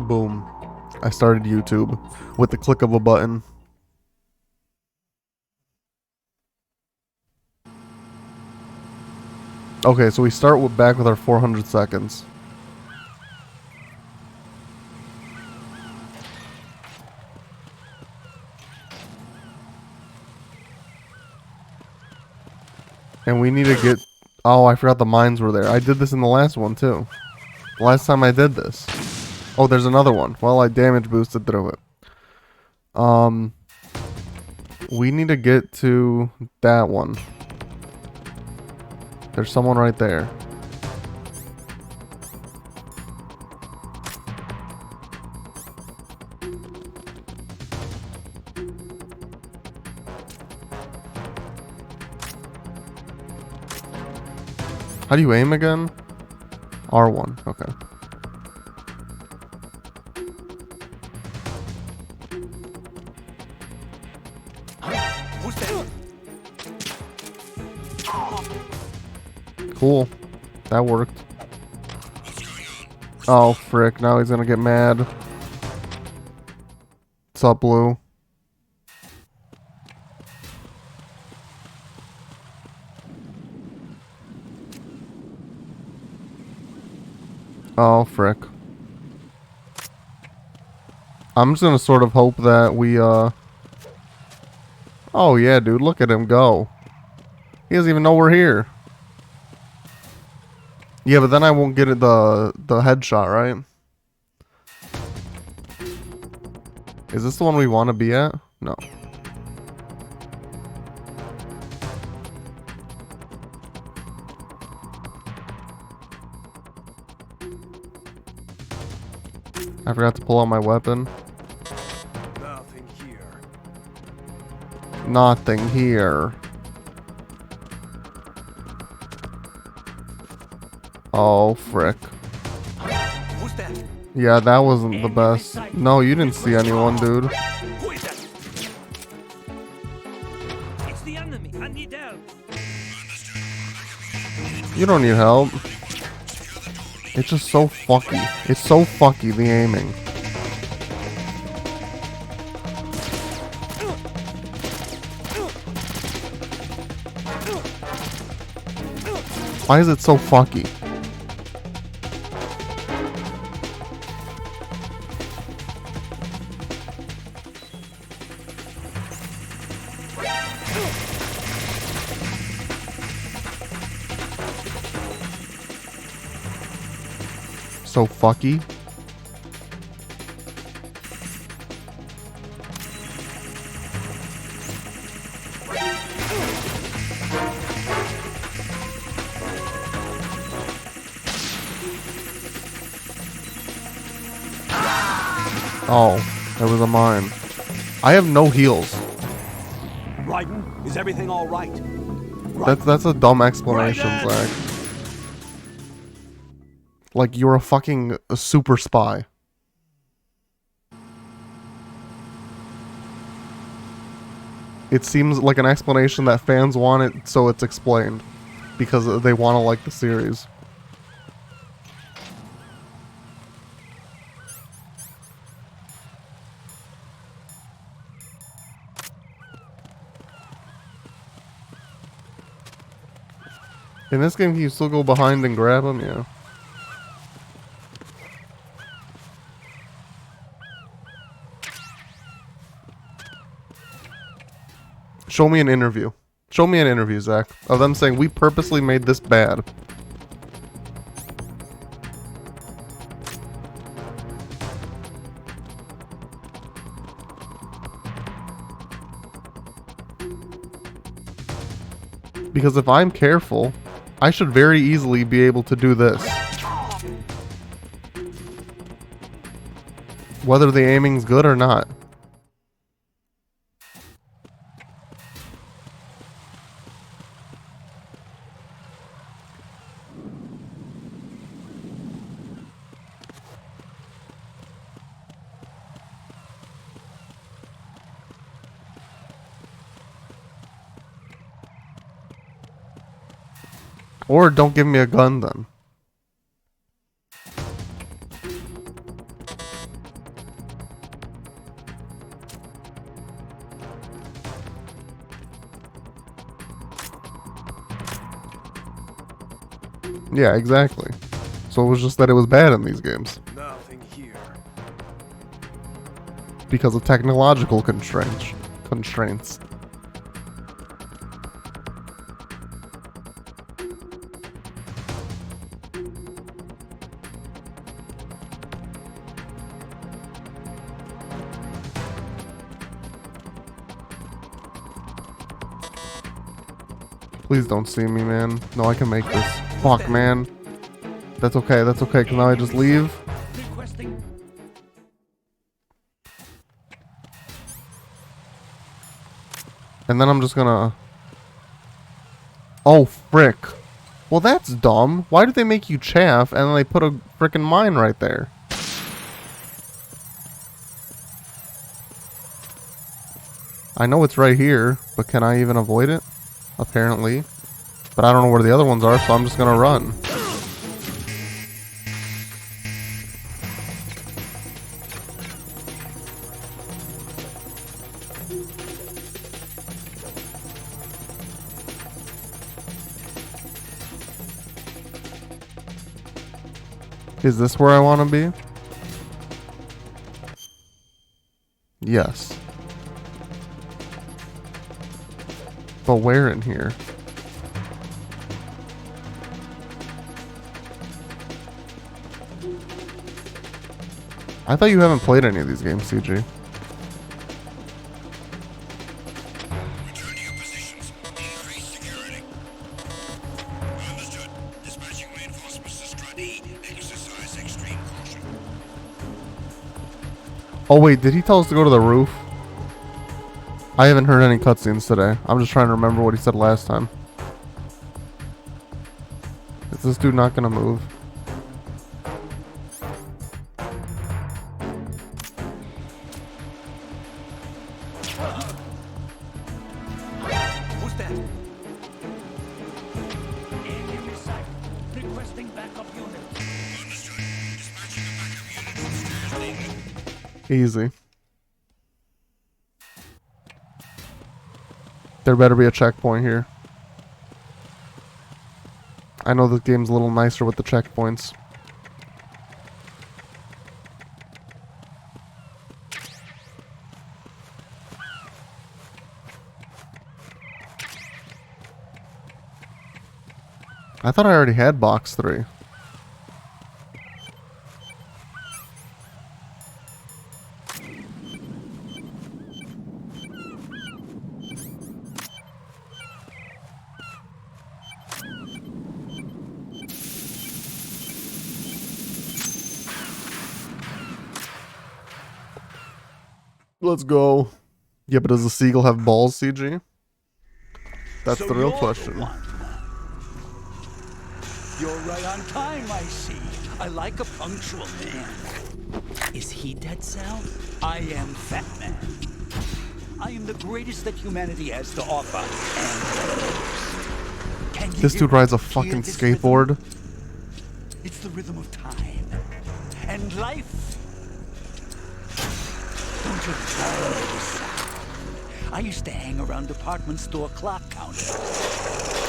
Boom. I started YouTube with the click of a button. Okay, so we start back with our 400 seconds. And we need to get... Oh, I forgot the mines were there. I did this in the last one, too. Last time I did this. Oh, there's another one. Well, I damage boosted through it. We need to get to that one. There's someone right there. How do you aim again? R1, okay. Cool. That worked. Oh, frick. Now he's gonna get mad. What's up, Blue? Oh, frick. I'm just gonna sort of hope that we, Oh, yeah, dude. Look at him go. He doesn't even know we're here. Yeah, but then I won't get the headshot, right? Is this the one we want to be at? No. I forgot to pull out my weapon. Nothing here. Nothing here. Oh, frick. Who's that? Yeah, that wasn't the best. No, you didn't see anyone, dude. Who is that? It's the enemy. I need help. You don't need help. It's just so fucky. It's so fucky, the aiming. Why is it so fucky? So fucky. Oh, that was a mine. I have no heals. Raiden, is everything all right? That's a dumb explanation, Raiden! Zach. Like you're a super spy. It seems like an explanation that fans want it, so it's explained. Because they want to like the series. In this game, can you still go behind and grab him? Yeah. Show me an interview. Show me an interview, Zach, of them saying we purposely made this bad. Because if I'm careful, I should very easily be able to do this. Whether the aiming's good or not. Or don't give me a gun then. Yeah, exactly. So it was just that it was bad in these games. Nothing here. Because of technological constraints. Please don't see me, man. No, I can make this. Fuck, man. That's okay, because now I just leave. Requesting. And then I'm just gonna... Oh, frick. Well, that's dumb. Why did they make you chaff and then they put a frickin' mine right there? I know it's right here, but can I even avoid it? Apparently. But I don't know where the other ones are, so I'm just gonna run. Is this where I want to be? Yes. But where in here? I thought you haven't played any of these games, CG. Return to your positions. Increase security. Understood. Dispatching reinforcements to Strut E. Exercise extreme caution. Oh wait, did he tell us to go to the roof? I haven't heard any cutscenes today. I'm just trying to remember what he said last time. Is this dude not gonna move? Who's that? Enemy sight. Requesting backup unit. Understood. Dispatching a backup unit upstairs needed. Easy. There better be a checkpoint here. I know this game's a little nicer with the checkpoints. I thought I already had box 3. Let's go. Yeah, but does the seagull have balls, CG? That's So the real you're question. one. You're right on time, I see. I like a punctual man. Is he dead, Sal? I am Fat Man. I am the greatest that humanity has to offer. And can you This hear dude rides a hear fucking this skateboard. rhythm? It's the rhythm of time and life. Don't you tell me this sound. I used to hang around department store clock counters.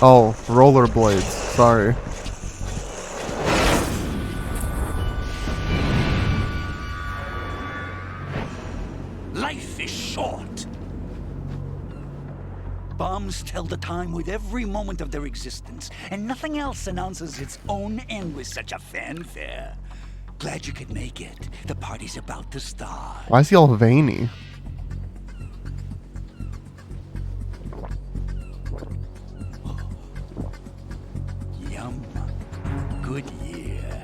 Oh, rollerblades. Sorry. Life is short. Bombs tell the time with every moment of their existence, and nothing else announces its own end with such a fanfare. Glad you could make it. The party's about to start. Why is he all veiny? Yum. Good year.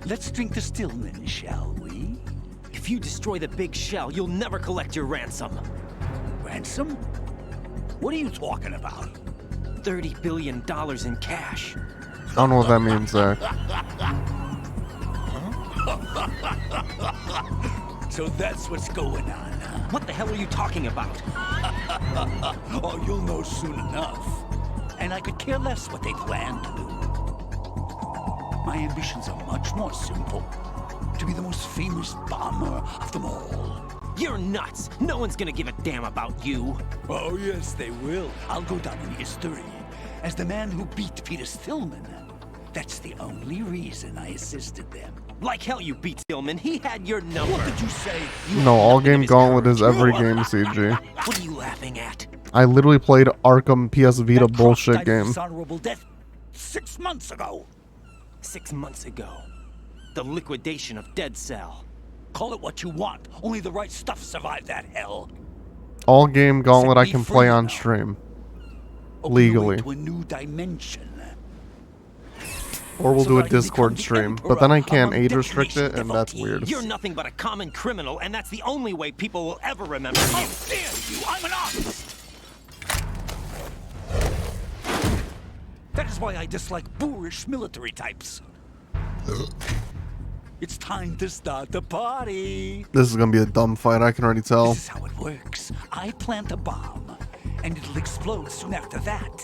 Let's drink to Stillman, shall we? If you destroy the big shell, you'll never collect your ransom. Ransom? What are you talking about? $30 billion in cash. I don't know what that means, Zach. So that's what's going on, huh? What the hell are you talking about? Oh, you'll know soon enough. And I could care less what they plan to do. My ambitions are much more simple. To be the most famous bomber of them all. You're nuts. No one's gonna give a damn about you. Oh, yes, they will. I'll go down in history as the man who beat Peter Stillman. That's the only reason I assisted them. Like hell you beat Stillman. He had your number. What did you say? No, all game gauntlet is every game, CG. What are you laughing at? I literally played Arkham PS Vita That bullshit croc died of game. dishonorable death 6 months ago. 6 months ago. The liquidation of Dead Cell. Call it what you want. Only the right stuff survived that hell. All game gauntlet I Set me can play free on now. stream. Open the way Legally. to a new dimension. Or we'll So do a I can Discord become the stream. But then I emperor can't among age restrict it, destination and that's devotees. weird. You're nothing but a common criminal, and that's the only way people will ever remember you. How dare you! I'm an artist! That is why I dislike boorish military types. It's time to start the party. This is gonna be a dumb fight, I can already tell. This is how it works. I plant a bomb, and it'll explode soon after that.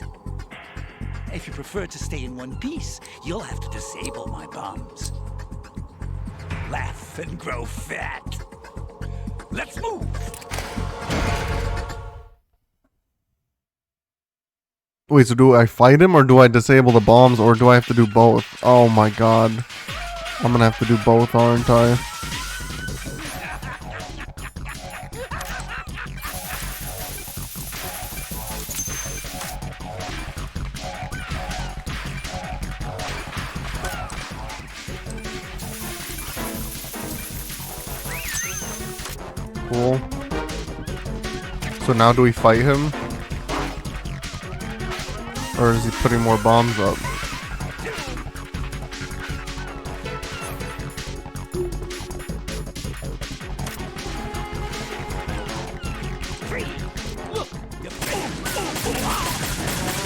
If you prefer to stay in one piece, you'll have to disable my bombs. Laugh and grow fat. Let's move! Wait, so do I fight him, or do I disable the bombs, or do I have to do both? Oh my god. I'm gonna have to do both, aren't I? Cool. So now do we fight him? Or is he putting more bombs up?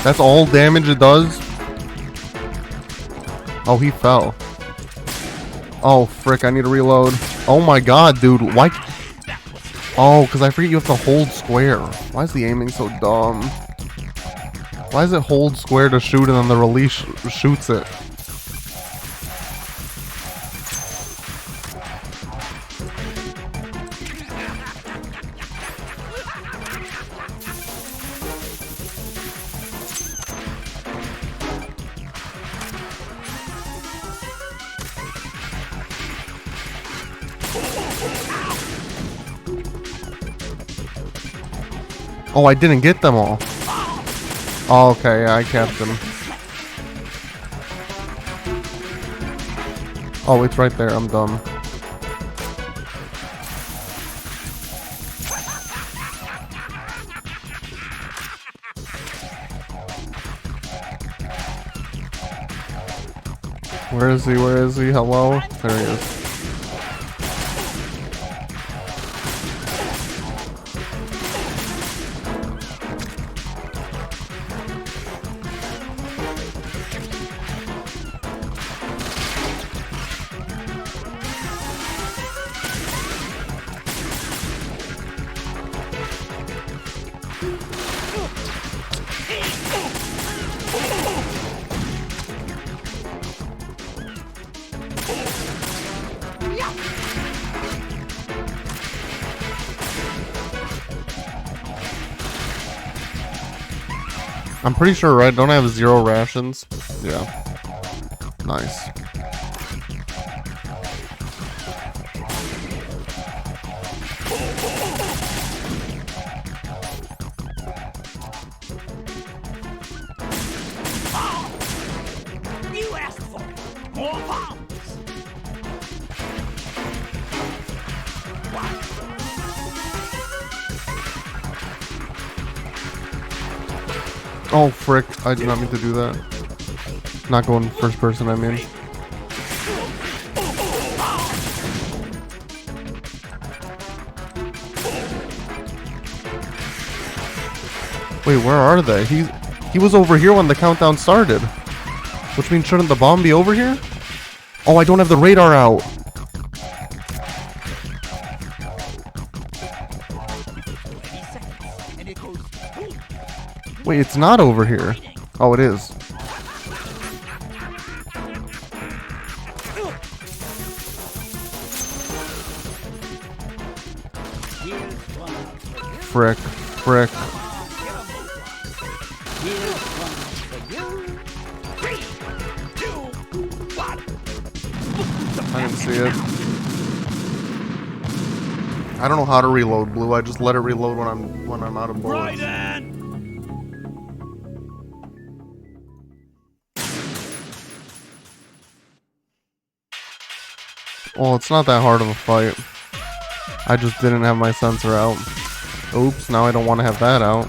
That's all damage it does? Oh, he fell. Oh, frick, I need to reload. Oh my god, dude, why? Oh, because I forget you have to hold square. Why is the aiming so dumb? Why does it hold square to shoot and then the release shoots it? Oh, I didn't get them all. Oh, okay, yeah, I kept them. Oh, it's right there. I'm dumb. Where is he? Where is he? Hello? There he is. I'm pretty sure, right? Don't I have 0 rations? Yeah. Nice. You asked for it. More bombs. Oh, frick. I did not mean to do that. Not going first person, I mean. Wait, where are they? He was over here when the countdown started. Which means shouldn't the bomb be over here? Oh, I don't have the radar out. Wait, it's not over here. Oh, it is. Frick, frick. see it. I don't know how to reload, Blue. I just let it reload when I'm out of bullets. Well, it's not that hard of a fight. I just didn't have my sensor out. Oops, now I don't want to have that out.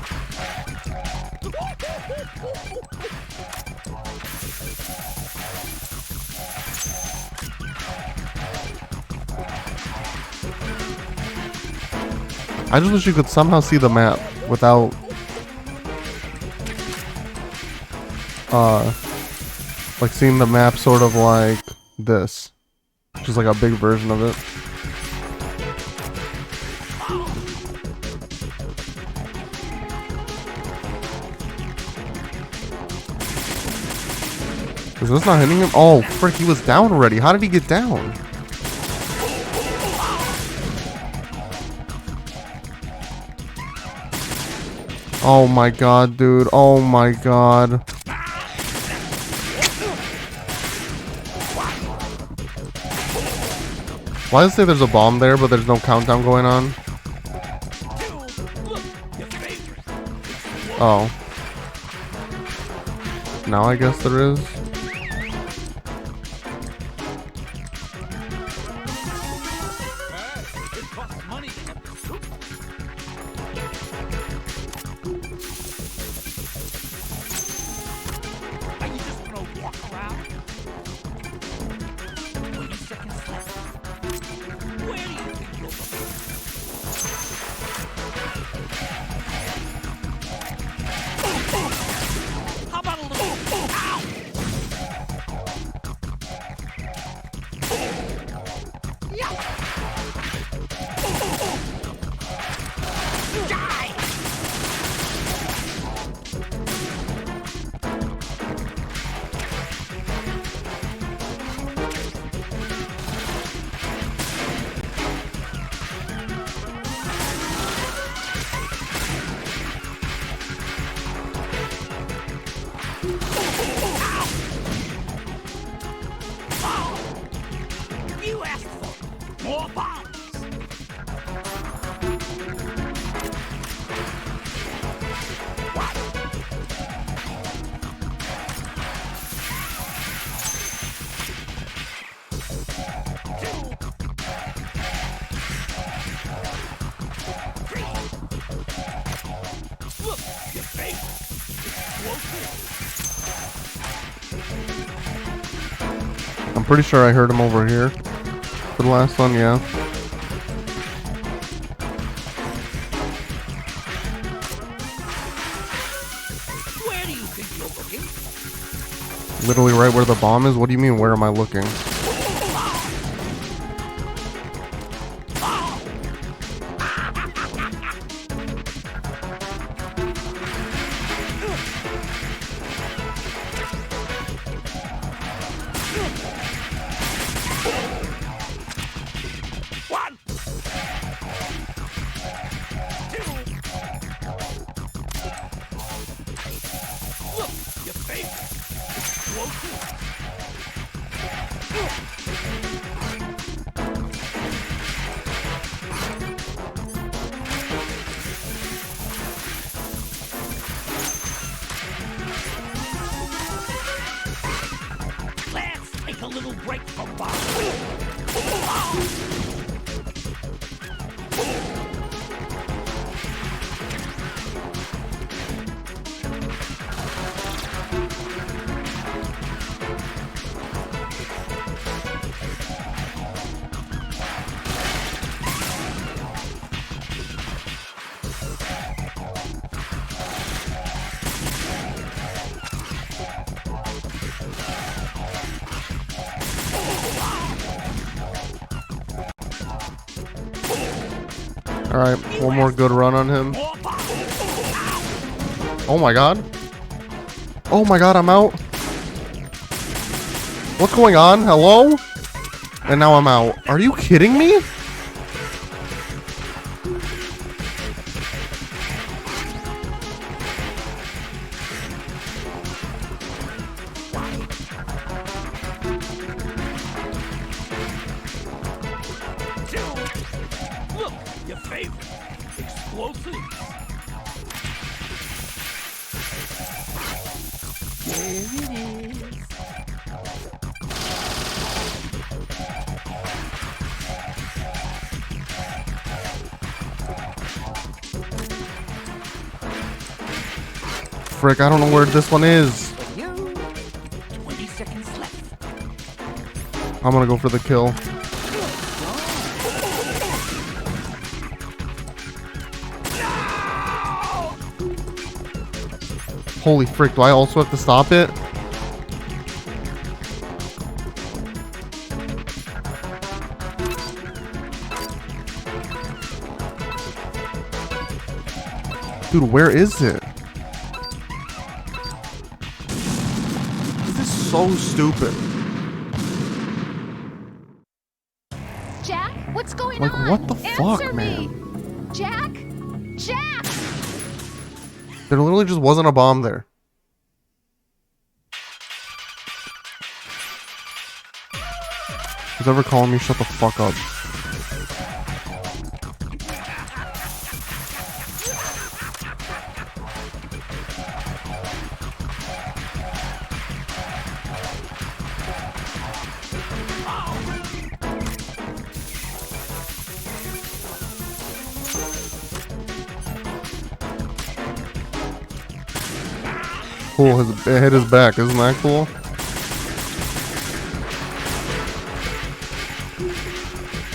I just wish you could somehow see the map without like seeing the map sort of like this. Just like a big version of it. Is this not hitting him? Oh, frick, he was down already. How did he get down? Oh my god, dude. Oh my god. Why does it say there's a bomb there, but there's no countdown going on? Oh. Now I guess there is. You asked for more bombs. Look, your face. I'm pretty sure I heard him over here. For the last one, yeah. Where do you think you're looking? Literally right where the bomb is? What do you mean, where am I looking? One, two. Look, your face. Explosive. Let's take a little break from bombs. Alright, one more good run on him. Oh my god. Oh my god, I'm out. What's going on? Hello? And now I'm out. Are you kidding me? favorite. Explosives. There it is. Frick, I don't know where this one is. 20 seconds left. I'm gonna go for the kill. Holy frick, do I also have to stop it? Dude, where is it? This is so stupid. Jack, what's going Like, on? what the fuck, Answer man? me. Jack? Jack! There literally just wasn't a bomb there. Who's ever calling me, shut the fuck up. Cool, it hit his back, isn't that cool?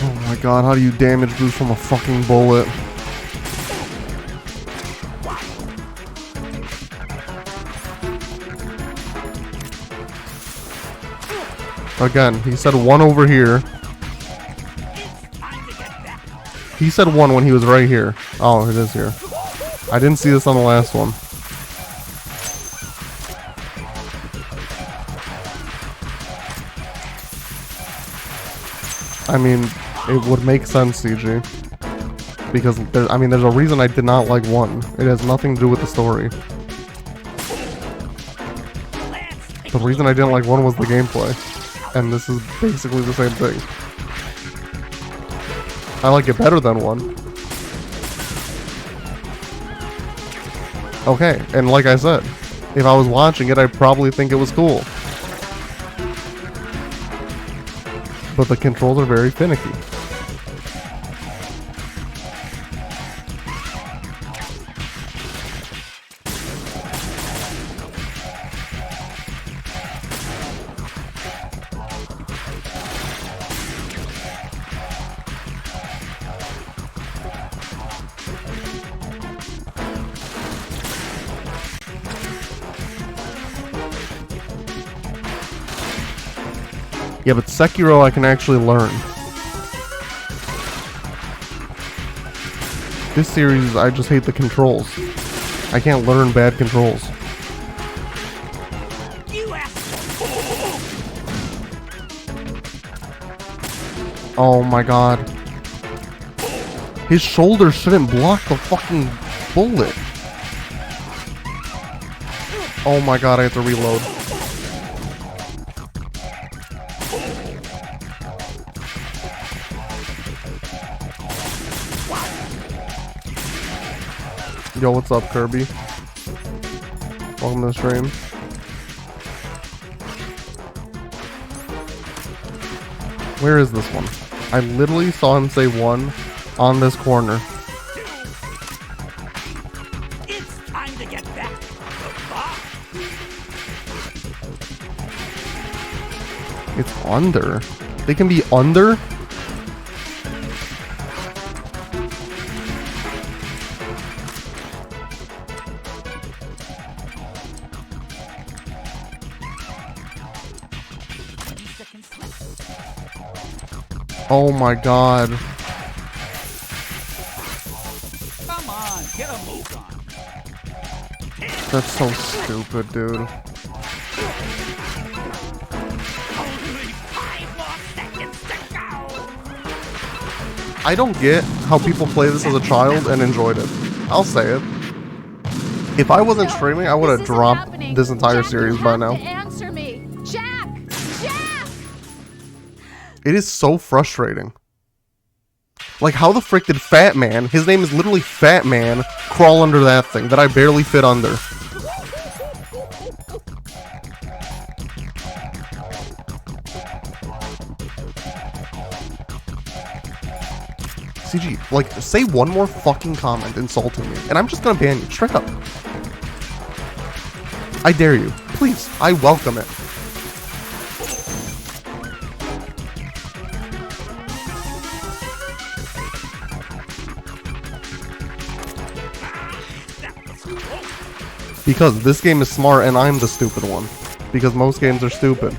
Oh my god, how do you damage boost from a fucking bullet? Again, he said one over here. He said one when he was right here. Oh, it is here. I didn't see this on the last one. I mean, it would make sense, CG. Because, there's a reason I did not like 1. It has nothing to do with the story. The reason I didn't like 1 was the gameplay. And this is basically the same thing. I like it better than 1. Okay, and like I said, if I was watching it, I'd probably think it was cool. But the controls are very finicky. Yeah, but Sekiro I can actually learn. This series, I just hate the controls. I can't learn bad controls. Oh my god. His shoulder shouldn't block the fucking bullet. Oh my god, I have to reload. Yo, what's up, Kirby? Welcome to the stream. Where is this one? I literally saw him say 1 on this corner. It's time to get back to the bar. It's under. They can be under? Oh my god. Come on, get a move on. That's so stupid, dude. Only 5 more seconds to go. I don't get how people play this as a child and enjoyed it. I'll say it. If I wasn't streaming, I would have This isn't dropped happening. this entire Jack, series you by have now. to answer me. Jack! Jack! It is so frustrating. Like, how the frick did Fat Man, his name is literally Fat Man, crawl under that thing that I barely fit under? CG, like, say one more fucking comment insulting me, and I'm just gonna ban you, straight up. I dare you. Please, I welcome it. Because this game is smart and I'm the stupid one. Because most games are stupid.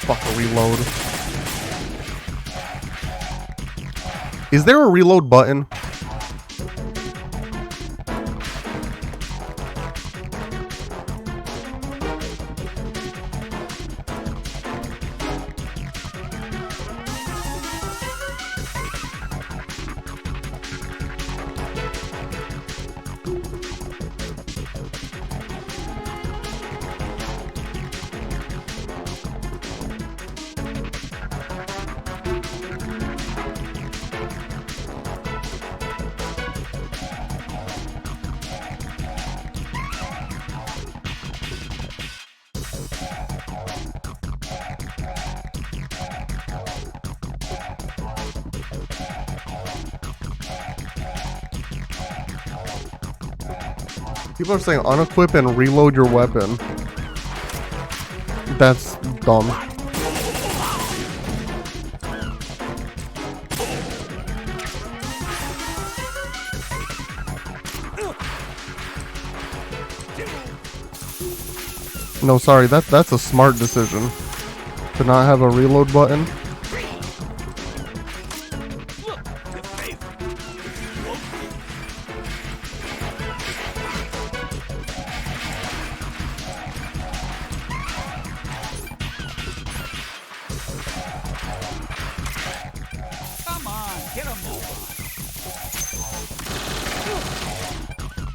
Fuck a reload. Is there a reload button? People are saying unequip and reload your weapon. That's dumb. No, sorry, that's a smart decision. To not have a reload button.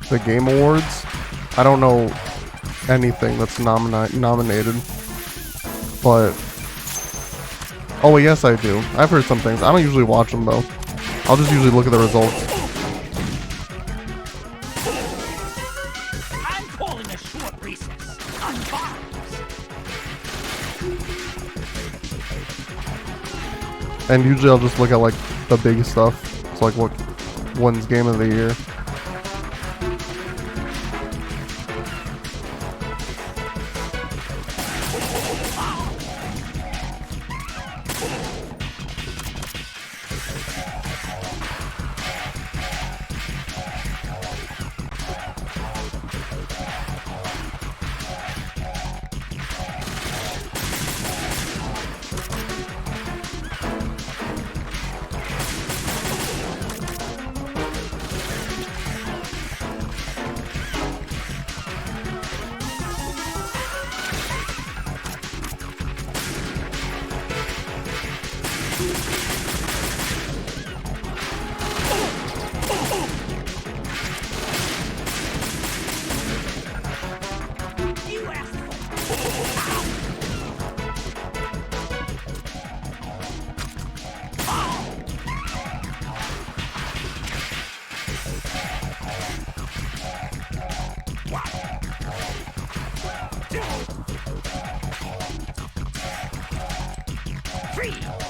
The Game Awards? I don't know anything that's nominated. But... oh, yes, I do. I've heard some things. I don't usually watch them, though. I'll just usually look at the results. I'm calling a short recess. Unbox. And usually I'll just look at, like, the big stuff. So, like, what one's game of the year.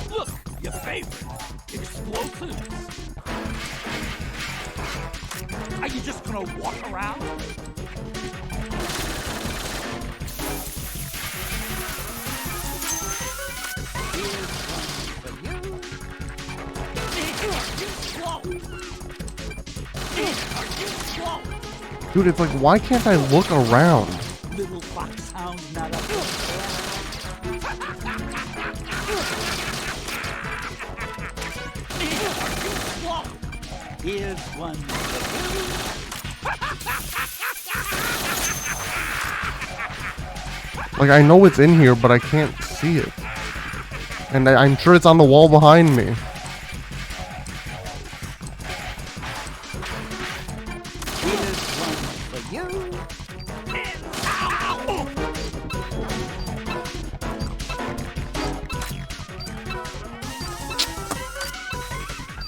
Look, your favorite. Explosives. Are you just gonna walk around? Dude, it's like, why can't I look around? Little foxhound not up there. Here's one. Like, I know it's in here, but I can't see it. And I'm sure it's on the wall behind me.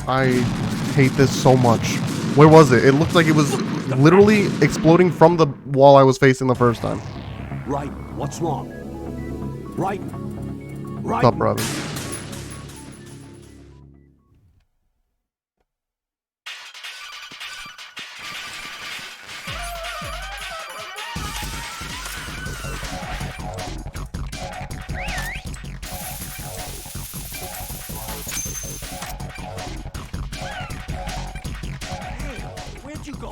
I hate this so much. Where was it? It looked like it was literally exploding from the wall I was facing the first time. Right. What's wrong? Right. Right. What's up, brother? Where'd you go?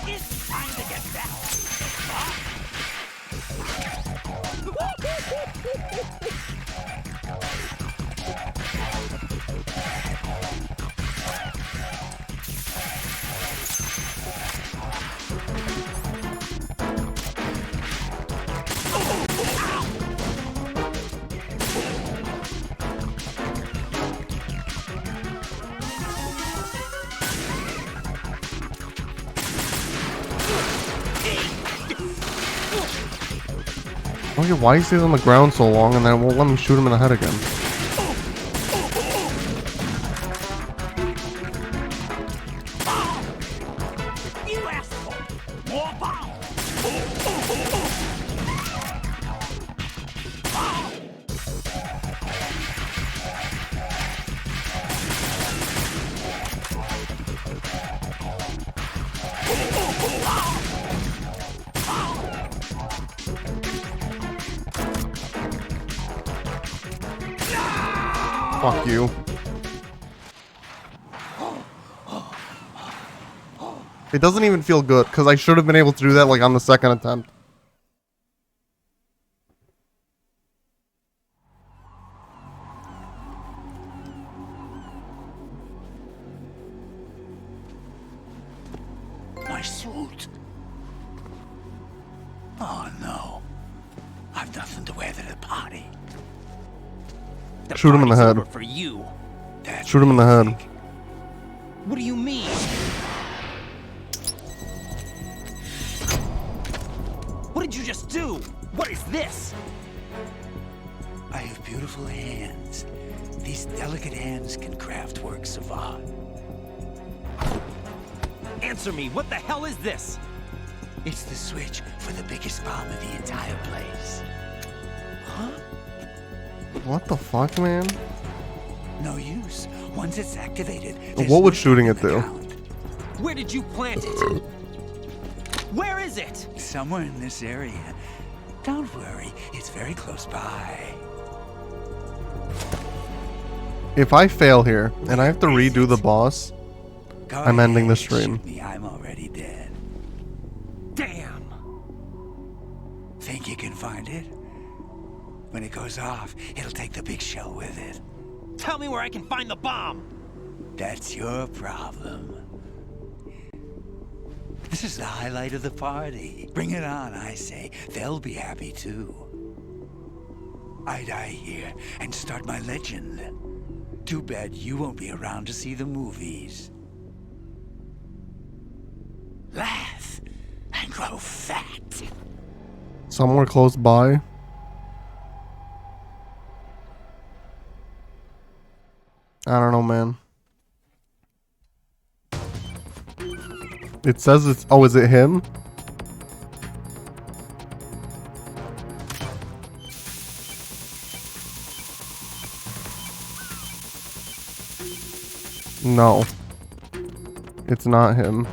It's time to get back. Okay, why he stays on the ground so long and then it won't let me shoot him in the head again? You asshole! More bomb! Fuck you. It doesn't even feel good, because I should have been able to do that like on the second attempt. My suit. Oh no. I've nothing to wear to the party. The Shoot him in the party's head. over for you. That's Shoot him in the what you head. think. What do you mean? What did you just do? What is this? I have beautiful hands. These delicate hands can craft works of art. Answer me. What the hell is this? It's the switch for the biggest bomb in the entire place. Huh? What the fuck, man? No use. Once it's activated, What would shooting it do? Where did you plant it? Where is it? Somewhere in this area. Don't worry, it's very close by. If I fail here and I have to redo the boss, Go I'm ending the ahead, stream. shoot me, I'm already dead. Damn. Think you can find it? When it goes off, it'll take the big show with it. Tell me where I can find the bomb. That's your problem. This is the highlight of the party. Bring it on, I say. They'll be happy too. I die here and start my legend. Too bad you won't be around to see the movies. Laugh and grow fat. Somewhere close by. I don't know, man. It says it's... Oh, is it him? No. It's not him.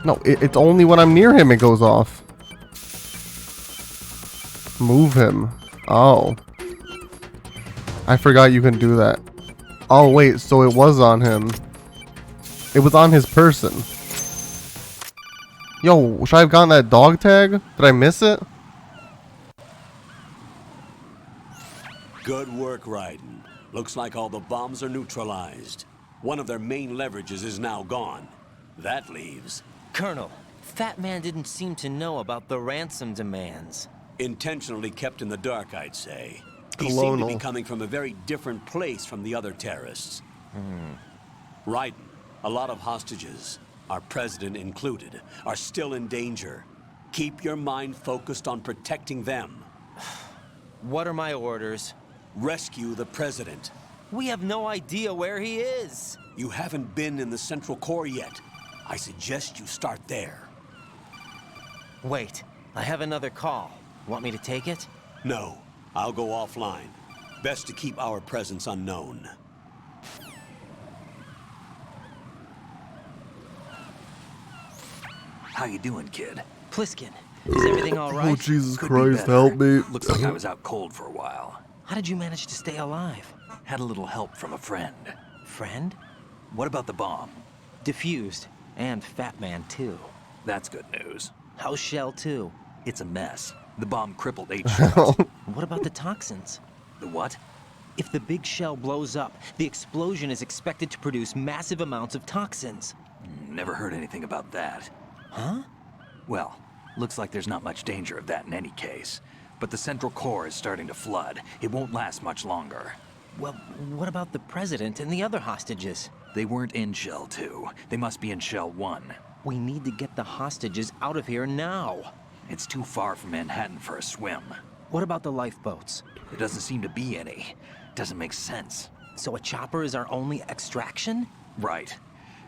No, it's only when I'm near him it goes off. Move him. Oh. I forgot you can do that. Oh, wait. So it was on him. It was on his person. Yo, should I have gotten that dog tag? Did I miss it? Good work, Raiden. Looks like all the bombs are neutralized. One of their main leverages is now gone. That leaves Colonel, Fat Man didn't seem to know about the ransom demands. intentionally kept in the dark, I'd say. He seemed to be Colonel. coming from a very different place from the other terrorists. Raiden, a lot of hostages, our president included, are still in danger. Keep your mind focused on protecting them. What are my orders? Rescue the president. We have no idea where he is. You haven't been in the Central Core yet. I suggest you start there. Wait, I have another call. Want me to take it? No, I'll go offline. Best to keep our presence unknown. How you doing, kid? Pliskin, is everything all right? Oh, Jesus Could be Christ, better. help me. Looks like I was out cold for a while. How did you manage to stay alive? Had a little help from a friend. Friend? What about the bomb? Diffused. And Fat Man, too. That's good news. How's Shell, too? It's a mess. The bomb crippled 8 shells. What about the toxins? The what? If the big shell blows up, the explosion is expected to produce massive amounts of toxins. Never heard anything about that. Huh? Well, looks like there's not much danger of that in any case. But the Central Core is starting to flood. It won't last much longer. Well, what about the president and the other hostages? They weren't in Shell 2. They must be in Shell 1. We need to get the hostages out of here now. It's too far from Manhattan for a swim. What about the lifeboats? There doesn't seem to be any. Doesn't make sense. So a chopper is our only extraction? Right.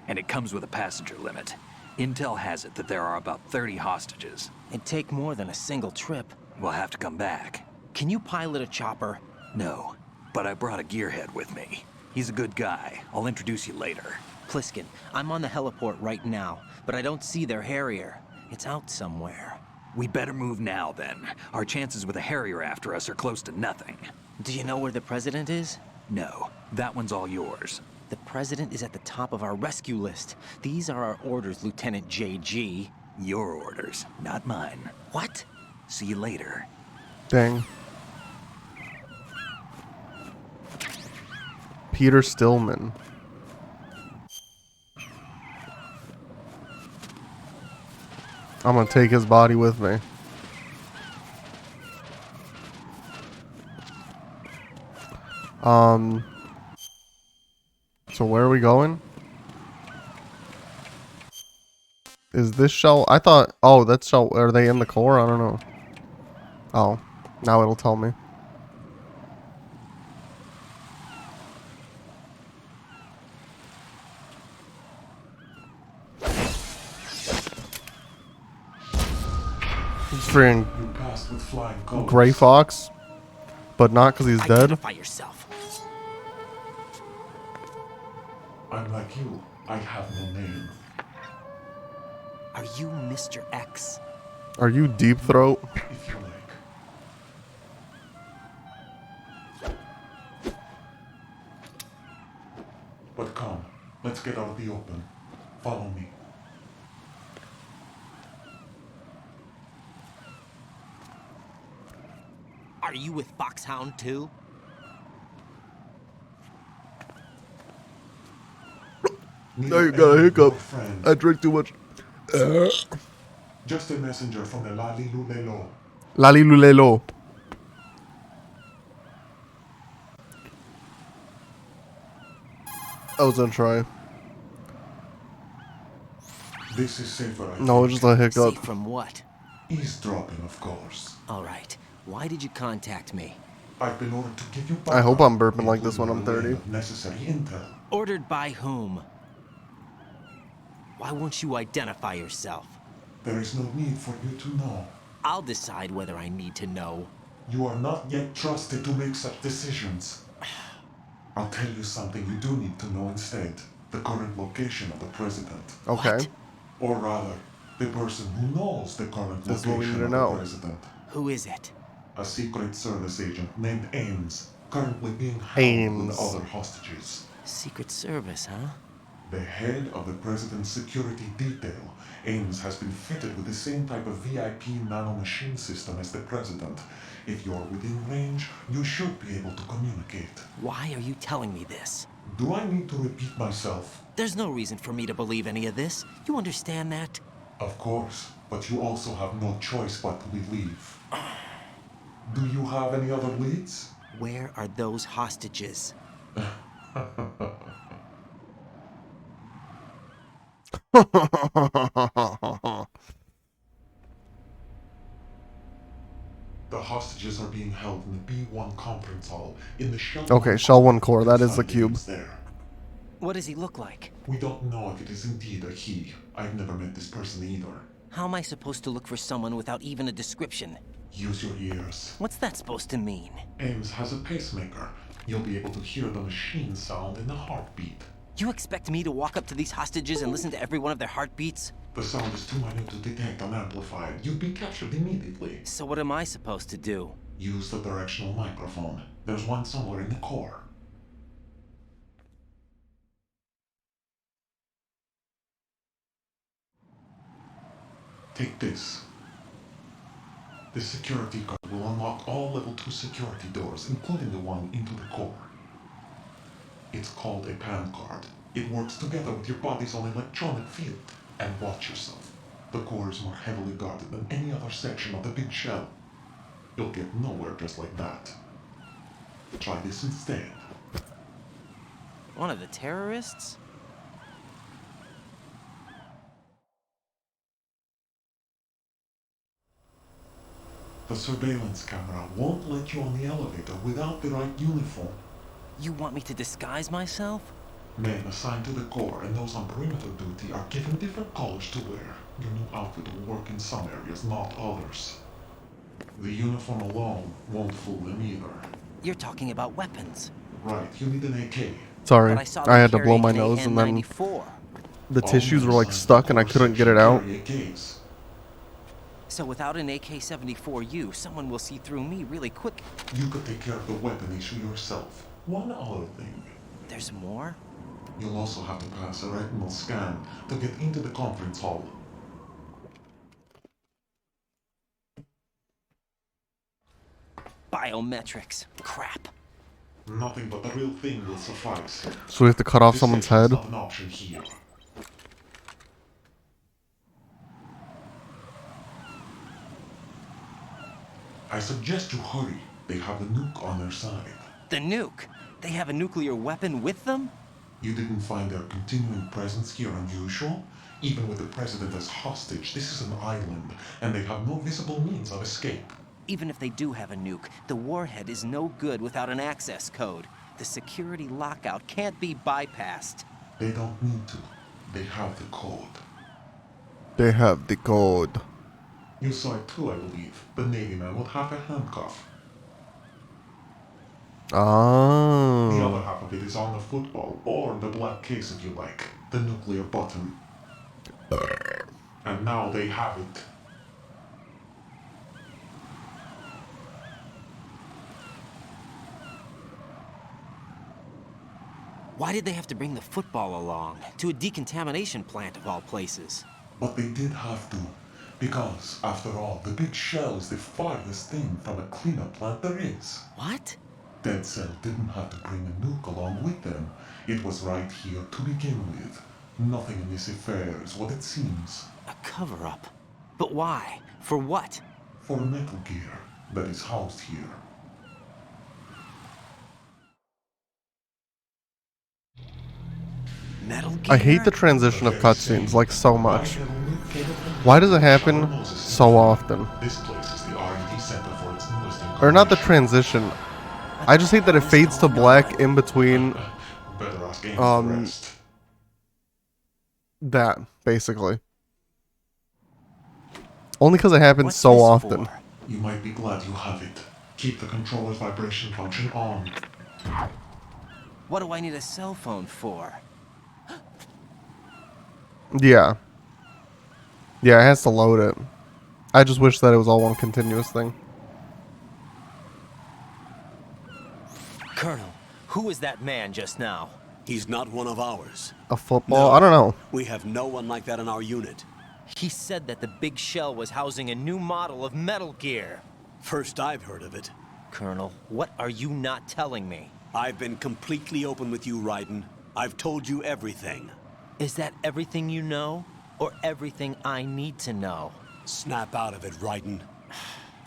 And it comes with a passenger limit. Intel has it that there are about 30 hostages. It'd take more than a single trip. We'll have to come back. Can you pilot a chopper? No, but I brought a gearhead with me. He's a good guy. I'll introduce you later. Pliskin, I'm on the heliport right now, but I don't see their Harrier. It's out somewhere. We better move now, then. Our chances with a Harrier after us are close to nothing. Do you know where the president is? No, that one's all yours. The president is at the top of our rescue list. These are our orders, Lieutenant JG. Your orders, not mine. What? See you later. Dang. Peter Stillman. I'm gonna take his body with me. So where are we going? Is this shell? I thought. Oh, that's shell. Are they in the core? I don't know. Oh, now it'll tell me. It's freaking You passed with flying colors. Gray Fox, but not because he's dead. Identify yourself. I'm like you. I have no name. Are you Mr. X? Are you Deep Throat? If you like. But come, let's get out of the open. Follow me. Are you with Foxhound too? Now you got a hiccup. Friend. I drink too much. Just a messenger from the Lali Lulelo. Lali Lulelo. I was gonna try. This is safer. I No, think. just a hiccup. Safe from what? Eavesdropping, of course. All right. Why did you contact me? I've been ordered to give you. I hope I'm burping like including this when I'm the 30. of necessary intel. Ordered by whom? Why won't you identify yourself? There is no need for you to know. I'll decide whether I need to know. You are not yet trusted to make such decisions. I'll tell you something you do need to know instead. The current location of the president. Okay. What? Or rather, the person who knows the current This is what we location need of to know. the president. Who is it? a Secret Service agent named Ames, currently being held with Ames. other hostages. Secret Service, huh? The head of the president's security detail, Ames, has been fitted with the same type of VIP nanomachine system as the president. If you're within range, you should be able to communicate. Why are you telling me this? Do I need to repeat myself? There's no reason for me to believe any of this. You understand that? Of course, but you also have no choice but to believe. Do you have any other leads? Where are those hostages? The hostages are being held in the B1 conference hall in the Shell Okay, Shell 1 core, that is the cube. There. What does he look like? We don't know if it is indeed a he. I've never met this person either. How am I supposed to look for someone without even a description? Use your ears. What's that supposed to mean? Ames has a pacemaker. You'll be able to hear the machine sound in the heartbeat. You expect me to walk up to these hostages and listen to every one of their heartbeats? The sound is too minute to detect and amplify. You'd be captured immediately. So what am I supposed to do? Use the directional microphone. There's one somewhere in the core. Take this. This security card will unlock all level 2 security doors, including the one into the core. It's called a PAN card. It works together with your body's own electronic field. And watch yourself. The core is more heavily guarded than any other section of the big shell. You'll get nowhere just like that. Try this instead. One of the terrorists? The surveillance camera won't let you on the elevator without the right uniform. You want me to disguise myself? Men assigned to the core and those on perimeter duty are given different colors to wear. Your new outfit will work in some areas, not others. The uniform alone won't fool them either. You're talking about weapons. Right, you need an AK. Sorry, But I saw I them had to blow carrying my an nose and then AN-94. the All tissues men were like assigned to stuck the and I core couldn't get section it out. carry AKs. So without an AK-74U, someone will see through me really quick. You could take care of the weapon issue yourself. One other thing. There's more? You'll also have to pass a retinal scan to get into the conference hall. Biometrics. Crap. Nothing but the real thing will suffice. So we have to cut off This someone's section's head. not an option here. I suggest you hurry. They have the nuke on their side. The nuke? They have a nuclear weapon with them? You didn't find their continuing presence here unusual? Even with the president as hostage, this is an island, and they have no visible means of escape. Even if they do have a nuke, the warhead is no good without an access code. The security lockout can't be bypassed. They don't need to. They have the code. They have the code. You saw it too, I believe. The Navy man would have a handcuff. The other Oh. half of it is on the football, or the black case if you like. The nuclear button. And now they have it. Why did they have to bring the football along? To a decontamination plant of all places. But they did have to. Because, after all, the big shell is the farthest thing from a cleanup plant there is. What? Dead Cell didn't have to bring a nuke along with them. It was right here to begin with. Nothing in this affair is what it seems. A cover-up. But why? For what? For Metal Gear that is housed here. Metal Gear? I hate the transition of cutscenes like so much. Why does it happen so often? This place is the R&D center for its newest Or not the transition. I just hate that it fades to black in between Better ask Ames Um, the rest. that, basically. Only because it happens What's so this often. for? You might be glad you have it. Keep the controller's vibration function on. What do I need a cell phone for? Yeah. Yeah, it has to load it. I just wish that it was all one continuous thing. Colonel, who is that man just now? He's not one of ours. A football? No. I don't know. We have no one like that in our unit. He said that the big shell was housing a new model of Metal Gear. First I've heard of it. Colonel, what are you not telling me? I've been completely open with you, Raiden. I've told you everything. Is that everything you know? Or everything I need to know? Snap out of it, Raiden.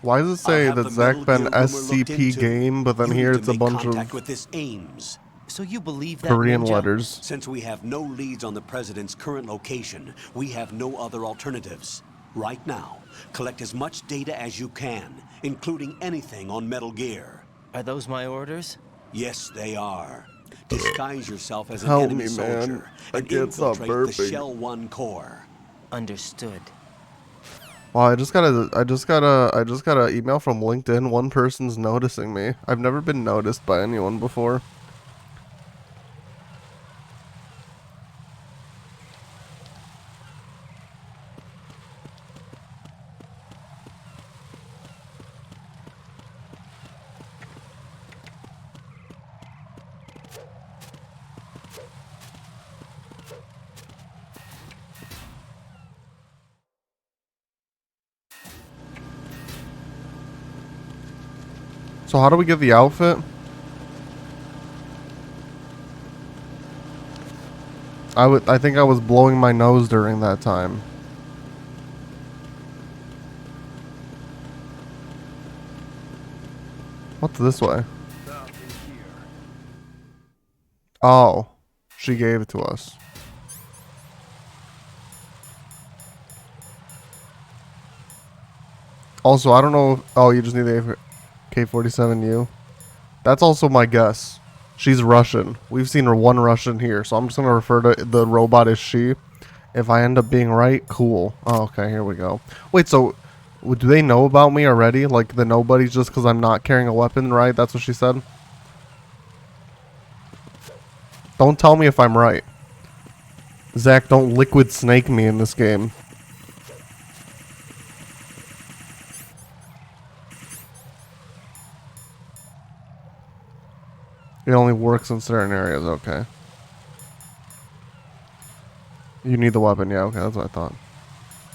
Why does it say I'll have that the Zach Metal Ben Gear rumor looked SCP into. game, but then You here need it's to a make bunch contact of with this Ames. So you believe that, Korean Ninja? letters. Since we have no leads on the President's current location, we have no other alternatives. Right now, collect as much data as you can, including anything on Metal Gear. Are those my orders? Yes, they are. Disguise yourself as an Help enemy me, soldier man. I and can't stop infiltrate the burping. Shell 1 core. Understood. Well, I just got a email from LinkedIn. One person's noticing me. I've never been noticed by anyone before. So how do we get the outfit? I think I was blowing my nose during that time. What's this way? Oh, she gave it to us. Also, I don't know. Oh, you just need the K-47U. That's also my guess. She's Russian. We've seen her one Russian here, so I'm just gonna refer to the robot as she. If I end up being right, cool. Oh, okay, here we go. Wait, so do they know about me already? Like the nobodies just because I'm not carrying a weapon, right? That's what she said. Don't tell me if I'm right. Zach, don't liquid snake me in this game. It only works in certain areas, okay. You need the weapon, yeah, okay, that's what I thought.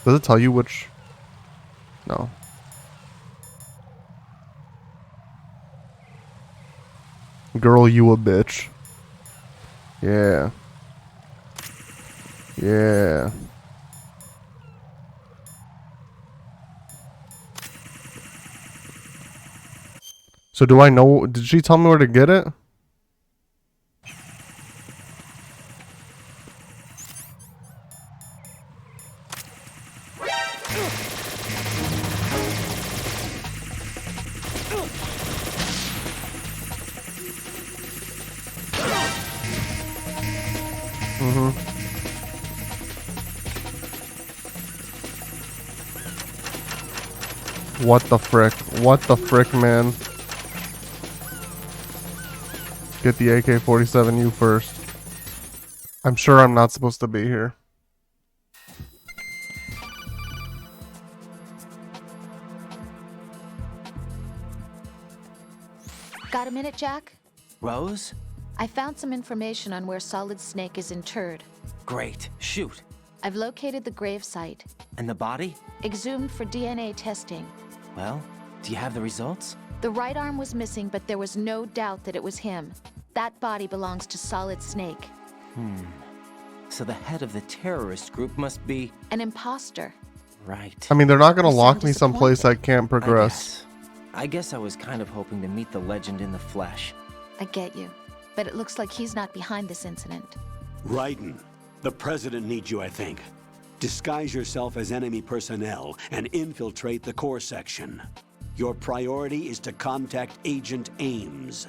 Does it tell you which? No. Girl, you a bitch. Yeah. Yeah. So do I know, did she tell me where to get it? What the frick? What the frick, man? Get the AK-47U first. I'm sure I'm not supposed to be here. Got a minute, Jack? Rose? I found some information on where Solid Snake is interred. Great. Shoot. I've located the grave site, And the body? exhumed for DNA testing. Well, do you have the results? The right arm was missing, but there was no doubt that it was him. That body belongs to Solid Snake. So the head of the terrorist group must be... An imposter. Right. I mean, they're not gonna You lock sound me someplace I can't progress. I guess I was kind of hoping to meet the legend in the flesh. I get you. But it looks like he's not behind this incident. Raiden, the President needs you, I think. Disguise yourself as enemy personnel and infiltrate the core section. Your priority is to contact Agent Ames.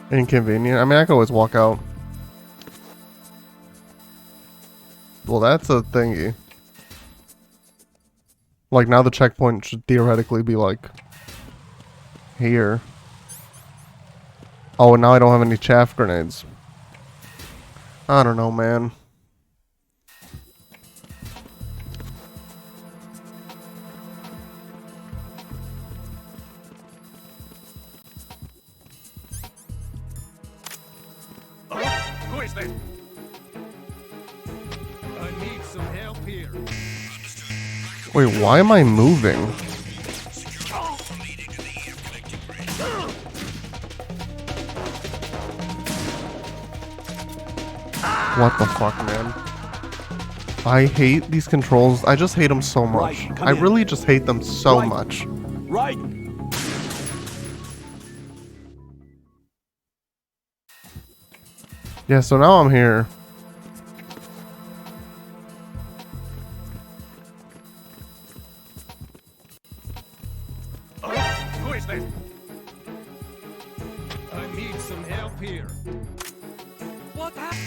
Inconvenient. I mean, I could always walk out. Well, that's a thingy. Like, now the checkpoint should theoretically be, like, Here. Oh, and now I don't have any chaff grenades. I don't know, man. Who is that? I need some help here. Wait, why am I moving? What the fuck, man? I hate these controls. I just hate them so much. Right, come I in. really just hate them so Right. much. Right. Yeah, so now I'm here. Who is that? I need some help here. What happened?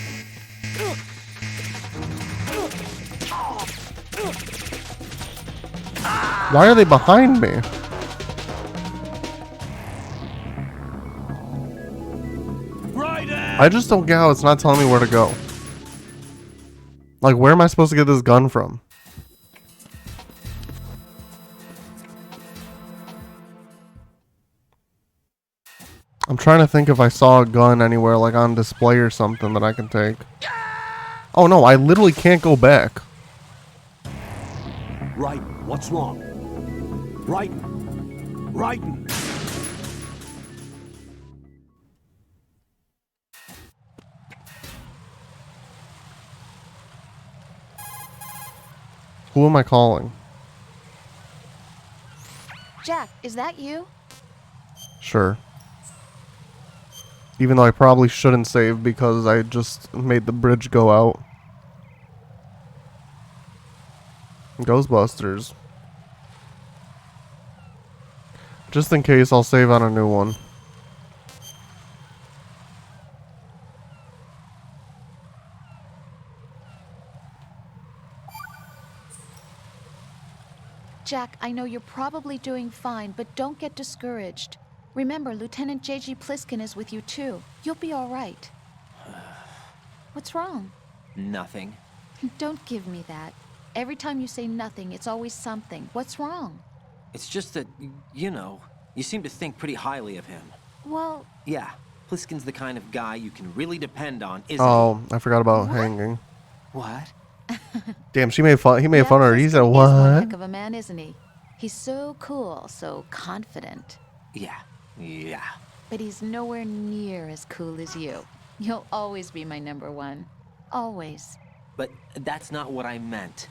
Why are they behind me? I just don't get how it's not telling me where to go. Like, where am I supposed to get this gun from? I'm trying to think if I saw a gun anywhere, like on display or something that I can take. Oh no, I literally can't go back. Right. What's wrong? Right. Right. Who am I calling? Jack, is that you? Sure. Even though I probably shouldn't save because I just made the bridge go out. Ghostbusters. Just in case, I'll save on a new one. Jack, I know you're probably doing fine, but don't get discouraged. Remember, Lieutenant J.G. Pliskin is with you too. You'll be all right. What's wrong? Nothing. Don't give me that. Every time you say nothing, it's always something. What's wrong? It's just that, you know, you seem to think pretty highly of him. Well, Yeah, Pliskin's the kind of guy you can really depend on, isn't Oh, I forgot about hanging. he? What? Damn, she made fun. He made yeah, fun of her. He said, Pliskin is one "What?" heck of a man, isn't he? He's so cool, so confident. Yeah. Yeah. But he's nowhere near as cool as you. You'll always be my number one. Always. But that's not what I meant.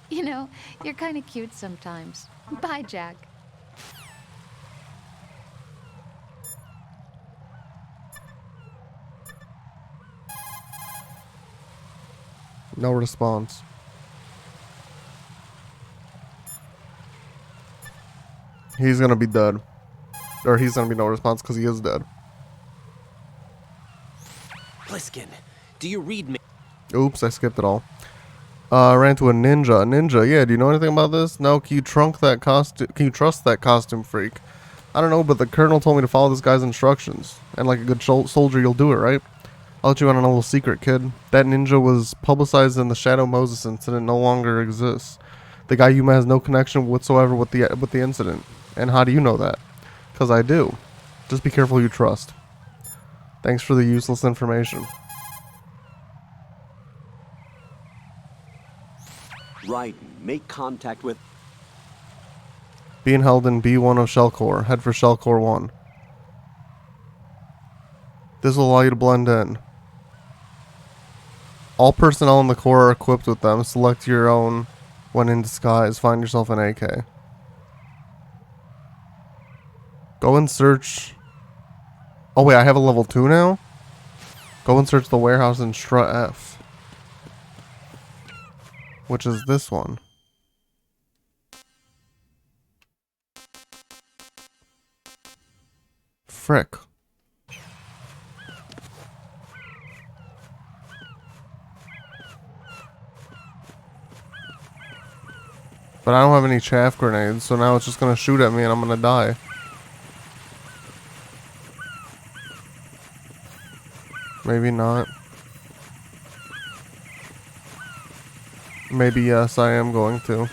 You know, you're kind of cute sometimes. Bye, Jack. No response. He's gonna be dead. Or he's gonna be no response because he is dead. Pliskin, do you read me? Oops, I skipped it all. Ran to a ninja. A ninja, yeah, do you know anything about this? No, can you trust that costume freak? I don't know, but the colonel told me to follow this guy's instructions. And like a good soldier, you'll do it, right? I'll let you in on a little secret, kid. That ninja was publicized in the Shadow Moses incident, no longer exists. The guy you met has no connection whatsoever with the incident. And how do you know that? Because I do. Just be careful who you trust. Thanks for the useless information. Right. Make contact with... Being held in B1 of Shell Core. Head for Shell Core 1. This will allow you to blend in. All personnel in the Corps are equipped with them. Select your own when in disguise. Find yourself an AK. Go and search... Oh wait, I have a level 2 now? Go and search the warehouse in Strut F. Which is this one. Frick. But I don't have any chaff grenades, so now it's just gonna shoot at me and I'm gonna die. Maybe not. Maybe yes, I am going to.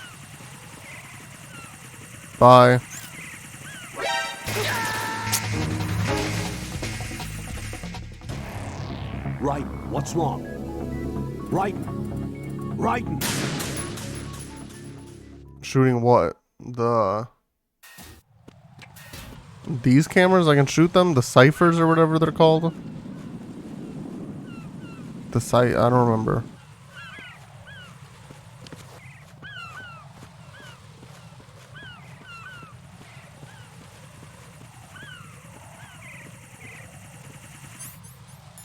Bye. Raiden, what's wrong? Raiden! Raiden! Shooting what? These cameras, I can shoot them? The ciphers or whatever they're called? I don't remember.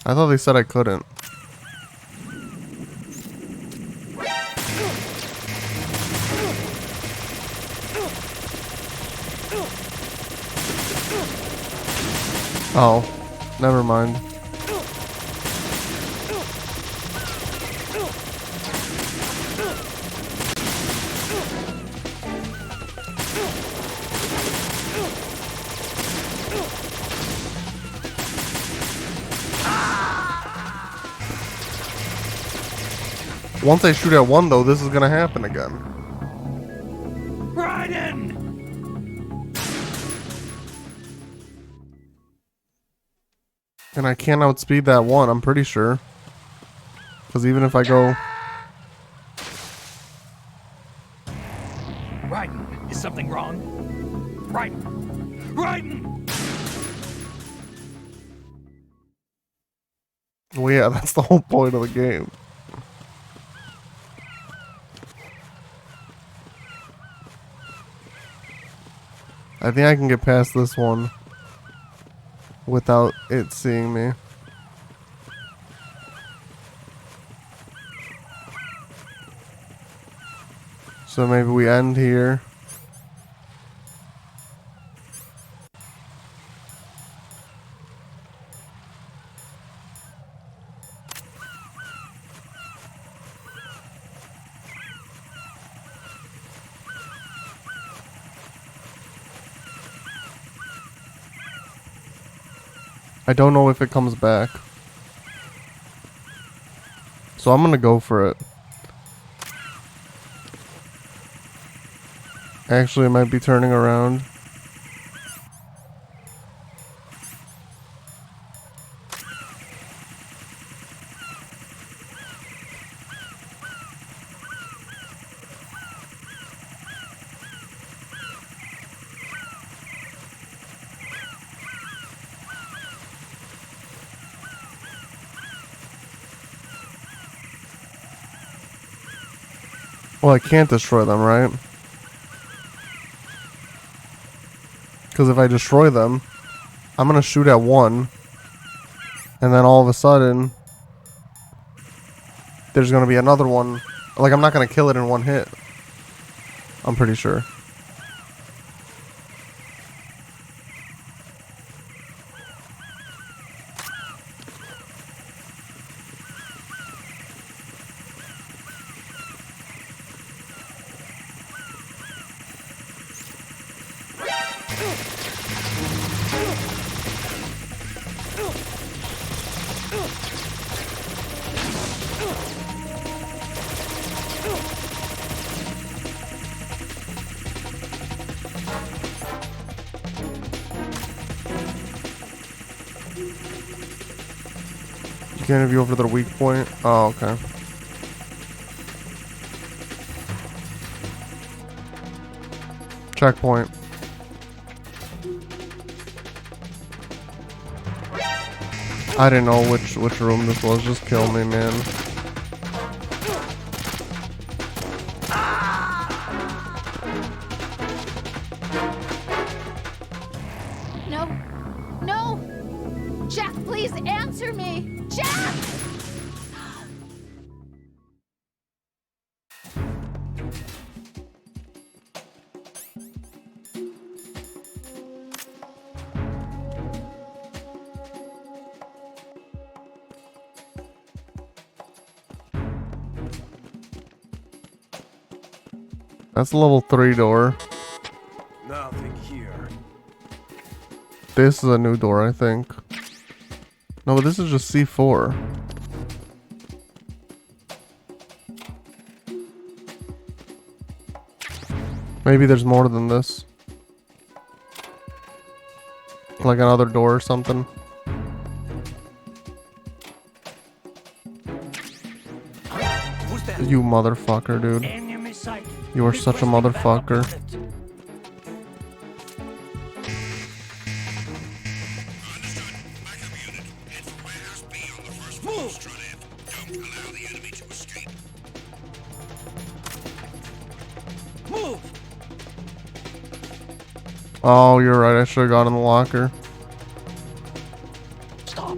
I thought they said I couldn't. Oh, never mind. Once I shoot at one, though, this is gonna happen again. Raiden! And I can't outspeed that one, I'm pretty sure. Because even if I go... Raiden, is something wrong? Raiden! Raiden! Well, yeah, that's the whole point of the game. I think I can get past this one without it seeing me. So maybe we end here. I don't know if it comes back. So I'm gonna go for it. Actually, it might be turning around. Well, I can't destroy them, right? Because if I destroy them, I'm going to shoot at one. And then all of a sudden, there's going to be another one. Like, I'm not going to kill it in one hit. I'm pretty sure. You can't have you over to the weak point? Oh, okay. Checkpoint. I didn't know which room this was. Just kill me, man. No. No! Jack, please answer me! Jack! That's a level 3 door. Nothing here. This is a new door, I think. No, but this is just C4. Maybe there's more than this. Like another door or something. You motherfucker, dude. You are such a motherfucker. Oh, you're right. I should have gone in the locker. Stop.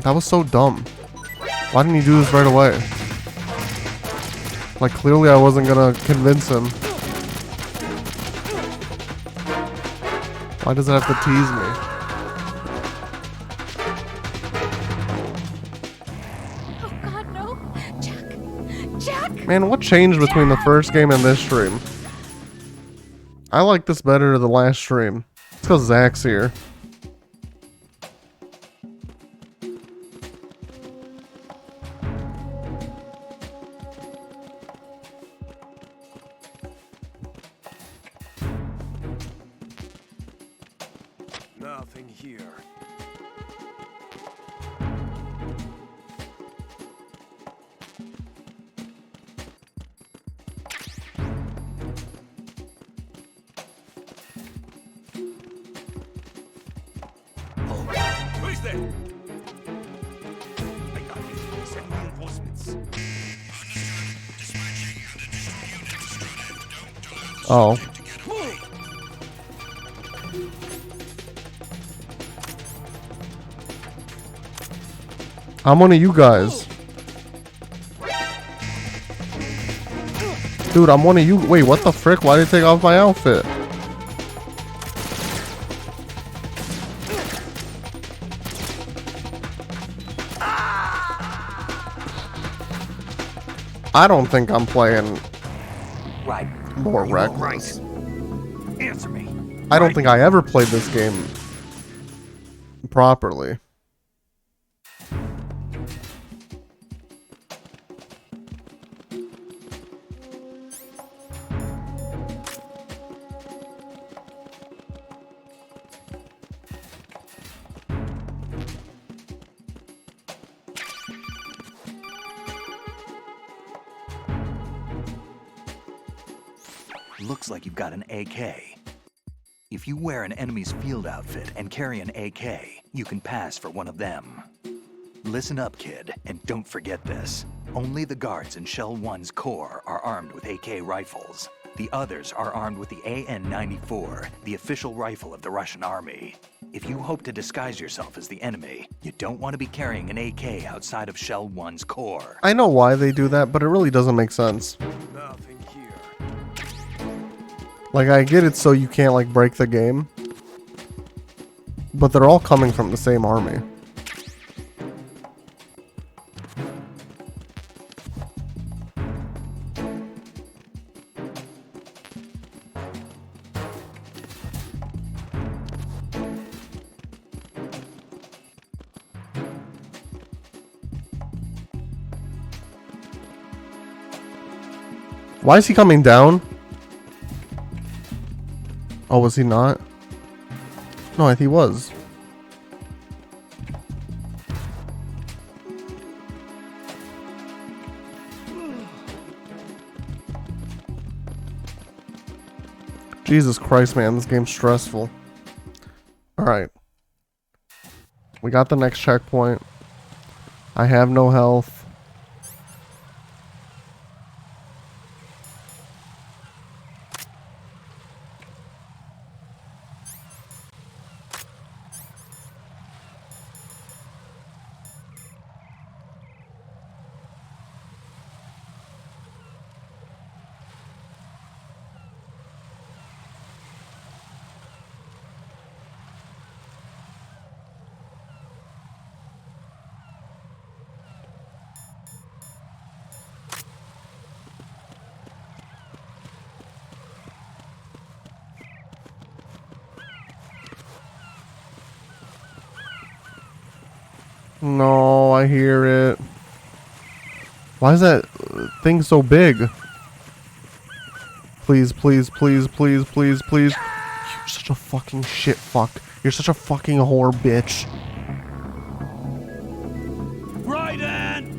That was so dumb. Why didn't he do this right away? Like, clearly I wasn't gonna convince him. Why does it have to tease me? Oh God, no! Jack! Jack! Man, what changed between the first game and this stream? I like this better than the last stream. It's because Zach's here. Nothing here. Who's there? I got it. Send reinforcements. Oh. I'm one of you guys. Dude, I'm one of you. Wait, what the frick? Why did they take off my outfit? I don't think I'm playing Right. more You all reckless. right? Answer me. I don't think I ever played this game properly. Looks like you've got an AK. If you wear an enemy's field outfit and carry an AK, you can pass for one of them. Listen up, kid, and don't forget this. Only the guards in Shell 1's core are armed with AK rifles. The others are armed with the AN-94, the official rifle of the Russian army. If you hope to disguise yourself as the enemy, you don't want to be carrying an AK outside of Shell 1's core. I know why they do that, but it really doesn't make sense. Nothing here. Like, I get it so you can't, like, break the game. But they're all coming from the same army. Why is he coming down? Oh, was he not? No, I think he was. Jesus Christ, man, this game's stressful. Alright. We got the next checkpoint. I have no health. No, I hear it. Why is that thing so big? Please, please, please, please, please, please. You're such a fucking shit fuck. You're such a fucking whore bitch. Raiden!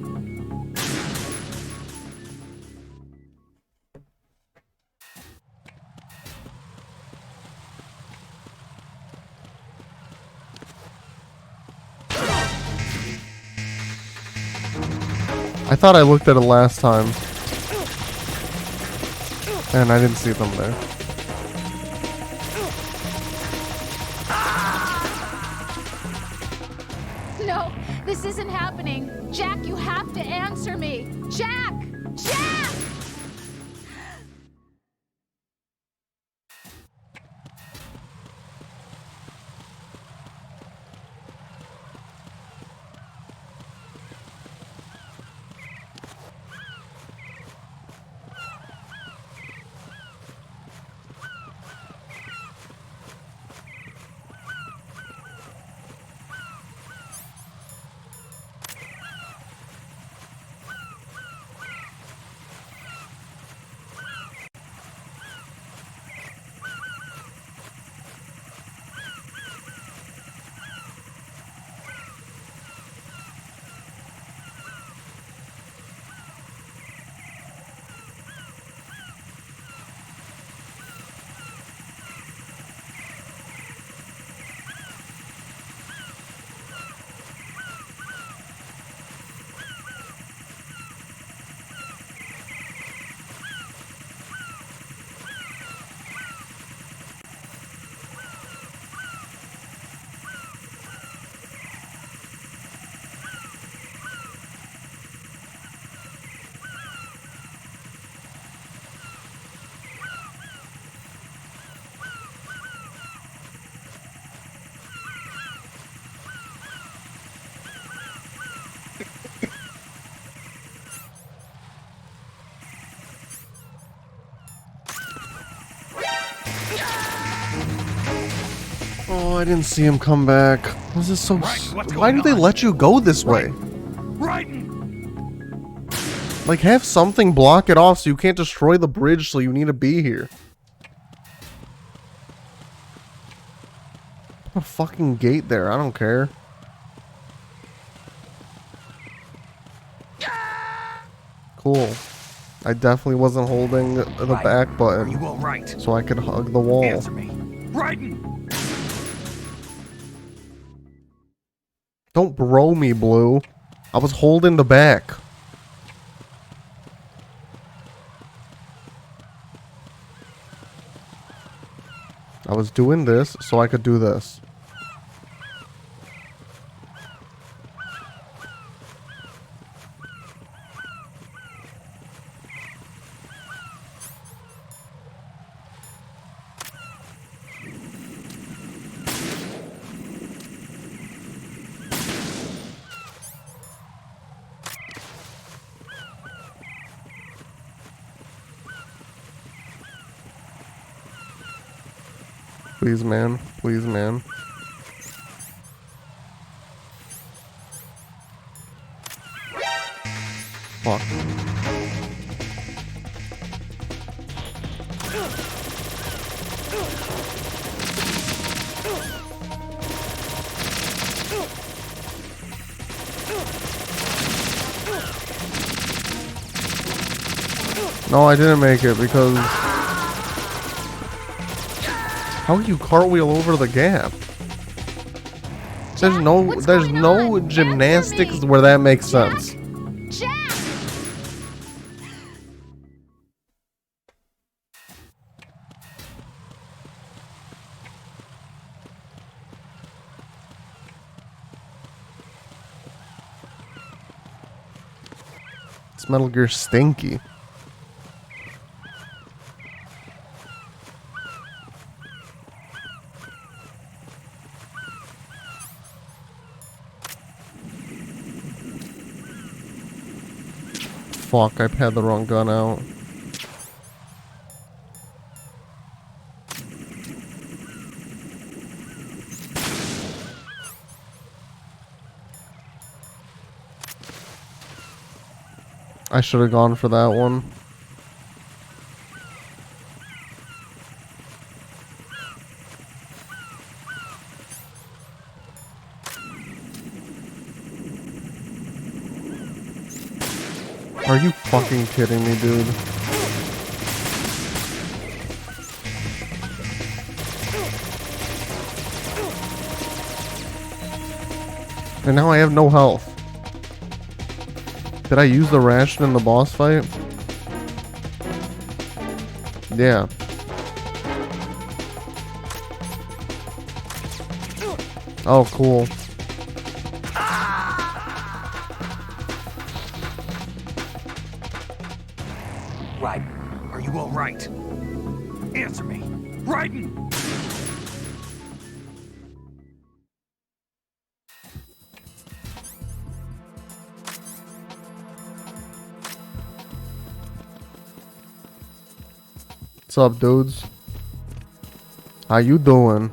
I thought I looked at it last time. And I didn't see them there. No, this isn't happening. Jack, you have to answer me. Jack! Jack! Oh, I didn't see him come back. This is so... Why do they let you go this way? Like, have something block it off so you can't destroy the bridge, so you need to be here. Put a fucking gate there, I don't care. Cool. I definitely wasn't holding the back button, You all right? so I could hug the wall. Answer me. Raiden! Don't bro me, Blue. I was holding the back. I was doing this so I could do this. Please, man. Please, man. Fuck. No, I didn't make it because... How do you cartwheel over the gap? There's no gymnastics where that makes sense. Jack! It's Metal Gear Stinky. Fuck, I had the wrong gun out. I should have gone for that one. Are you fucking kidding me, dude? And now I have no health. Did I use the ration in the boss fight? Yeah. Oh, cool. Raiden, are you all right? Answer me. Raiden! What's up, dudes? How you doing?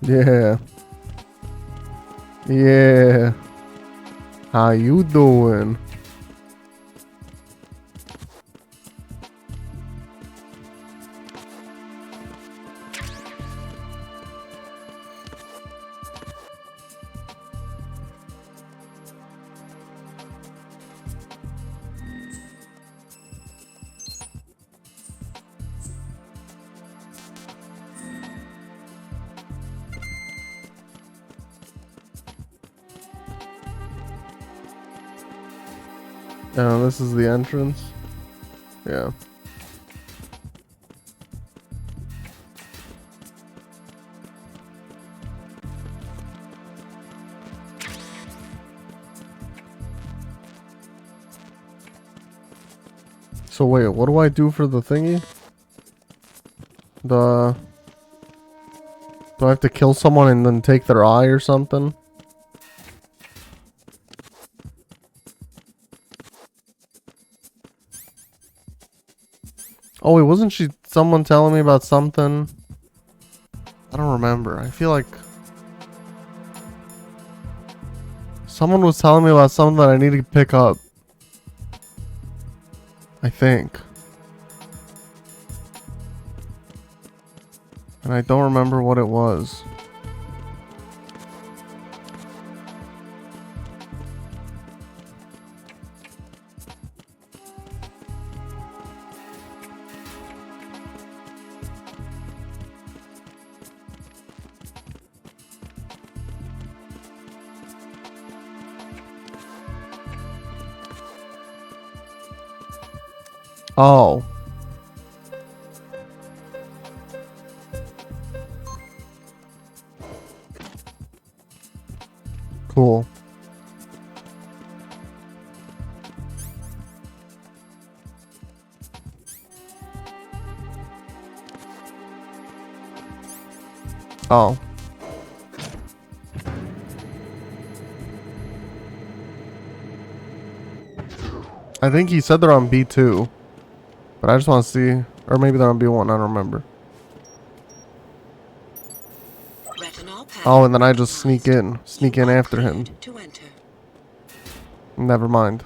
Yeah. Yeah. How you doing? This is the entrance. Yeah. So wait, what do I do for the thingy? Do I have to kill someone and then take their eye or something? Oh wait, wasn't someone telling me about something? I don't remember. I feel like someone was telling me about something that I need to pick up. I think. And I don't remember what it was. Oh. Cool. Oh. I think he said they're on B2. But I just want to see. Or maybe they're on B1. I don't remember. Oh, and then I just sneak in. Sneak in after him. Never mind.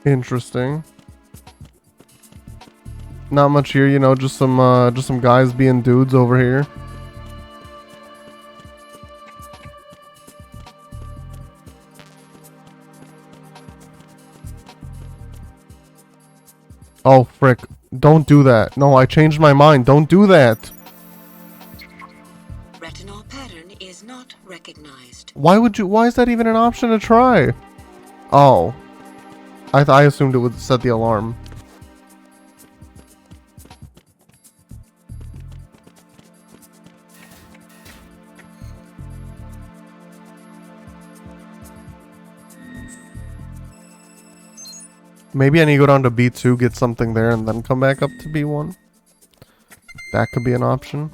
Interesting. Not much here, you know, just some guys being dudes over here. Oh, frick. Don't do that. No, I changed my mind. Don't do that. Retinol pattern is not recognized. Why is that even an option to try? Oh. I assumed it would set the alarm. Maybe I need to go down to B2, get something there, and then come back up to B1. That could be an option.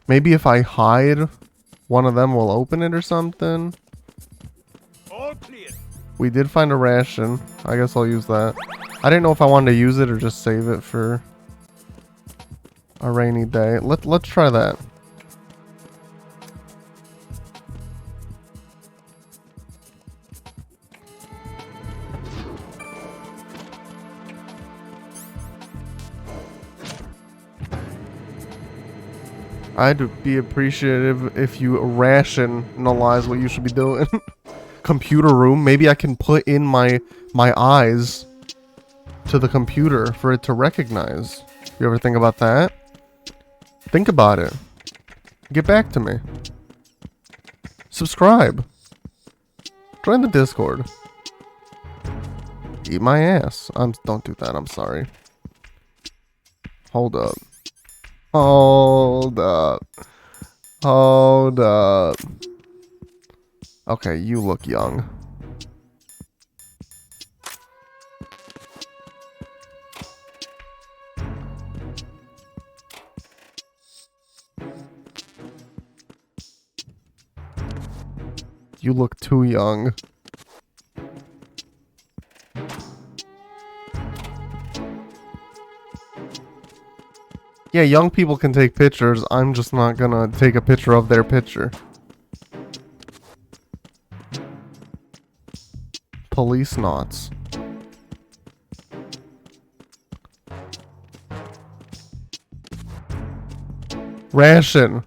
Maybe if I hide, one of them will open it or something. All clear. We did find a ration. I guess I'll use that. I didn't know if I wanted to use it or just save it for a rainy day. Let's try that. I'd be appreciative if you rationalize what you should be doing. Computer room. Maybe I can put in my eyes to the computer for it to recognize. You ever think about that? Think about it. Get back to me. Subscribe. Join the Discord. Eat my ass. Don't do that. I'm sorry. Hold up. Hold up. Hold up. Okay, you look young. You look too young. Yeah, young people can take pictures. I'm just not gonna take a picture of their picture. Police knots. Ration.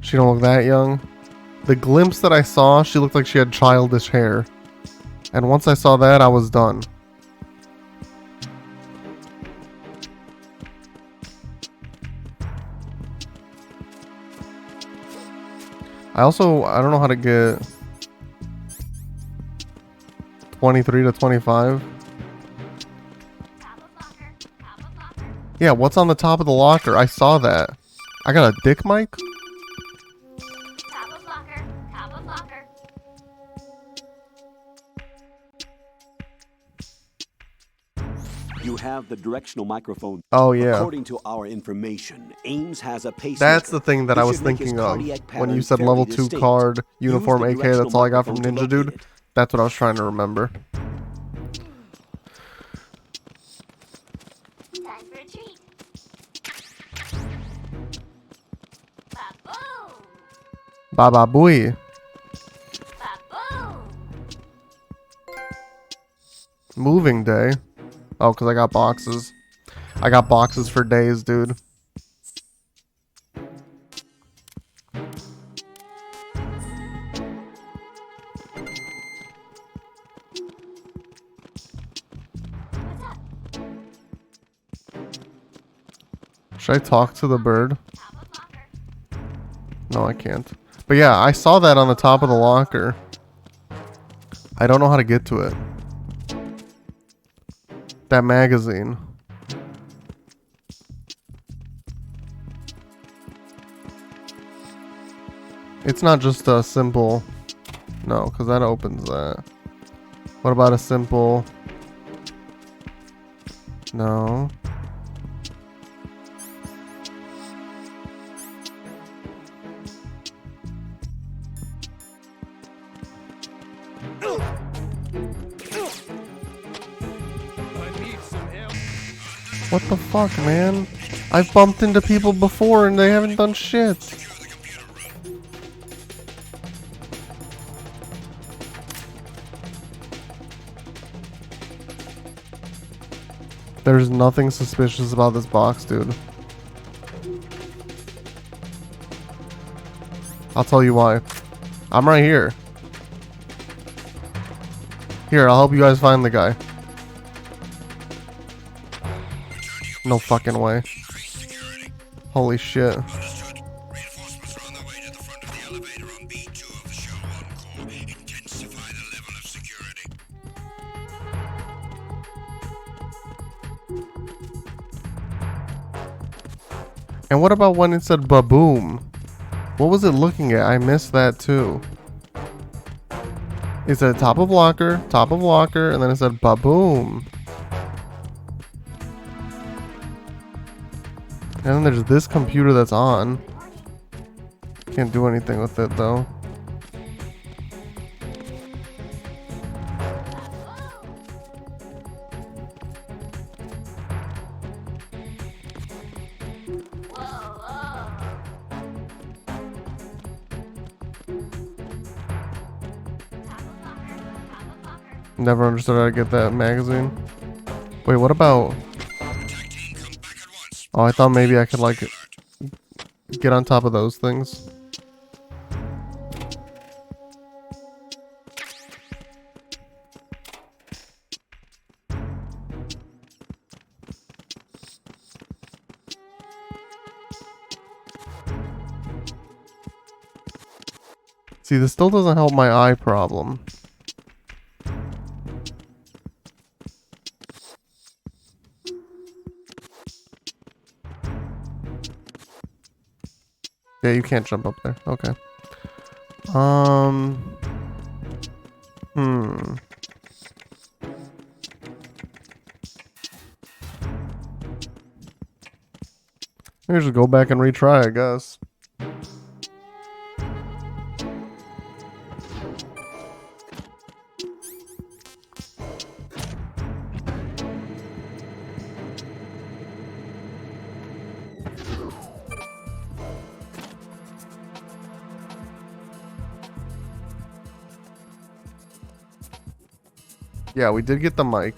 She don't look that young. The glimpse that I saw, she looked like she had childish hair. And once I saw that, I was done. I don't know how to get 23 to 25. Yeah, what's on the top of the locker? I saw that. I got a dick mic? You have the directional microphone. Oh, yeah. According to our information, Ames has a pacemaker. That's the thing that I This was should make his thinking of. cardiac When you pattern said fairly level 2 distinct. card, Use uniform the AK, that's directional all I got from microphone to Ninja Dude. locate it. That's what I was trying to remember. Time for a treat. Baboom! Baba booey. Baboom! Moving day. Oh, because I got boxes. I got boxes for days, dude. Should I talk to the bird? No, I can't. But yeah, I saw that on the top of the locker. I don't know how to get to it. That magazine. It's not just a simple... No, because that opens that. What about a simple... No. I need some help. What the fuck, man? I've bumped into people before and they haven't done shit. There's nothing suspicious about this box, dude. I'll tell you why. I'm right here. Here, I'll help you guys find the guy. No fucking way. Holy shit. Understood. Reinforcements are on their way to the front of the elevator on B2 of the Show 1 core. Intensify the level of security. And what about when it said ba-boom? What was it looking at? I missed that too. It said top of locker, and then it said ba-boom. And then there's this computer that's on. Can't do anything with it though. Never understood how to get that magazine. Wait, what about... Oh, I thought maybe I could, like, get on top of those things. See, this still doesn't help my eye problem. Yeah, you can't jump up there. Okay. Maybe just go back and retry, I guess. Yeah, we did get the mic.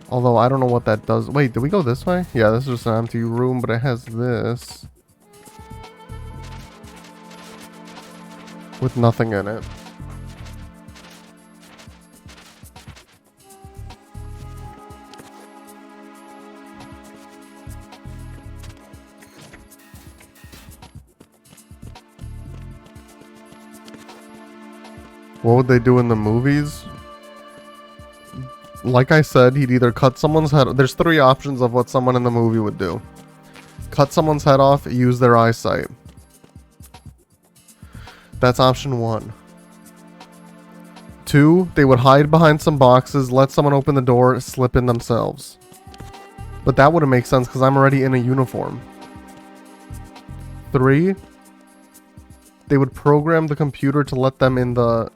Although, I don't know what that does. Wait, did we go this way? Yeah, this is just an empty room, but it has this. With nothing in it. What would they do in the movies? Like I said, he'd either cut someone's head... There's 3 options of what someone in the movie would do. Cut someone's head off, use their eyesight. That's option 1. 2, they would hide behind some boxes, let someone open the door, slip in themselves. But that wouldn't make sense because I'm already in a uniform. 3, they would program the computer to let them in the...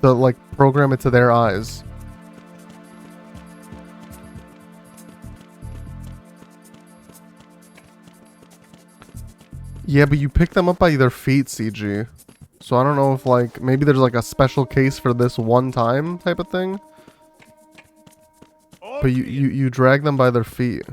like, program it to their eyes. Yeah, but you pick them up by their feet, CG. So I don't know if, like, maybe there's, like, a special case for this one time type of thing. But you drag them by their feet.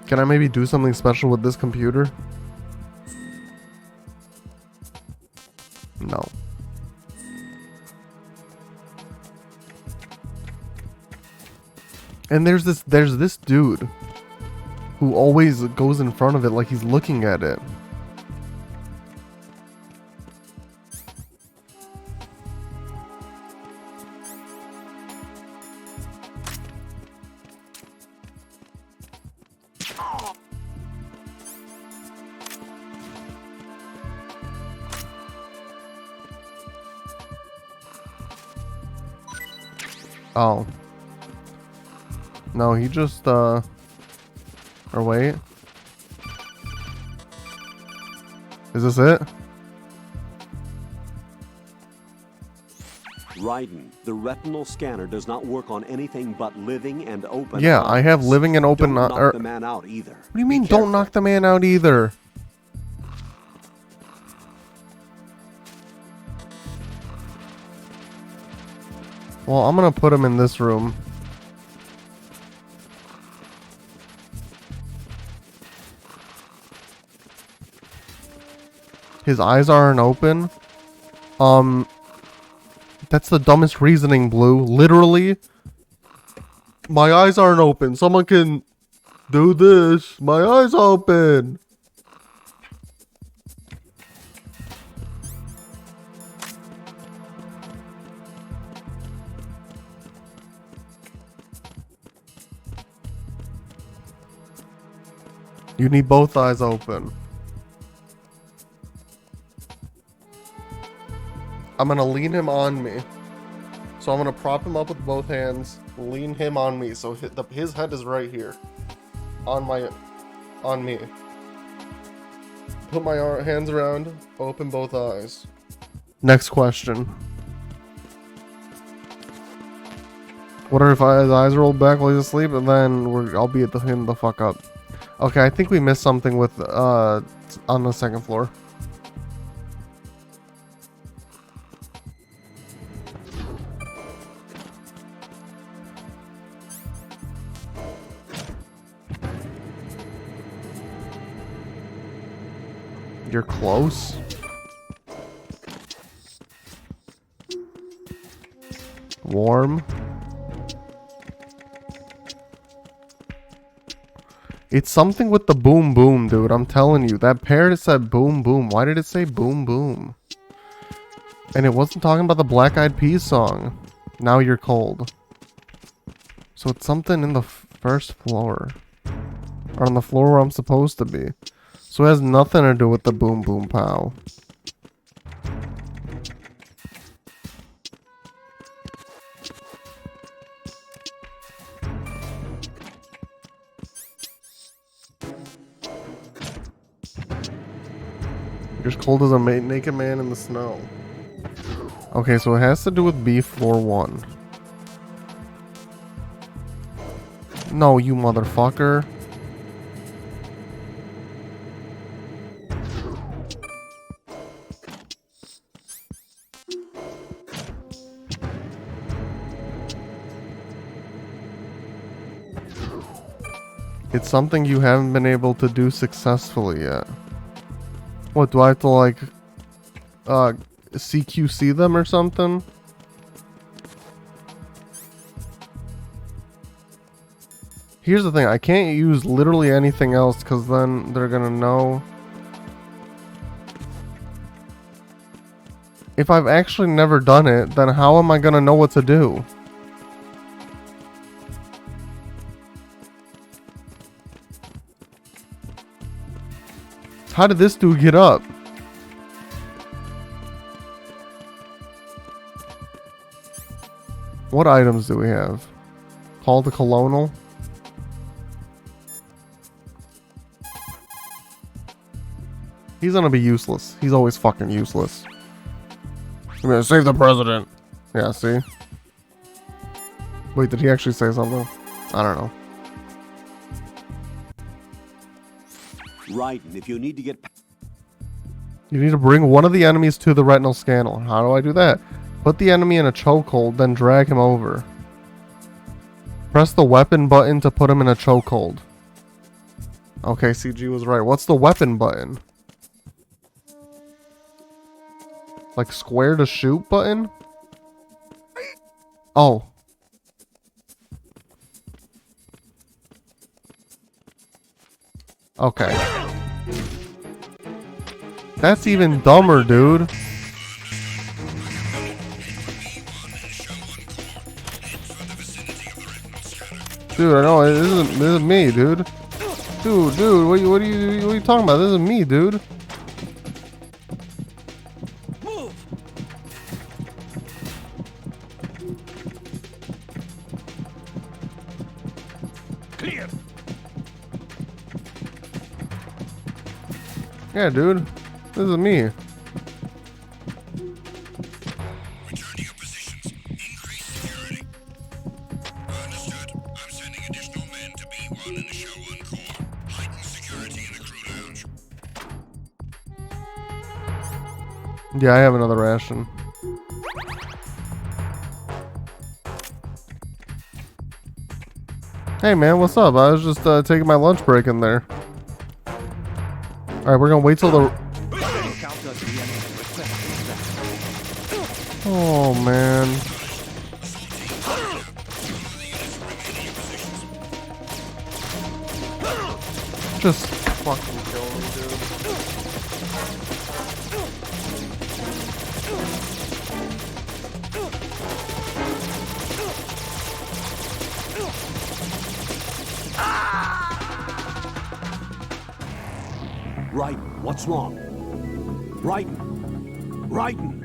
Can I maybe do something special with this computer? No. And there's this dude who always goes in front of it like he's looking at it. Oh. No, he just, or wait. Is this it? Raiden, the retinal scanner does not work on anything but living and open eyes. Yeah, I have living and open... Don't knock the man out either. What do you mean, don't knock the man out either? Well, I'm gonna put him in this room. His eyes aren't open. That's the dumbest reasoning, Blue. Literally, my eyes aren't open. Someone can do this. My eyes open. You need both eyes open. I'm gonna lean him on me. So I'm gonna prop him up with both hands, lean him on me. So his head is right here, on me. Put my hands around, open both eyes. Next question. What if his eyes rolled back while he's asleep, and then I'll be at him the fuck up. Okay, I think we missed something with on the second floor. You're close. Warm. It's something with the boom boom, dude. I'm telling you. That parrot said boom boom. Why did it say boom boom? And it wasn't talking about the Black Eyed Peas song. Now You're Cold. So it's something in the first floor. Or on the floor where I'm supposed to be. So it has nothing to do with the boom boom pow. You're as cold as a naked man in the snow. Okay, so it has to do with B floor 1. No, you motherfucker. It's something you haven't been able to do successfully yet. What, do I have to like CQC them or something? Here's the thing, I can't use literally anything else because then they're gonna know. If I've actually never done it, then how am I gonna know what to do? How did this dude get up? What items do we have? Call the Colonel. He's gonna be useless. He's always fucking useless. I'm gonna save the president. Yeah, see? Wait, did he actually say something? I don't know. Right, if you need to get... You need to bring one of the enemies to the retinal scanner. How do I do that? Put the enemy in a chokehold, then drag him over. Press the weapon button to put him in a chokehold. Okay, CG was right. What's the weapon button? Like square to shoot button? Oh. Okay. That's even dumber, dude. Dude, I know this is me, dude. Dude, what are you talking about? This is me, dude. Move. Clear. Yeah, dude. This is me. Return to your positions. Increase security. Understood. I'm sending additional men to B1 and the show on core. Heighten security in the crew lounge. Yeah, I have another ration. Hey man, what's up? I was just taking my lunch break in there. Alright, we're gonna wait till the... Oh man. Just fucking kill me, dude. Raiden, what's wrong? Raiden! Raiden!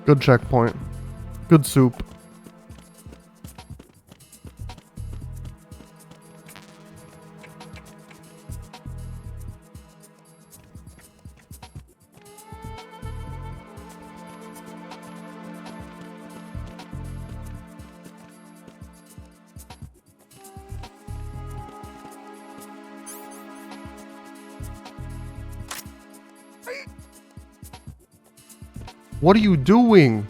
Good checkpoint. Good soup. What are you doing?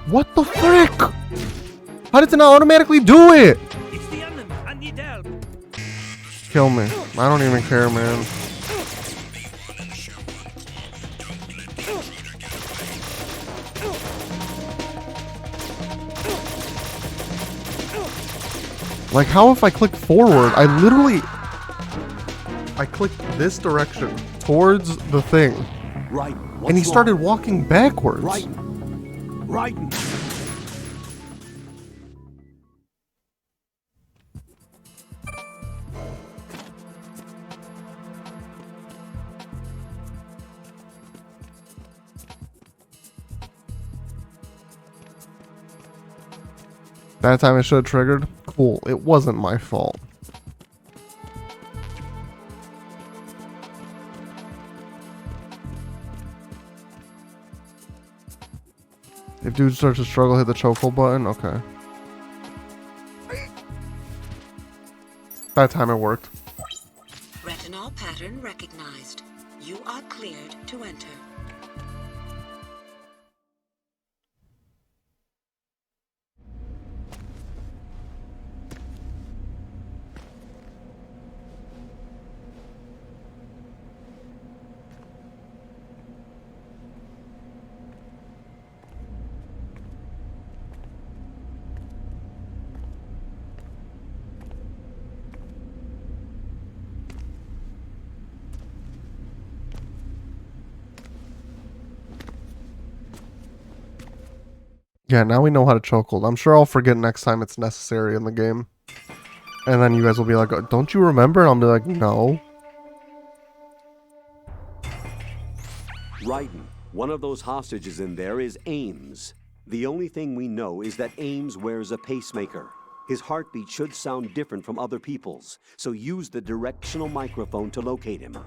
What the frick? How did it not automatically do it? It's the enemy. I need help. Kill me. I don't even care, man. Like, how if I click forward? I clicked this direction towards the thing. Right. And he started walking backwards. Raiden! That time I should have triggered. Cool. It wasn't my fault. If dude starts to struggle, hit the chokehold button. Okay. That time it worked. Retinol pattern recognized. You are cleared to enter. Yeah, now we know how to chokehold. I'm sure I'll forget next time it's necessary in the game. And then you guys will be like, don't you remember? And I'll be like, no. Raiden, one of those hostages in there is Ames. The only thing we know is that Ames wears a pacemaker. His heartbeat should sound different from other people's, so use the directional microphone to locate him.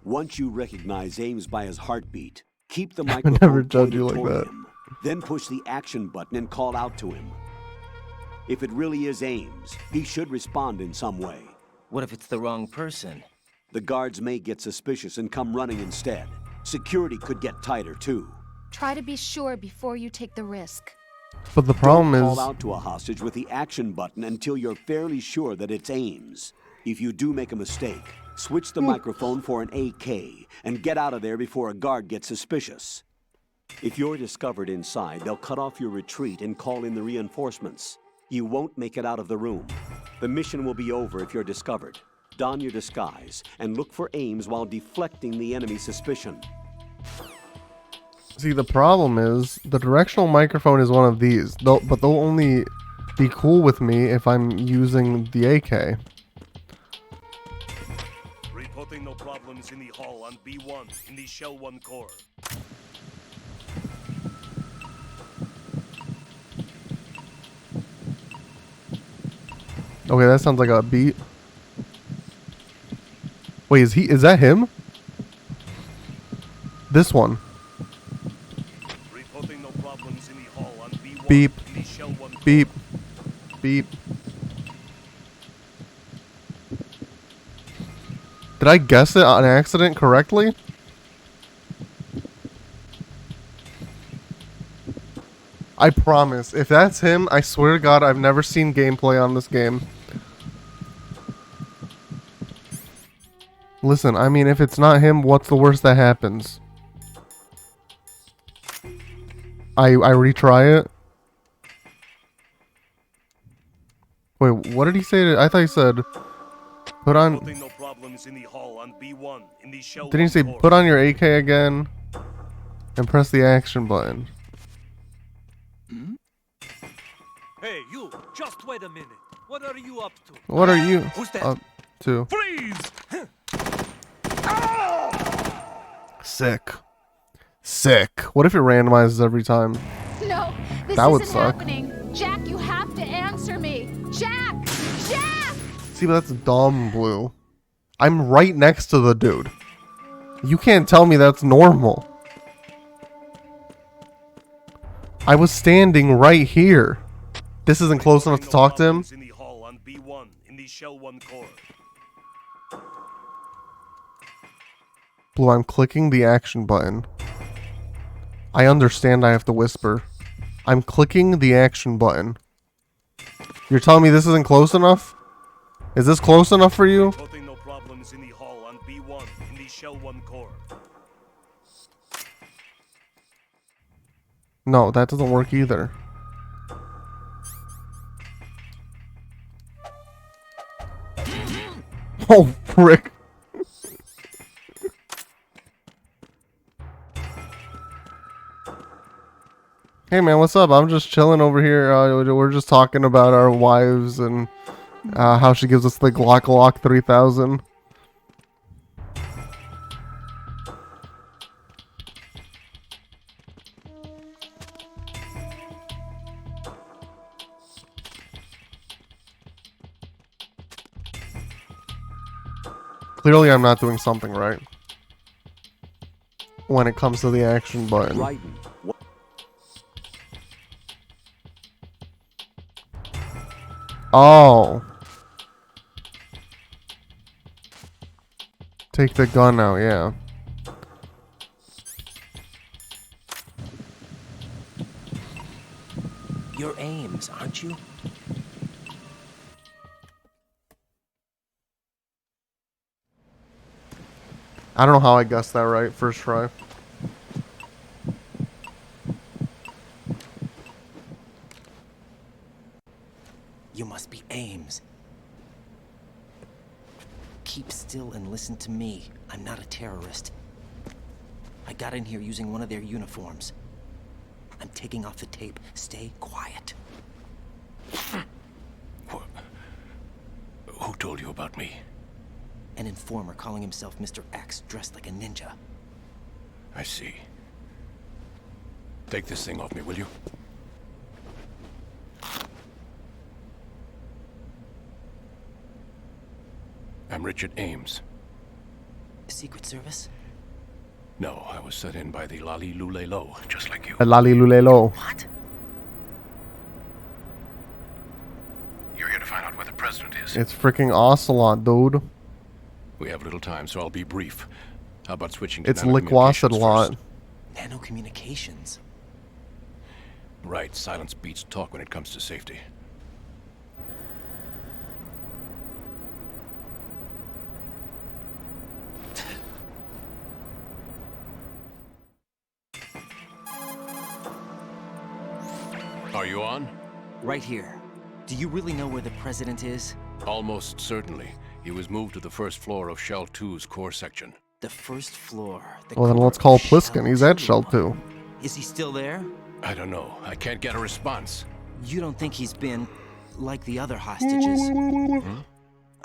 Once you recognize Ames by his heartbeat, keep the microphone never judge you pointed like toward that. him. Then push the action button and call out to him. If it really is Ames, he should respond in some way. What if it's the wrong person? The guards may get suspicious and come running instead. Security could get tighter too. Try to be sure before you take the risk. But the problem Don't is... call out to a hostage with the action button until you're fairly sure that it's Ames. If you do make a mistake, switch the microphone for an AK and get out of there before a guard gets suspicious. If you're discovered inside, they'll cut off your retreat and call in the reinforcements. You won't make it out of the room. The mission will be over if you're discovered. Don your disguise and look for Ames while deflecting the enemy's suspicion. See, the problem is, the directional microphone is one of these, but they'll only be cool with me if I'm using the AK. Reporting no problems in the hall on B1 in the Shell 1 core. Okay, that sounds like a beat. Wait, is that him? This one. Reporting no problems in the hall on B1 Beep. in the Shell 1 core. Beep. Beep. Did I guess it on accident correctly? I promise. If that's him, I swear to God, I've never seen gameplay on this game. Listen, I mean, if it's not him, what's the worst that happens? I retry it. Wait, what did he say? I thought he said, put on... Nothing, no problems in the hall on B1 in the shell. Didn't he say, put on your AK again? And press the action button. Hey, you! Just wait a minute. What are you up to? What are you Who's that? up to? Freeze! Sick. Sick. What if it randomizes every time? No, this That would isn't suck. happening. Jack, you have to answer me. Jack! Jack! See, but that's dumb, Blue. I'm right next to the dude. You can't tell me that's normal. I was standing right here. This isn't close enough to talk to him? In the hall on B1 in the shell 1 core. Blue, I'm clicking the action button. I understand I have to whisper. I'm clicking the action button. You're telling me this isn't close enough? Is this close enough for you? Nothing, no problems in the hall on B1 in the shell 1 core. No, that doesn't work either. Oh, frick. Hey man, what's up? I'm just chilling over here. We're just talking about our wives and how she gives us the Glock 3000. Clearly I'm not doing something right when it comes to the action button. Raiden, what? Oh. Take the gun out, yeah. You're Ames, aren't you? I don't know how I guessed that right first try. You must be Ames. Keep still and listen to me. I'm not a terrorist. I got in here using one of their uniforms. I'm taking off the tape. Stay quiet. Who told you about me? An informer calling himself Mr. X, dressed like a ninja. I see. Take this thing off me, will you? I'm Richard Ames. Secret Service? No, I was set in by the Lali Lulelo, just like you. Lali Lulelo. What? You're here to find out where the president is. It's freaking Ocelot, dude. We have little time, so I'll be brief. How about switching to It's nanocommunications Liquacidlot. first? Nanocommunications. Right, silence beats talk when it comes to safety. Are you on? Right here. Do you really know where the president is? Almost certainly. He was moved to the first floor of Shell 2's core section. The first floor. Well, then let's call Pliskin. He's at Shell 2. Is he still there? I don't know. I can't get a response. You don't think he's been like the other hostages?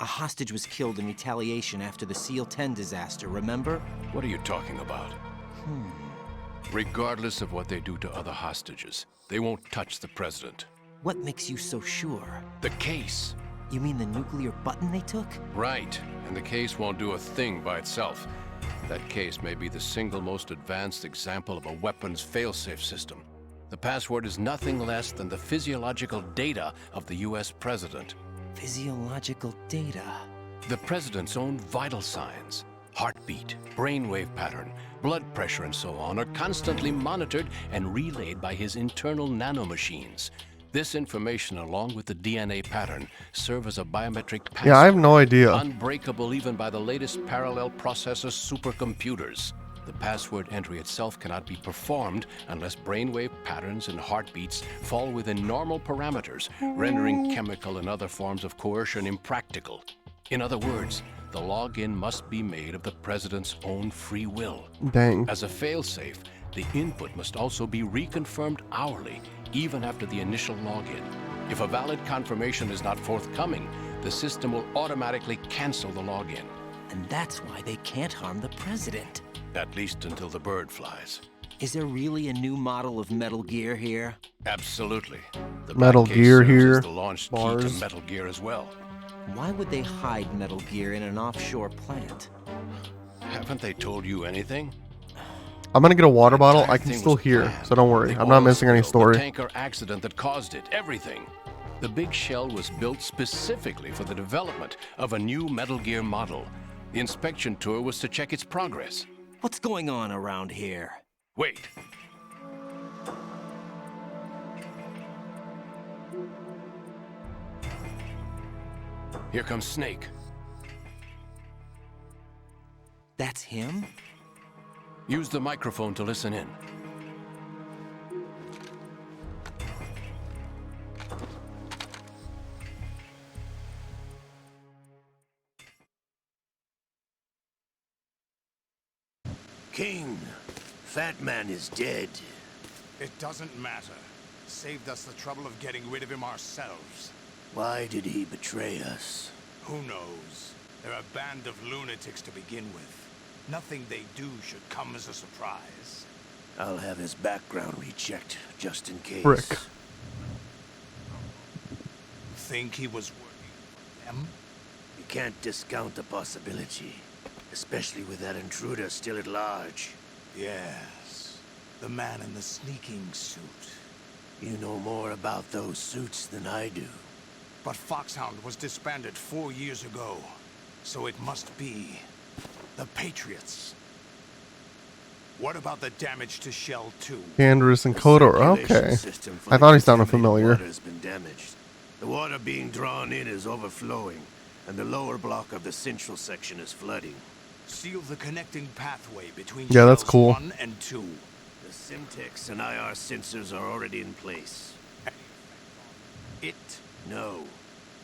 A hostage was killed in retaliation after the SEAL 10 disaster, remember? What are you talking about? Regardless of what they do to other hostages, they won't touch the president. What makes you so sure? The case. You mean the nuclear button they took? Right. And the case won't do a thing by itself. That case may be the single most advanced example of a weapons failsafe system. The password is nothing less than the physiological data of the US president. Physiological data? The president's own vital signs, heartbeat, brainwave pattern, blood pressure, and so on, are constantly monitored and relayed by his internal nanomachines. This information, along with the DNA pattern, serve as a biometric password. Yeah, I have no idea. Unbreakable even by the latest parallel processor supercomputers. The password entry itself cannot be performed unless brainwave patterns and heartbeats fall within normal parameters, rendering chemical and other forms of coercion impractical. In other words, the login must be made of the president's own free will. Dang. As a failsafe, the input must also be reconfirmed hourly, even after the initial login. If a valid confirmation is not forthcoming, the system will automatically cancel the login. And that's why they can't harm the president. At least until the bird flies. Is there really a new model of Metal Gear here? Absolutely. The Metal Batcave Gear serves here. as the launch key Bars. to Metal Gear as well. Why would they hide Metal Gear in an offshore plant? Haven't they told you anything? I'm gonna get a water The bottle. entire I can thing still was hear, planned. so don't worry. The I'm not oil missing any spill, the story. tanker accident that caused it, everything. The big shell was built specifically for the development of a new Metal Gear model. The inspection tour was to check its progress. What's going on around here? Wait. Here comes Snake. That's him? Use the microphone to listen in. King, Fat Man is dead. It doesn't matter. Saved us the trouble of getting rid of him ourselves. Why did he betray us? Who knows? They're a band of lunatics to begin with. Nothing they do should come as a surprise. I'll have his background rechecked, just in case. Frick. Think he was working for them? You can't discount the possibility, especially with that intruder still at large. Yes. The man in the sneaking suit. You know more about those suits than I do. But Foxhound was disbanded 4 years ago. So it must be the Patriots. What about the damage to Shell 2? Andrus and Kodor. Okay. I thought he sounded familiar. Water has been damaged. The water being drawn in is overflowing, and the lower block of the central section is flooding. Seal the connecting pathway between Yeah, that's shells cool. 1 and 2. The Simtex and IR sensors are already in place. It? No.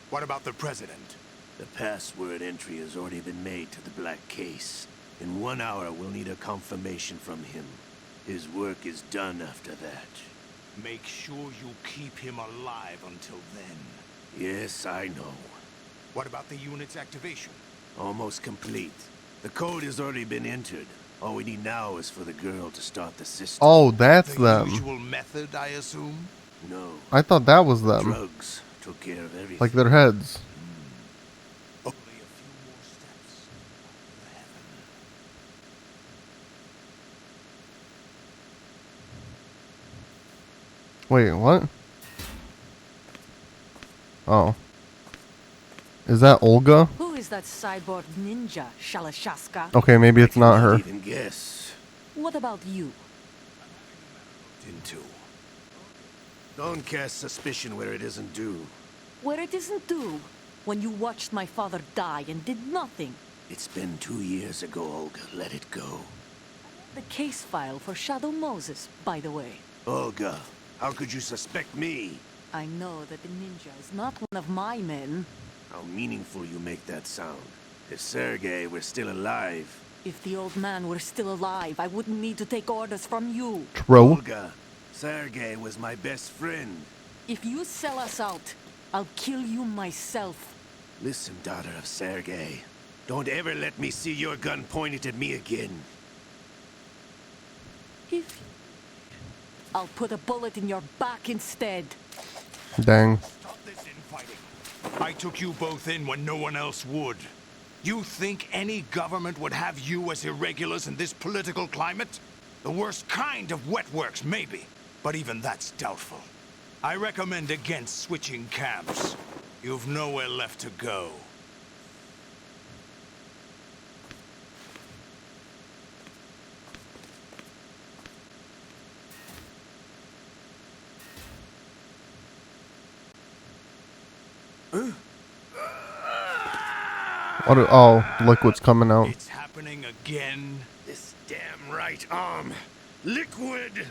What about the President? The password entry has already been made to the black case. In 1 hour, we'll need a confirmation from him. His work is done after that. Make sure you keep him alive until then. Yes, I know. What about the unit's activation? Almost complete. The code has already been entered. All we need now is for the girl to start the system. Oh, that's The them. usual method, I assume? No. I thought that was them. Drugs took care of everything. Like their heads. Only a few more steps to heaven. Wait, what? Oh. Is that Olga? Who is that cyborg ninja, Shalashaska? Okay, maybe it's not her. Even guess. What about you? Into. Don't cast suspicion where it isn't due. Where it isn't due, when you watched my father die and did nothing. It's been 2 years ago, Olga. Let it go. The case file for Shadow Moses, by the way. Olga, how could you suspect me? I know that the ninja is not one of my men. How meaningful you make that sound. If Sergei were still alive... If the old man were still alive, I wouldn't need to take orders from you. True. Olga, Sergei was my best friend. If you sell us out, I'll kill you myself. Listen, daughter of Sergei. Don't ever let me see your gun pointed at me again. If I'll put a bullet in your back instead. Dang. Stop this infighting. I took you both in when no one else would. You think any government would have you as irregulars in this political climate? The worst kind of wet works, maybe. But even that's doubtful. I recommend against switching camps. You've nowhere left to go. What? Oh, liquid's coming out. It's happening again. This damn right arm. Liquid!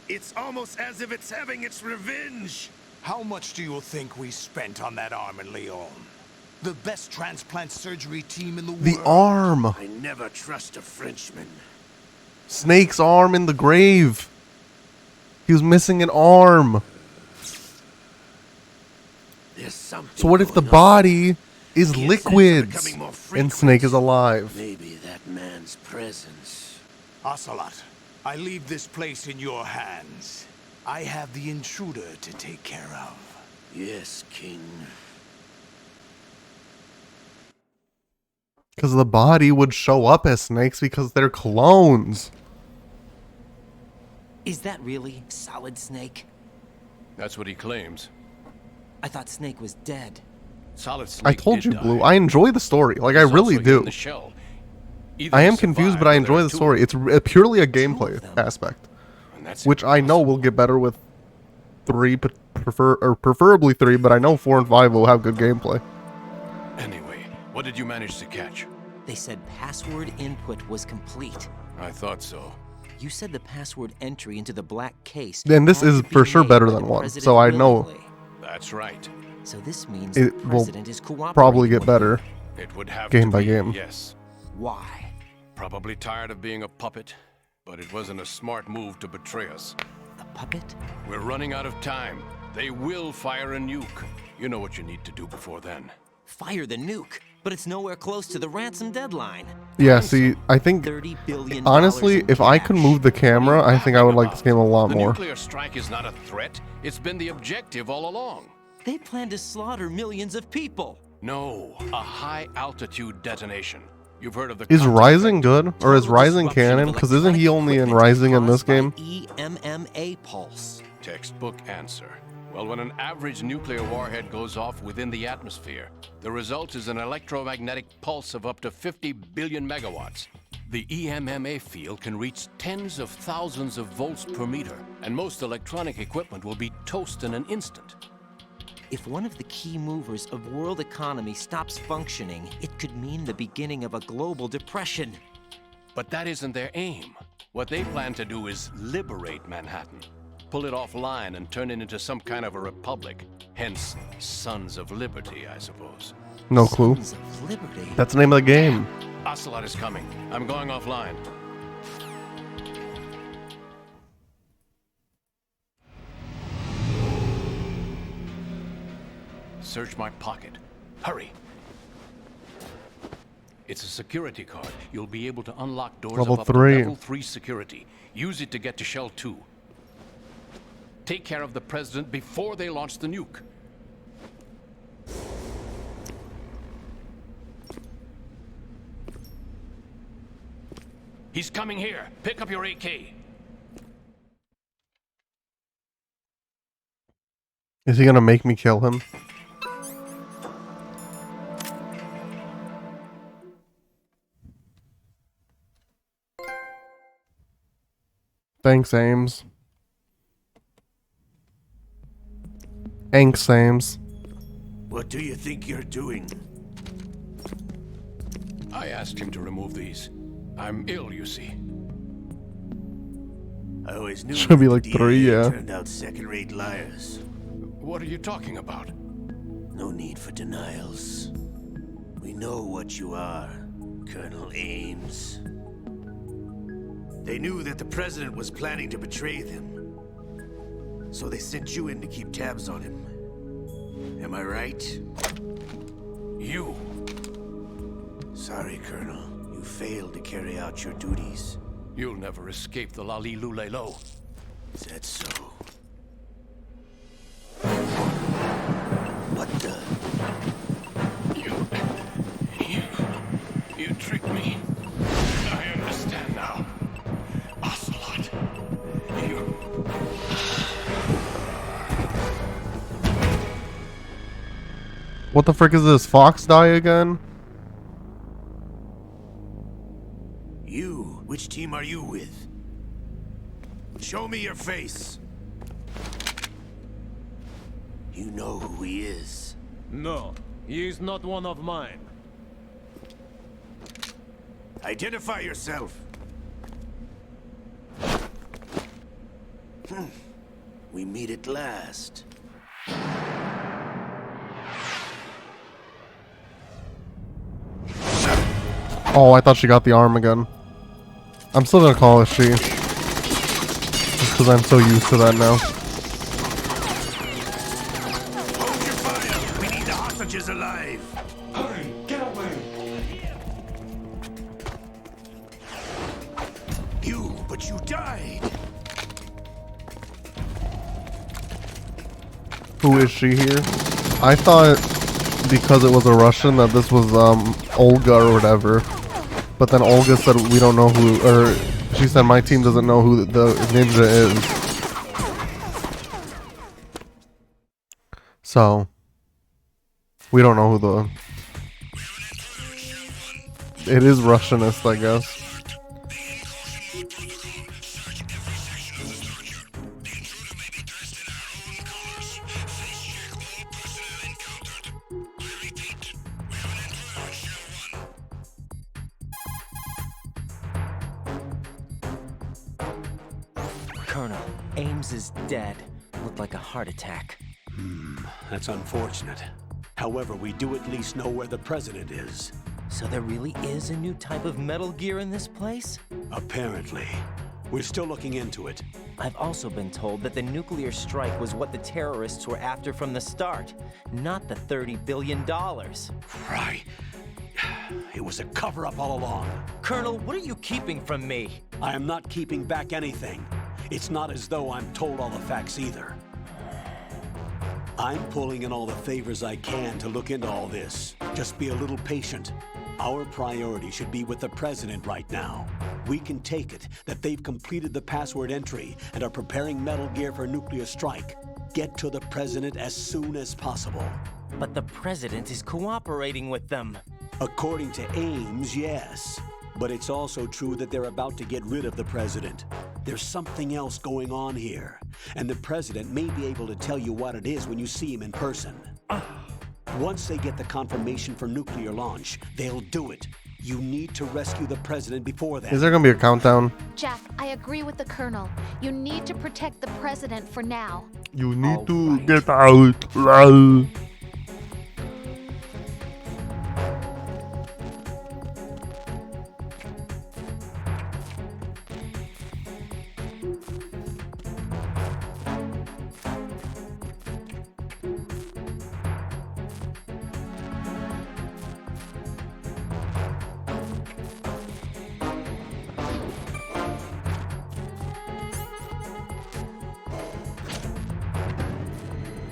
It's almost as if it's having its revenge. How much do you think we spent on that arm in Lyon? The best transplant surgery team in the world. The arm. I never trust a Frenchman. Snake's arm in the grave. He was missing an arm. There's something. So what if the going on. body is The incidents are liquids becoming more and frequent. Snake is alive? Maybe that man's presence. Ocelot, I leave this place in your hands. I have the intruder to take care of. Yes, King. Because the body would show up as Snakes because they're clones. Is that really Solid Snake? That's what he claims. I thought Snake was dead. Solid Snake I told did you, Blue. die. I enjoy the story. Like, I He's really also hidden do. the shell. Either I he am confused, survived but I or enjoy there are the two story. of them. It's purely a gameplay aspect, And that's which I know will get better with 3, but preferably 3. But I know 4 and 5 will have good gameplay. Anyway, what did you manage to catch? They said password input was complete. I thought so. You said the password entry into the black case. And this had is to be for sure made better by than the 1, president so I know willingly. That's right. So this means it the will president is cooperating probably get with better It would have game to by be, game. Yes. Why? Probably tired of being a puppet, but it wasn't a smart move to betray us. A puppet? We're running out of time. They will fire a nuke. You know what you need to do before then. Fire the nuke, but it's nowhere close to the ransom deadline. Yeah, see, I think, $30 billion honestly, in if I could cash. move the camera, I think I would like this game a lot The more. nuclear strike is not a threat. It's been the objective all along. They plan to slaughter millions of people. No, a high-altitude detonation. You've heard of the... Is concept Rising of good? Or is Total Rising disruption of canon? Because isn't he only in electronic Rising in this equipment game? caused by EMMA pulse. Textbook answer. Well, when an average nuclear warhead goes off within the atmosphere, the result is an electromagnetic pulse of up to 50 billion megawatts. The EMMA field can reach tens of thousands of volts per meter, and most electronic equipment will be toast in an instant. If one of the key movers of world economy stops functioning, it could mean the beginning of a global depression. But that isn't their aim. What they plan to do is liberate Manhattan. Pull it offline and turn it into some kind of a republic. Hence, Sons of Liberty, I suppose. No clue. Sons of Liberty. That's the name of the game. Ocelot is coming. I'm going offline. Search my pocket. Hurry. It's a security card. You'll be able to unlock doors Level of up to 3. level 3 security. Use it to get to Shell 2. Take care of the president before they launch the nuke. He's coming here. Pick up your AK. Is he gonna make me kill him? Thanks, Ames. Thanks, Ames. What do you think you're doing? I asked him to remove these. I'm ill, you see. I always knew Should be that like the 3, DEA yeah. turned out second-rate liars. What are you talking about? No need for denials. We know what you are, Colonel Ames. They knew that the president was planning to betray them. So they sent you in to keep tabs on him. Am I right? You. Sorry, Colonel. You failed to carry out your duties. You'll never escape the Lali-Lulelo. Is that so? What the? You tricked me. I understand now. Ocelot. You... What the frick is this? Fox die again? You? Which team are you with? Show me your face. You know who he is. No, he is not one of mine. Identify yourself. We meet at last. Oh, I thought she got the arm again. I'm still gonna call it she. Just because I'm so used to that now. Hold your fire! We need the hostages alive! Hurry, get away! But you died! Who is she here? I thought because it was a Russian that this was Olga or whatever. But then Olga said we don't know who, or she said my team doesn't know who the ninja is. So we don't know who the... It is Russianist, I guess. Colonel, Ames is dead. Looked like a heart attack. That's unfortunate. However, we do at least know where the president is. So there really is a new type of Metal Gear in this place? Apparently. We're still looking into it. I've also been told that the nuclear strike was what the terrorists were after from the start, not the $30 billion. Right. It was a cover-up all along. Colonel, what are you keeping from me? I am not keeping back anything. It's not as though I'm told all the facts either. I'm pulling in all the favors I can to look into all this. Just be a little patient. Our priority should be with the president right now. We can take it that they've completed the password entry and are preparing Metal Gear for nuclear strike. Get to the president as soon as possible. But the president is cooperating with them. According to Ames, yes. But it's also true that they're about to get rid of the president. There's something else going on here, and the president may be able to tell you what it is when you see him in person. Once they get the confirmation for nuclear launch, they'll do it. You need to rescue the president before that. Is there gonna be a countdown? Jack, I agree with the Colonel. You need to protect the president for now. You need to get out. Lol.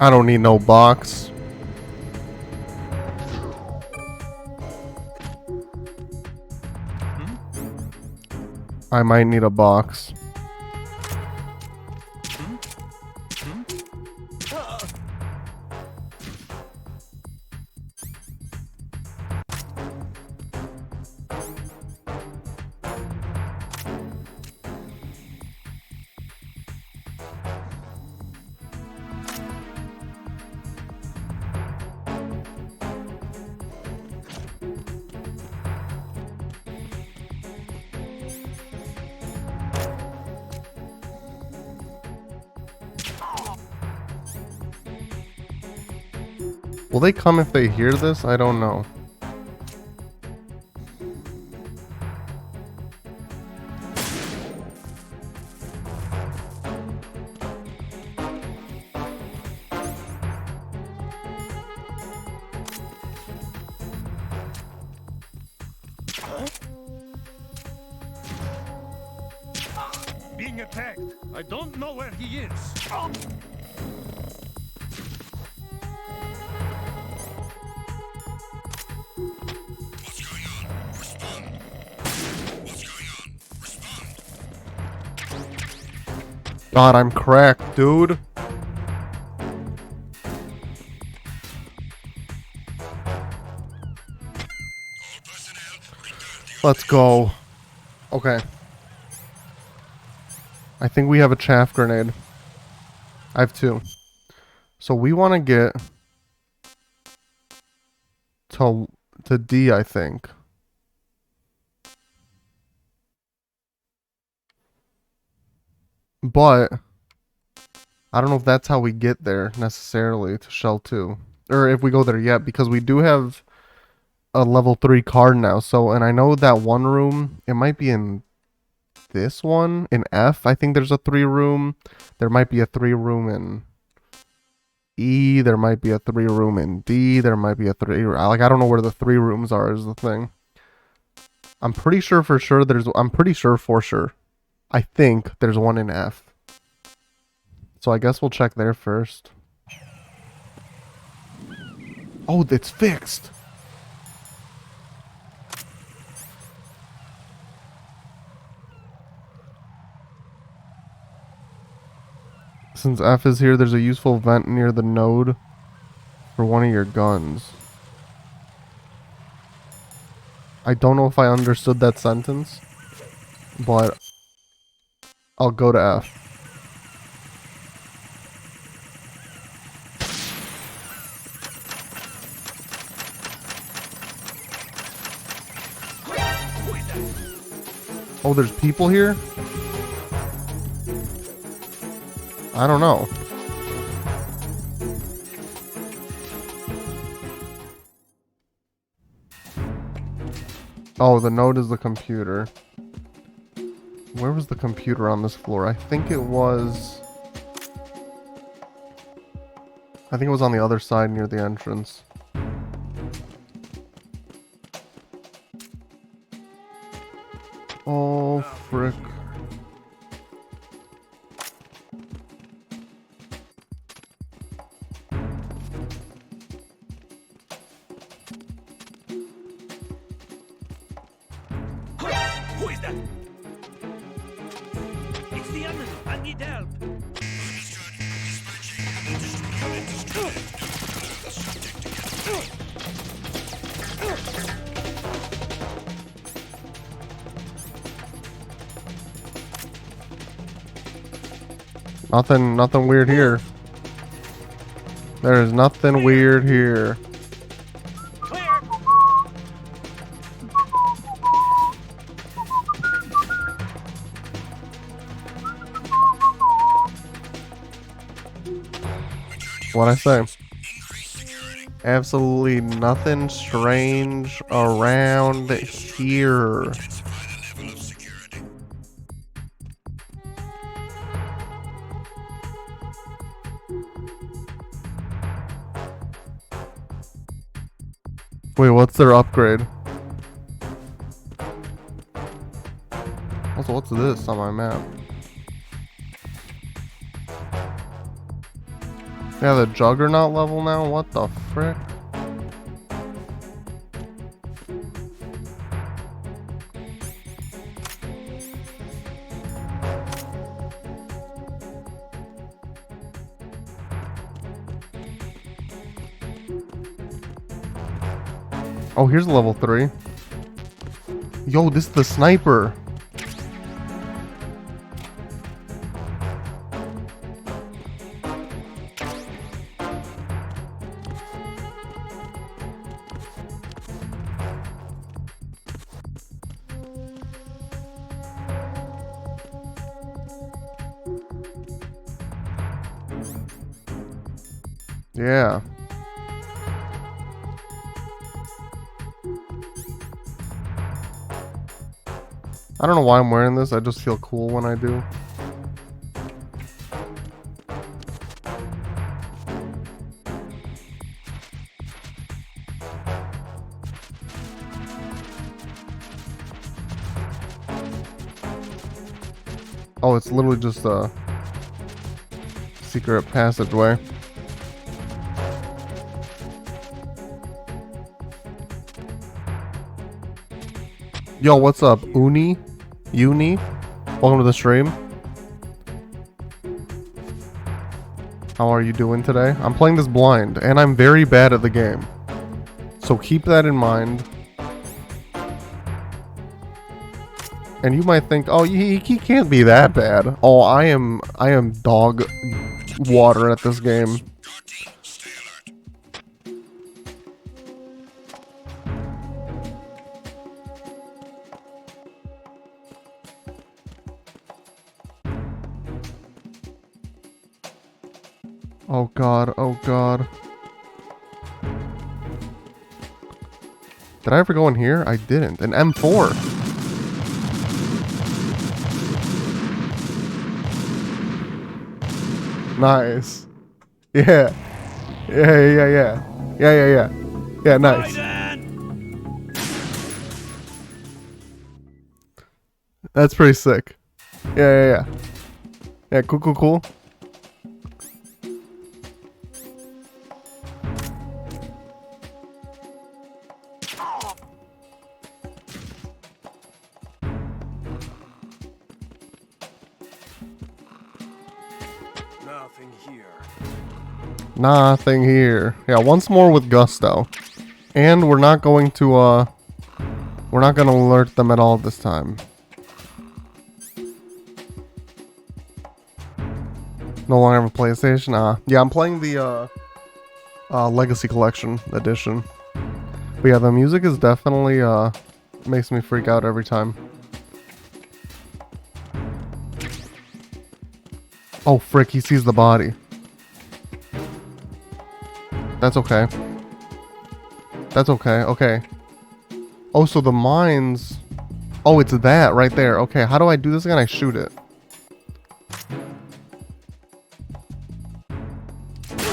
I don't need no box. I might need a box. Will they come if they hear this? I don't know. Being attacked. I don't know where he is. God, I'm cracked, dude. Let's go. Okay. I think we have a chaff grenade. I have two. So we want to get to D, I think. But I don't know if that's how we get there necessarily to Shell 2. Or if we go there yet, because we do have a level 3 card now. So, and I know that one room, it might be in this one, in F. I think there's a 3 room. There might be a 3 room in E. There might be a 3 room in D. There might be a 3, like, I don't know where the 3 rooms are is the thing. I'm pretty sure for sure I think there's one in F. So I guess we'll check there first. Oh, it's fixed. Since F is here, there's a useful vent near the node for one of your guns. I don't know if I understood that sentence, but I'll go to F. Oh, there's people here? I don't know. Oh, the node is the computer. Where was the computer on this floor? I think it was on the other side near the entrance. Oh, frick. Who is that? It's the enemy. I need help. Nothing weird here. There is nothing weird here. What'd I say? Absolutely nothing strange around here. Wait, what's their upgrade? Also, what's this on my map? Yeah, the Juggernaut level now? What the frick? Oh, here's level 3. Yo, this is the sniper. Yeah. I don't know why I'm wearing this, I just feel cool when I do. Oh, it's literally just a secret passageway. Yo, what's up, Uni? Welcome to the stream. How are you doing today? I'm playing this blind, and I'm very bad at the game. So keep that in mind. And you might think, oh, he can't be that bad. Oh, I am dog water at this game. Oh god, oh god. Did I ever go in here? I didn't. An M4. Nice. Yeah. Yeah. Yeah, nice. That's pretty sick. Yeah. Yeah, cool. Nothing here. Nothing here. Yeah, once more with gusto. And we're not going to, we're not going to alert them at all this time. No longer have a PlayStation? Yeah, I'm playing the, Legacy Collection Edition. But yeah, the music is definitely, makes me freak out every time. Oh, frick, he sees the body. That's okay. That's okay, okay. Oh, so the mines... Oh, it's that right there. Okay, how do I do this again? I shoot it.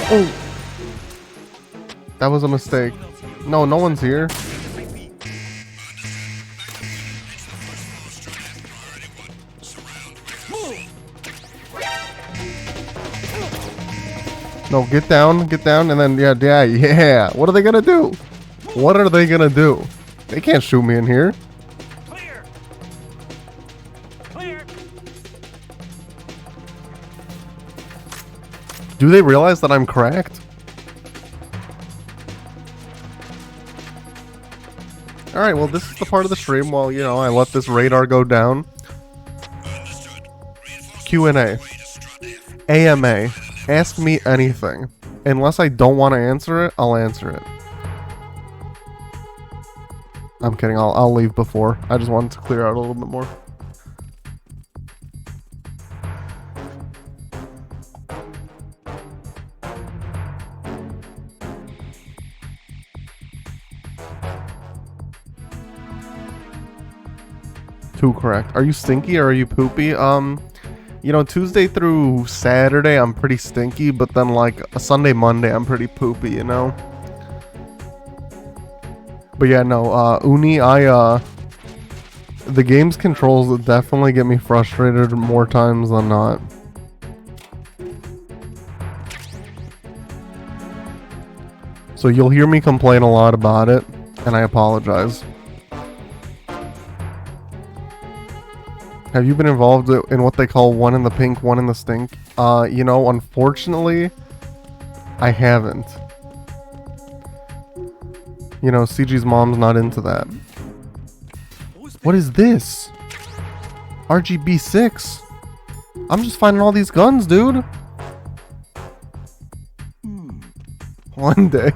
Oh! That was a mistake. No, no one's here. No, get down, and then, yeah. What are they gonna do? What are they gonna do? They can't shoot me in here. Clear. Do they realize that I'm cracked? Alright, well, this is the part of the stream while, you know, I let this radar go down. Q&A. AMA. Ask me anything. Unless I don't want to answer it, I'll answer it. I'm kidding, I'll leave before. I just wanted to clear out a little bit more. Too correct. Are you stinky or are you poopy? You know, Tuesday through Saturday, I'm pretty stinky, but then, like, a Sunday, Monday, I'm pretty poopy, you know? But yeah, no, Uni, the game's controls definitely get me frustrated more times than not. So you'll hear me complain a lot about it, and I apologize. Have you been involved in what they call one in the pink, one in the stink? You know, unfortunately, I haven't. You know, CG's mom's not into that. What is this? RGB 6? I'm just finding all these guns, dude. One day.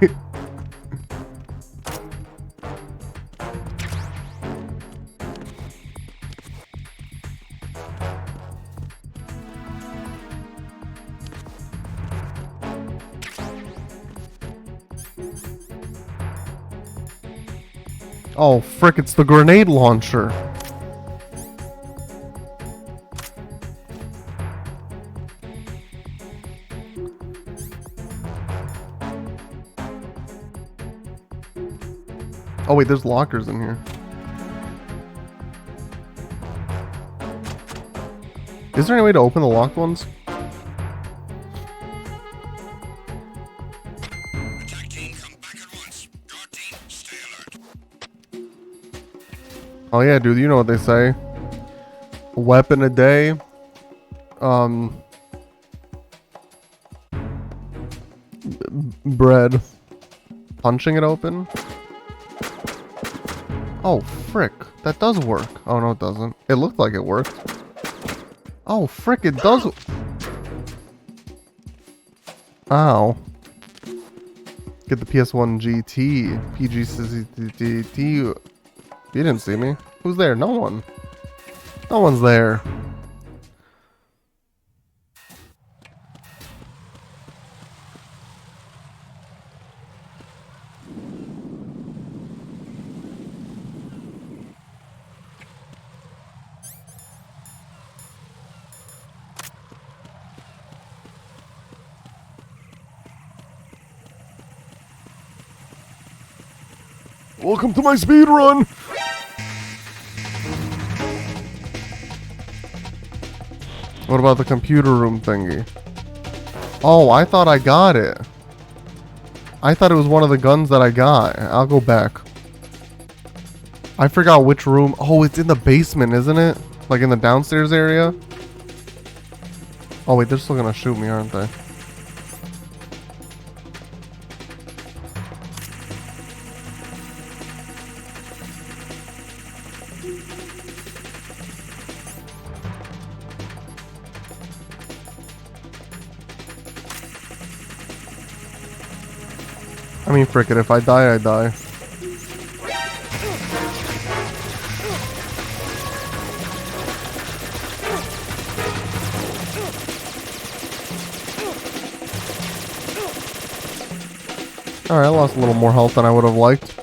Oh, frick, it's the grenade launcher. Oh wait, there's lockers in here. Is there any way to open the locked ones? Oh yeah, dude, you know what they say. A weapon a day. Bread. Punching it open. Oh, frick. That does work. Oh, no, it doesn't. It looked like it worked. Oh, frick, it does. Ow. Get the PS1 GT. PGCCTT. You didn't see me. Who's there? No one. No one's there. Welcome to my speed run. What about the computer room thingy? Oh, I thought I got it. I thought it was one of the guns that I got. I'll go back. I forgot which room. Oh, it's in the basement, isn't it? Like in the downstairs area? Oh, wait, they're still gonna shoot me, aren't they? I mean, frick it, if I die, I die. Alright, I lost a little more health than I would have liked.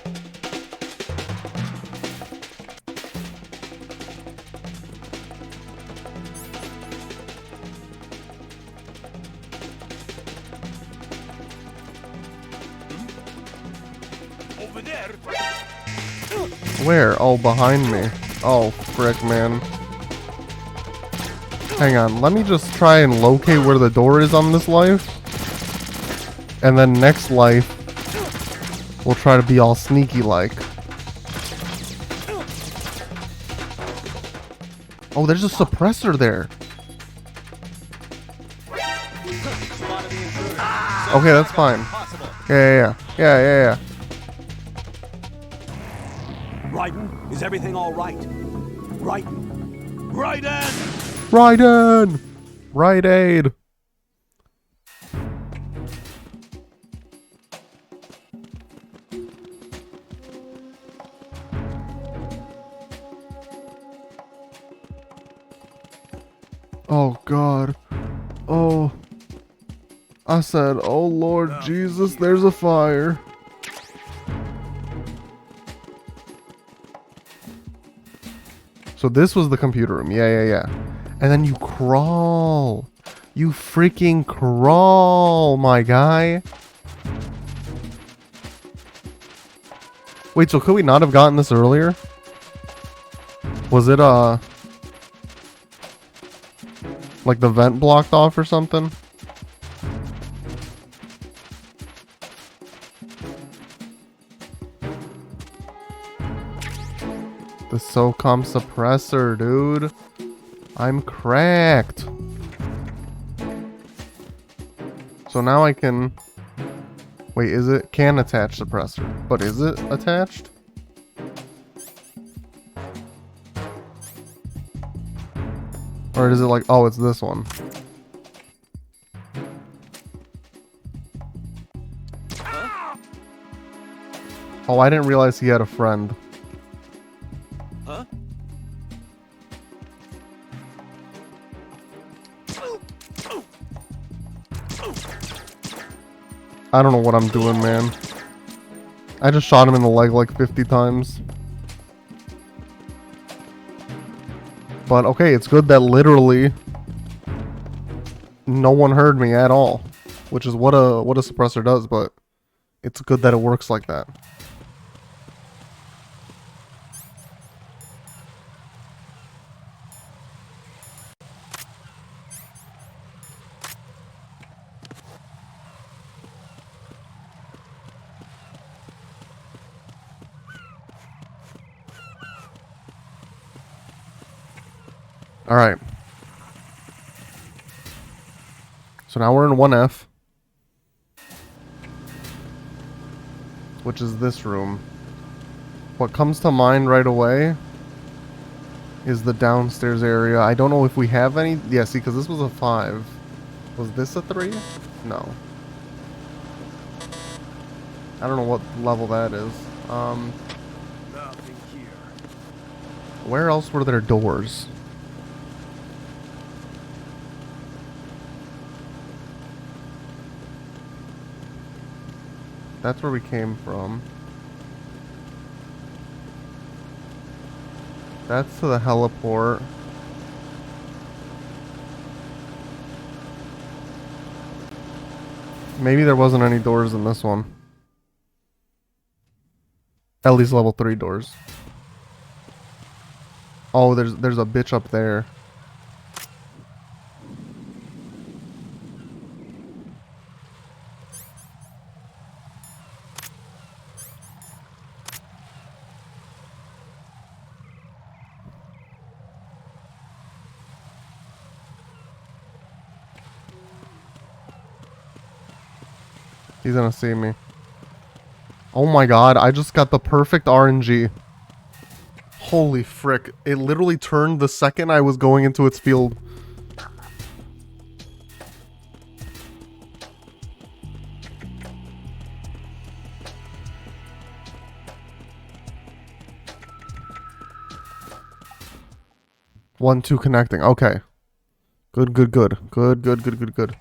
Over there. Where? Oh, behind me. Oh, frick, man. Hang on, let me just try and locate where the door is on this life. And then next life, we'll try to be all sneaky-like. Oh, there's a suppressor there. Okay, that's fine. Yeah. Raiden, is everything all right? Raiden! Raiden! Raiden! Rite Aid! Oh God. Oh. I said, oh Lord Jesus, there's a fire. So this was the computer room. Yeah. And then you crawl. You freaking crawl, my guy. Wait, so could we not have gotten this earlier? Was it, like the vent blocked off or something? The SOCOM suppressor, dude. I'm cracked. So now I can... Wait, is it... Can attach suppressor. But is it attached? Or is it like... Oh, it's this one. Oh, I didn't realize he had a friend. Huh? I don't know what I'm doing, man. I just shot him in the leg like 50 times. But okay, it's good that literally no one heard me at all, which is what a suppressor does, but it's good that it works like that. All right. So now we're in 1F, which is this room. What comes to mind right away is the downstairs area. I don't know if we have any. Yeah, see, because this was a 5. Was this a 3? No. I don't know what level that is. Nothing here. Where else were there doors? That's where we came from. That's to the heliport. Maybe there wasn't any doors in this one. At least level 3 doors. Oh, there's a bitch up there. He's gonna see me. Oh my god, I just got the perfect RNG. Holy frick. It literally turned the second I was going into its field. One, two connecting. Okay. Good, good, good. Good, good, good, good, good.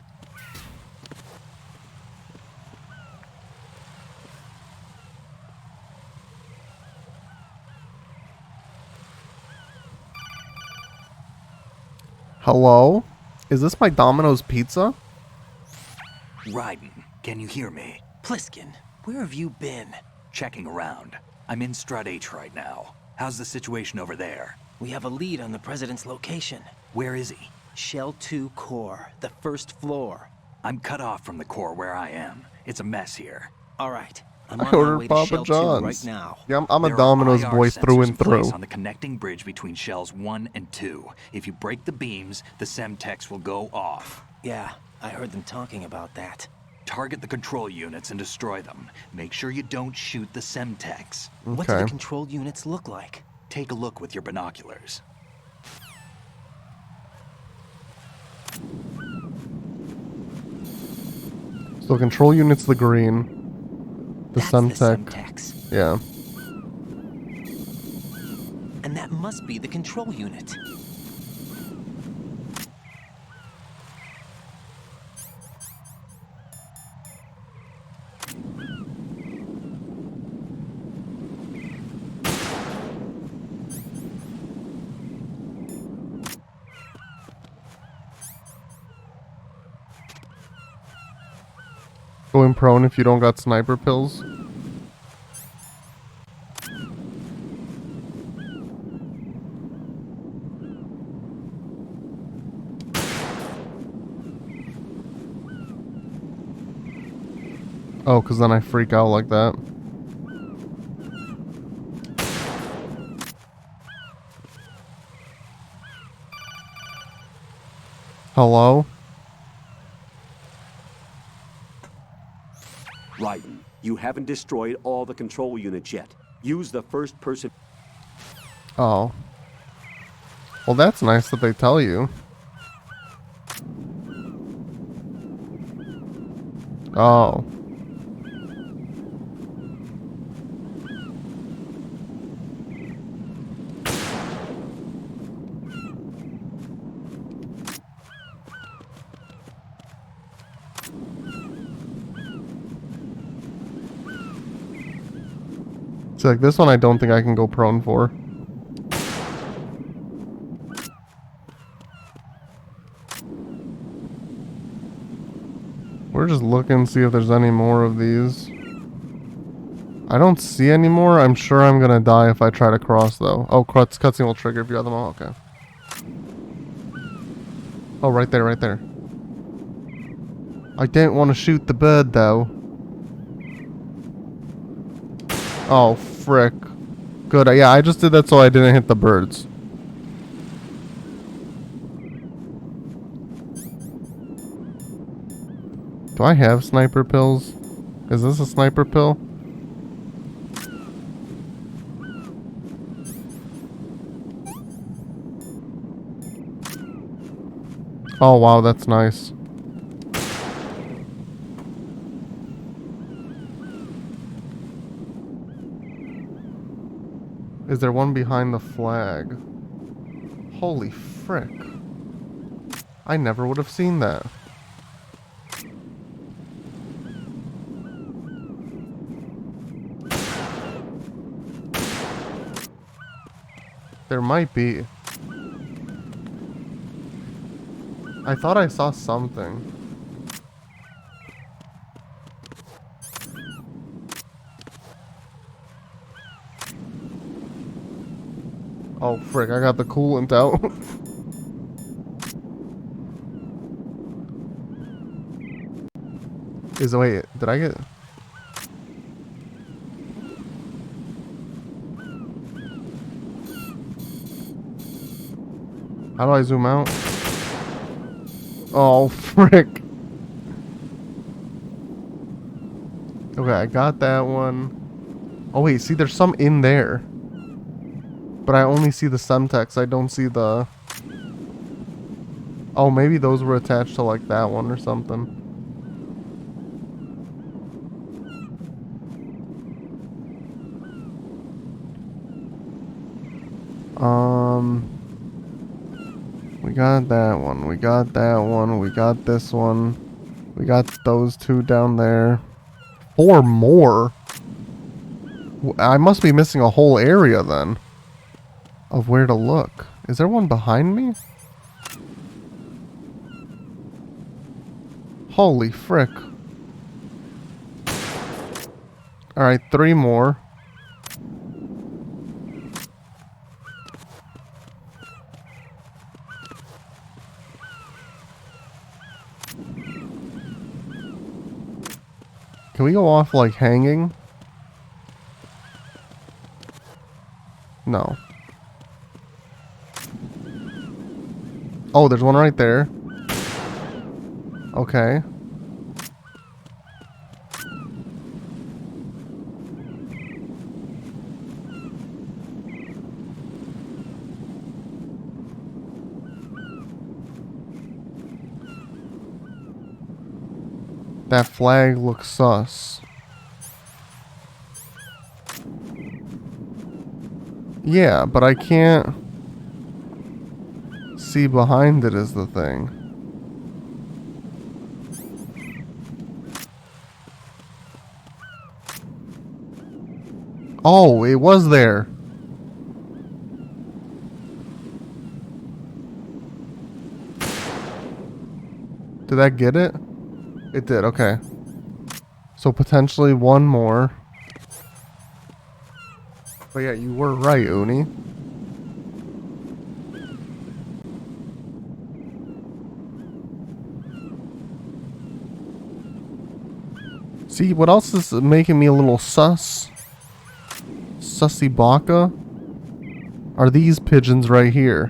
Hello? Is this my Domino's pizza? Raiden, can you hear me? Pliskin, where have you been? Checking around. I'm in Strut H right now. How's the situation over there? We have a lead on the president's location. Where is he? Shell 2 core, the first floor. I'm cut off from the core where I am. It's a mess here. All right. I'm I on my ordered way to Papa Shell John's. 2 right now. Yeah, I'm a There Domino's are boy IR through sensors and in place through. on the connecting bridge between shells 1 and 2. If you break the beams, the Semtex will go off. Yeah, I heard them talking about that. Target the control units and destroy them. Make sure you don't shoot the Semtex. What do the control units look like? Take a look with your binoculars. So control unit's the green. The That's the Semtech. Semtex. Yeah. And that must be the control unit. Going prone if you don't got sniper pills. Oh, because then I freak out like that. Hello? Raiden, you haven't destroyed all the control units yet. Use the first person. Oh. Well, that's nice that they tell you. Oh. See, like this one I don't think I can go prone for. We're just looking to see if there's any more of these. I don't see any more. I'm sure I'm gonna die if I try to cross though. Oh, cutscene will trigger if you have them all. Okay. Oh, right there, right there. I don't want to shoot the bird though. Oh, frick. Good. Yeah, I just did that so I didn't hit the birds. Do I have sniper pills? Is this a sniper pill? Oh, wow, that's nice. Is there one behind the flag? Holy frick. I never would have seen that. There might be. I thought I saw something. Oh, frick, I got the coolant out. Wait, did I get... How do I zoom out? Oh, frick. Okay, I got that one. Oh, wait, see, there's some in there. But I only see the Semtex. I don't see the... Oh, maybe those were attached to, like, that one or something. We got that one. We got that one. We got this one. We got those two down there. 4 more? I must be missing a whole area then of where to look. Is there one behind me? Holy frick. Alright, 3 more. Can we go off like hanging? No. Oh, there's one right there. Okay. That flag looks sus. Yeah, but I can't see behind it is the thing. Oh, it was there. Did that get it? It did, okay. So potentially one more. But yeah, you were right, Uni. See, what else is making me a little sus? Sussy baka? Are these pigeons right here?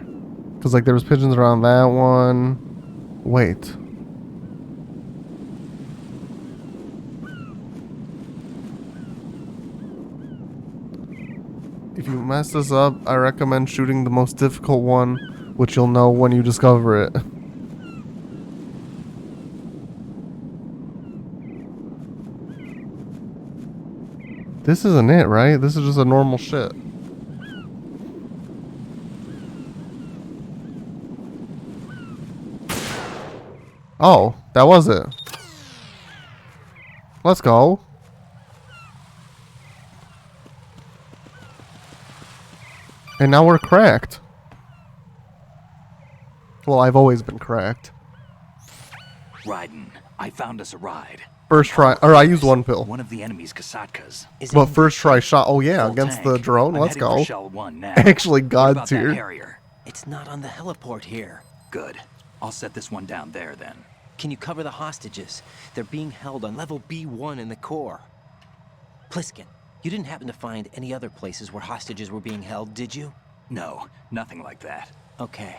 Because, like, there was pigeons around that one. Wait. If you mess this up, I recommend shooting the most difficult one, which you'll know when you discover it. This isn't it, right? This is just a normal shit. Oh, that was it. Let's go. And now we're cracked. Well, I've always been cracked. Raiden, I found us a ride. First try, or I used one pill. One of the enemy's Kasatkas. But first try shot, oh yeah, against the drone, let's go. Actually, God tier. It's not on the heliport here. Good. I'll set this one down there then. Can you cover the hostages? They're being held on level B1 in the core. Pliskin, you didn't happen to find any other places where hostages were being held, did you? No, nothing like that. Okay.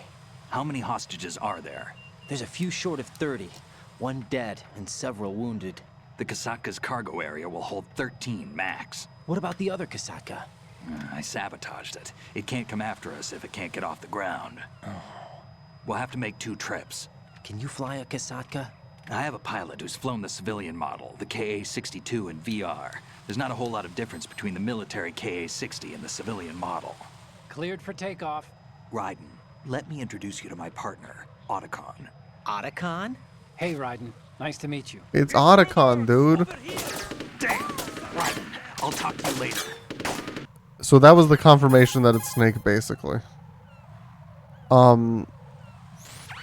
How many hostages are there? There's a few short of 30. 1 dead and several wounded. The Kasatka's cargo area will hold 13 max. What about the other Kasatka? I sabotaged it. It can't come after us if it can't get off the ground. We'll have to make 2 trips. Can you fly a Kasatka? I have a pilot who's flown the civilian model, the KA-62 in VR. There's not a whole lot of difference between the military KA-60 and the civilian model. Cleared for takeoff. Raiden, let me introduce you to my partner, Otacon. Otacon? Hey, Raiden. Nice to meet you. It's Otacon, dude. Damn! Raiden, I'll talk to you later. So that was the confirmation that it's Snake, basically.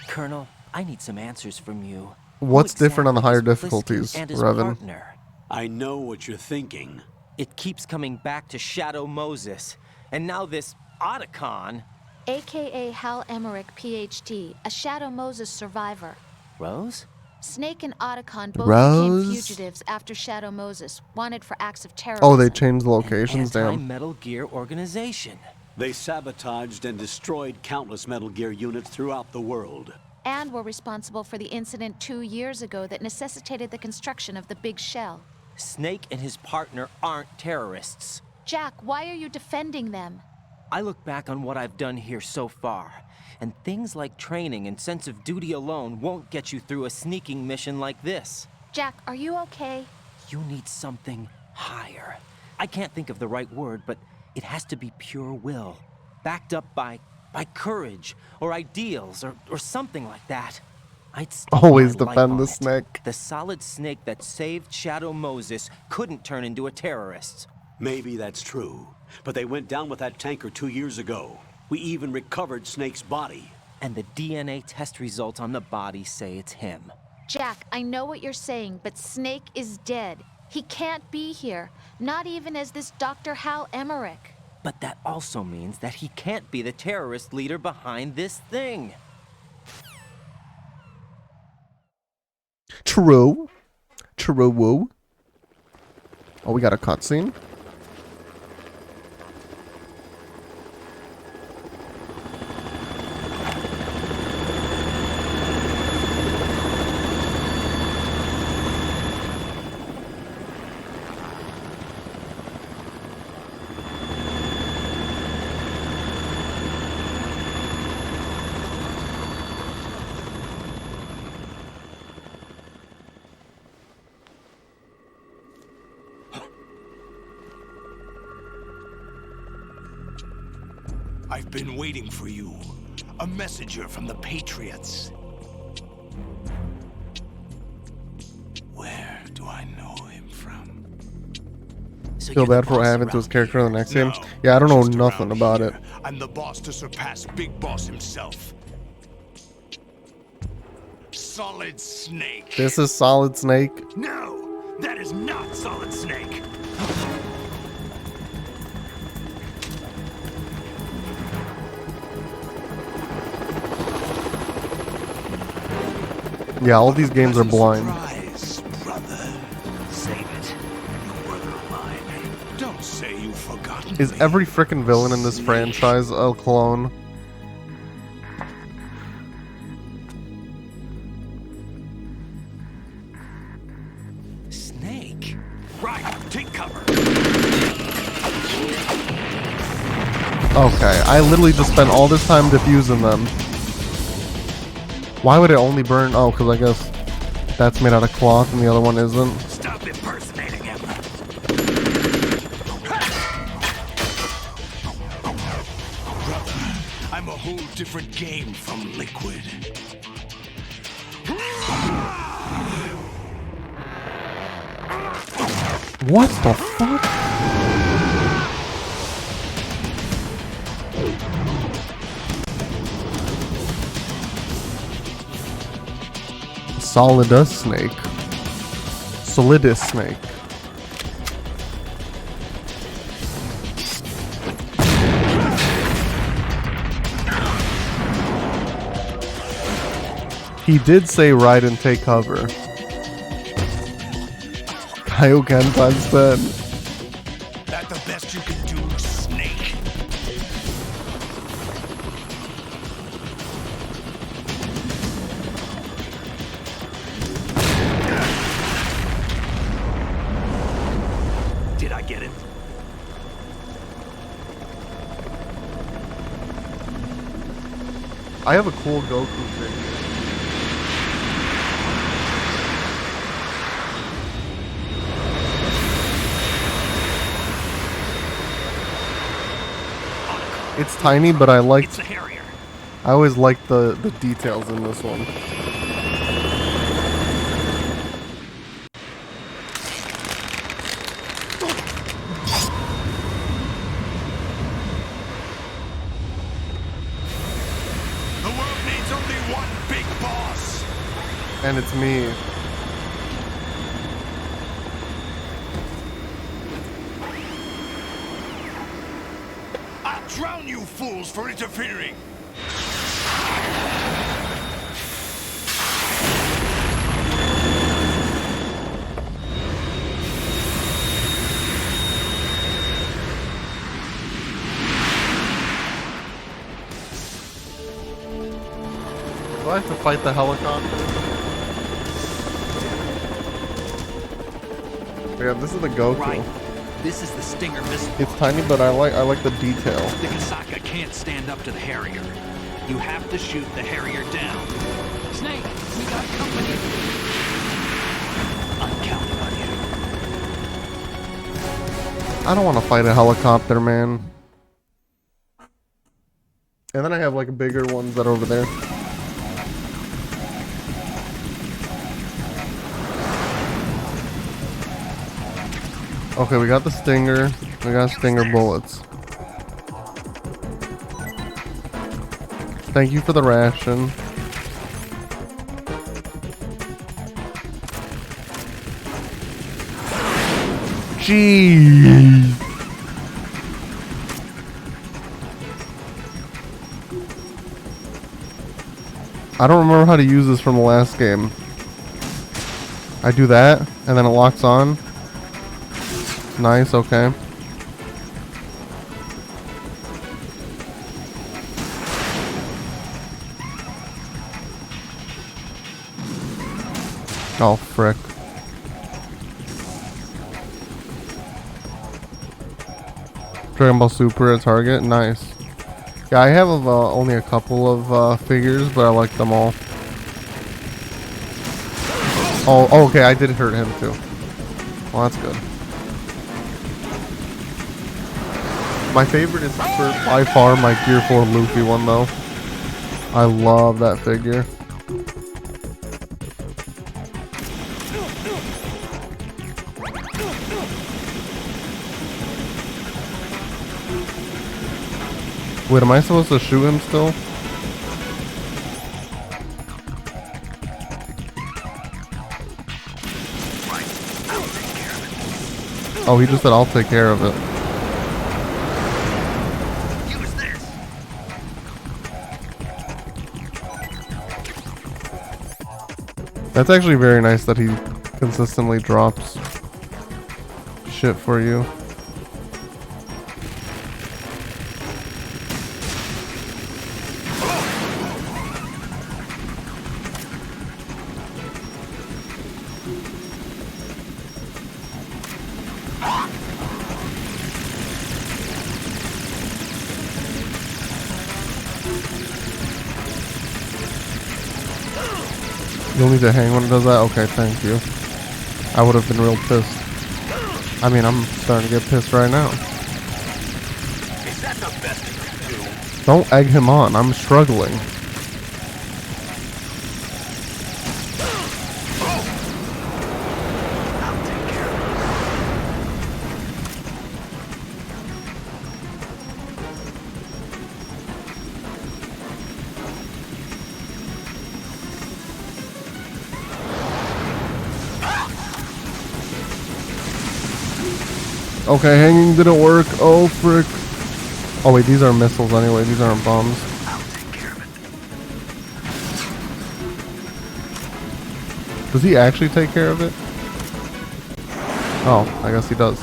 Colonel, I need some answers from you. What's different on the higher difficulties, Revan? I know what you're thinking. It keeps coming back to Shadow Moses. And now this Otacon? AKA Hal Emmerich, PhD, a Shadow Moses survivor. Rose? Snake and Otacon both Rose? became fugitives after Shadow Moses, wanted for acts of terrorism. Oh, they changed the locations, damn. Anti-Metal Gear organization. They sabotaged and destroyed countless Metal Gear units throughout the world. And were responsible for the incident 2 years ago that necessitated the construction of the Big Shell. Snake and his partner aren't terrorists. Jack, why are you defending them? I look back on what I've done here so far, and things like training and sense of duty alone won't get you through a sneaking mission like this. Jack, are you okay? You need something higher. I can't think of the right word, but it has to be pure will, backed up by courage, or ideals, or something like that. I'd stake Always my life defend on the it. Snake. The solid snake that saved Shadow Moses couldn't turn into a terrorist. Maybe that's true, but they went down with that tanker 2 years ago. We even recovered Snake's body. And the DNA test results on the body say it's him. Jack, I know what you're saying, but Snake is dead. He can't be here, not even as this Dr. Hal Emmerich. But that also means that he can't be the terrorist leader behind this thing. True. True. Oh, we got a cutscene. I've been waiting for you. A messenger from the Patriots. Where do I know him from? Feel bad for what happened to his character in the next game? Yeah, I don't know nothing about it. I'm the boss to surpass Big Boss himself. Solid Snake. This is Solid Snake. No, that is not Solid Snake. Yeah, all these games are blind. Surprise, brother. Save it. You were mine. Don't say you've forgotten. Is every frickin' villain in this franchise a clone? Snake. Right, take cover. Okay, I literally just spent all this time diffusing them. Why would it only burn? Oh, because I guess that's made out of cloth and the other one isn't. Stop impersonating him. Brother, I'm a whole different game from Liquid. What the fuck? Solidus Snake. Solidus Snake. He did say ride and take cover. Kaioken times 10. That the best you can do, Snake? Did I get it? I have a cool Goku figure. It's tiny, but I like. I always like the details in this one. The world needs only one big boss. And it's me. I'll drown you fools for interfering! Do I have to fight the helicopter? Yeah, this is the Goku. Right. This is the Stinger missile. It's tiny, but I like the detail. The Kasaka can't stand up to the Harrier. You have to shoot the Harrier down. Snake, we got company. I'm counting on you. I don't want to fight a helicopter, man. And then I have like bigger ones that are over there. Okay, we got the Stinger. We got Stinger bullets. Thank you for the ration. Jeez. I don't remember how to use this from the last game. I do that, and then it locks on. Nice, okay. Oh, frick. Dragon Ball Super at Target, nice. Yeah, I have only a couple of figures, but I like them all. Oh, okay, I did hurt him too. Well, that's good. My favorite is by far my Gear 4 Luffy one, though. I love that figure. Wait, am I supposed to shoot him still? Oh, he just said I'll take care of it. That's actually very nice that he consistently drops shit for you. You'll need to hang when it does that? Okay, thank you. I would have been real pissed. I mean, I'm starting to get pissed right now. Is that the best you can do? Don't egg him on. I'm struggling. Okay, hanging didn't work. Oh, frick. Oh, wait, these are missiles anyway. These aren't bombs. Does he actually take care of it? Oh, I guess he does.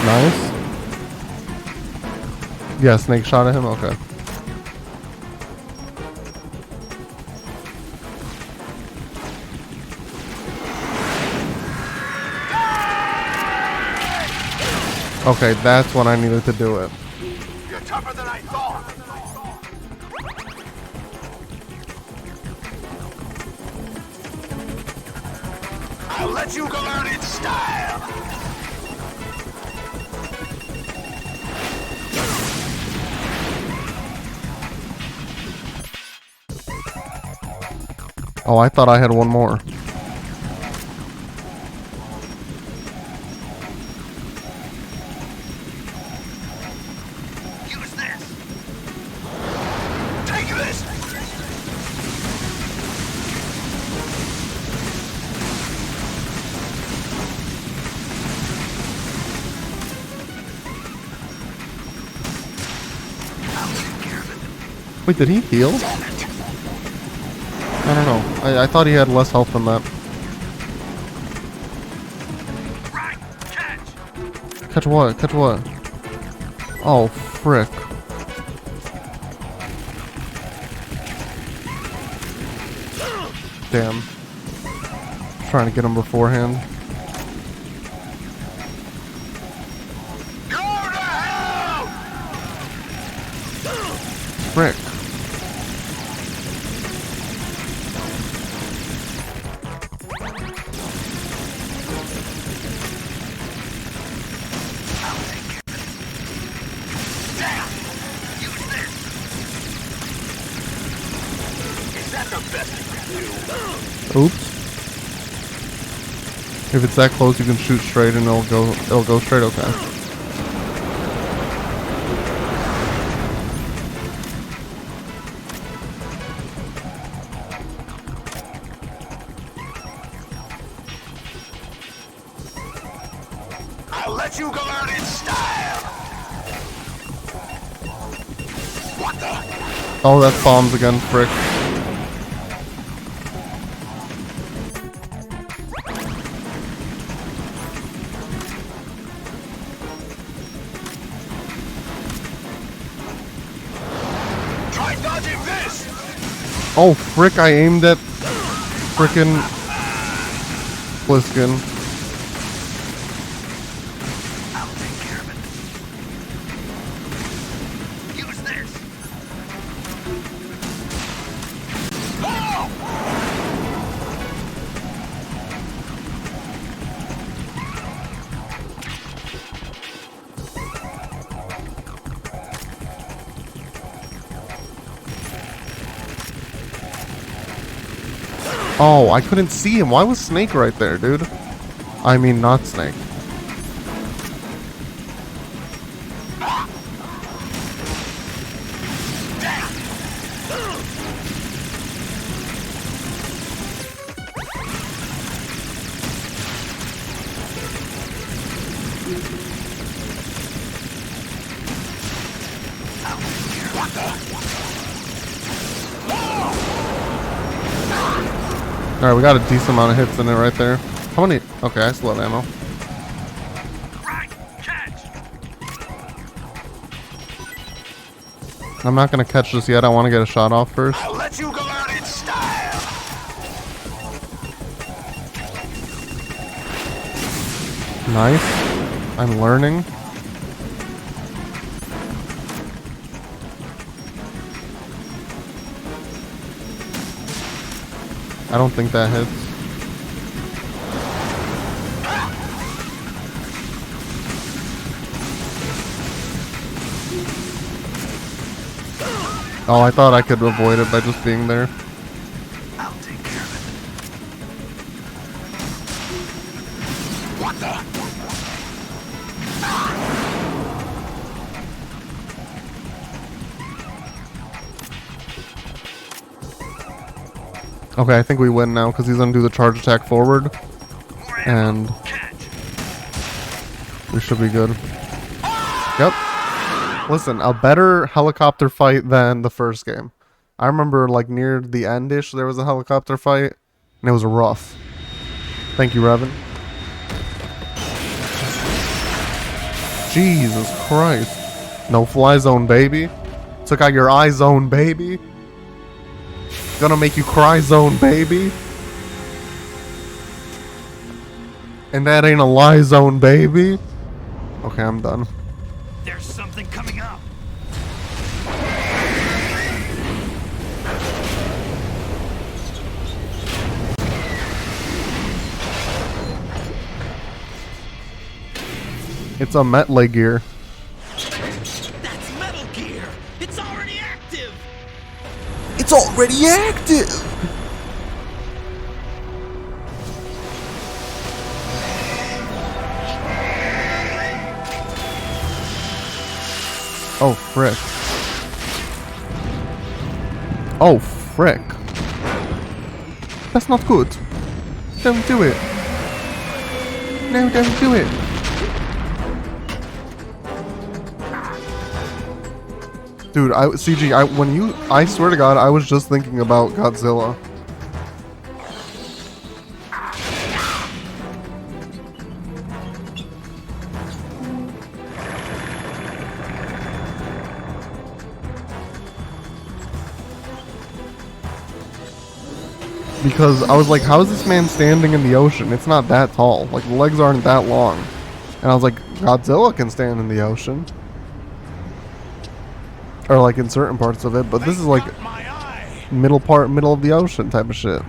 Nice. Yeah, Snake shot at him? Okay. Okay, that's when I needed to do it. You're tougher than I thought. I'll let you go out in style. Oh, I thought I had one more. Use this. Wait, did he heal? I don't know. I thought he had less health than that. Catch what? Catch what? Oh, frick. Damn. Trying to get him beforehand. Frick. Oops. If it's that close, you can shoot straight and it'll go straight. Okay. I'll let you go out in style. What the? Oh, that's bombs again, frick. Try dodging this. Oh, frick, I aimed at frickin' Pliskin. I'll take care of it. Use this. Oh! Oh, I couldn't see him. Why was Snake right there, dude? I mean, not Snake. Alright, we got a decent amount of hits in it right there. How many? Okay, I still have ammo. I'm not gonna catch this yet. I want to get a shot off first. I'll let you go out in style. Nice. I'm learning. I don't think that hits. Oh, I thought I could avoid it by just being there. I'll take care of it. What the? Okay, I think we win now because he's gonna do the charge attack forward, and we should be good. Yep. Listen, a better helicopter fight than the first game. I remember, like, near the end-ish, there was a helicopter fight, and it was rough. Thank you, Revan. Jesus Christ. No fly zone, baby. Took out your eye zone, baby. Gonna make you cry zone, baby. And that ain't a lie zone, baby. Okay, I'm done. There's something coming up. It's a Metal Gear. That's Metal Gear. It's already active. It's already active! Oh, frick. Oh, frick. That's not good. Don't do it. No, don't do it. Dude, I swear to God, I was just thinking about Godzilla. Because I was like, how is this man standing in the ocean? It's not that tall. Like, the legs aren't that long. And I was like, Godzilla can stand in the ocean. Or like in certain parts of it, but this is like middle of the ocean type of shit.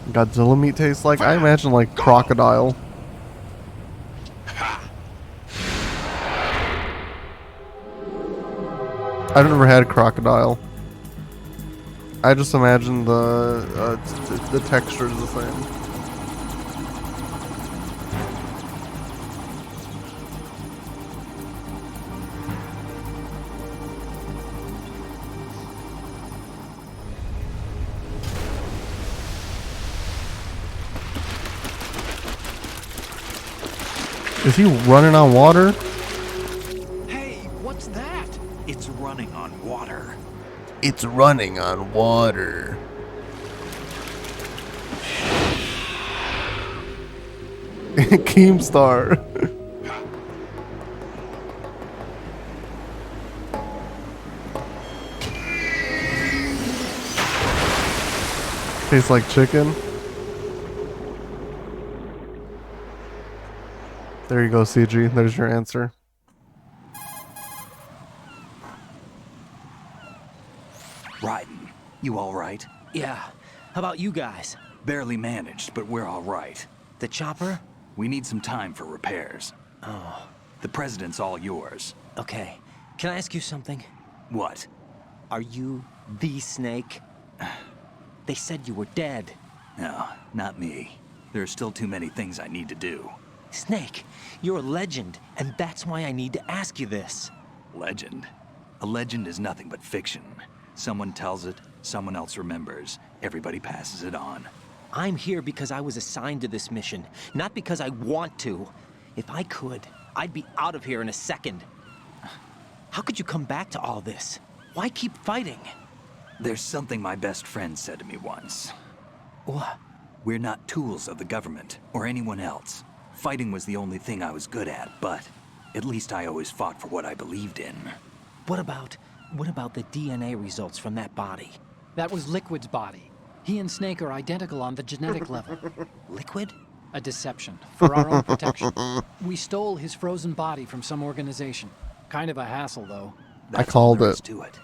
Godzilla meat tastes like? I imagine like crocodile. I've never had crocodile. I just imagine the texture is the same. Is he running on water? Hey, what's that? It's running on water. It's running on water. Keemstar. Tastes like chicken. There you go, CG. There's your answer. Raiden, you all right? Yeah. How about you guys? Barely managed, but we're all right. The chopper? We need some time for repairs. Oh. The president's all yours. Okay. Can I ask you something? What? Are you the Snake? They said you were dead. No, not me. There are still too many things I need to do. Snake, you're a legend, and that's why I need to ask you this. Legend? A legend is nothing but fiction. Someone tells it, someone else remembers. Everybody passes it on. I'm here because I was assigned to this mission, not because I want to. If I could, I'd be out of here in a second. How could you come back to all this? Why keep fighting? There's something my best friend said to me once. What? We're not tools of the government or anyone else. Fighting was the only thing I was good at, but at least I always fought for what I believed in. What about the DNA results from that body? That was Liquid's body. He and Snake are identical on the genetic level. Liquid? A deception, for our own protection. We stole his frozen body from some organization. Kind of a hassle, though. I called it. To it.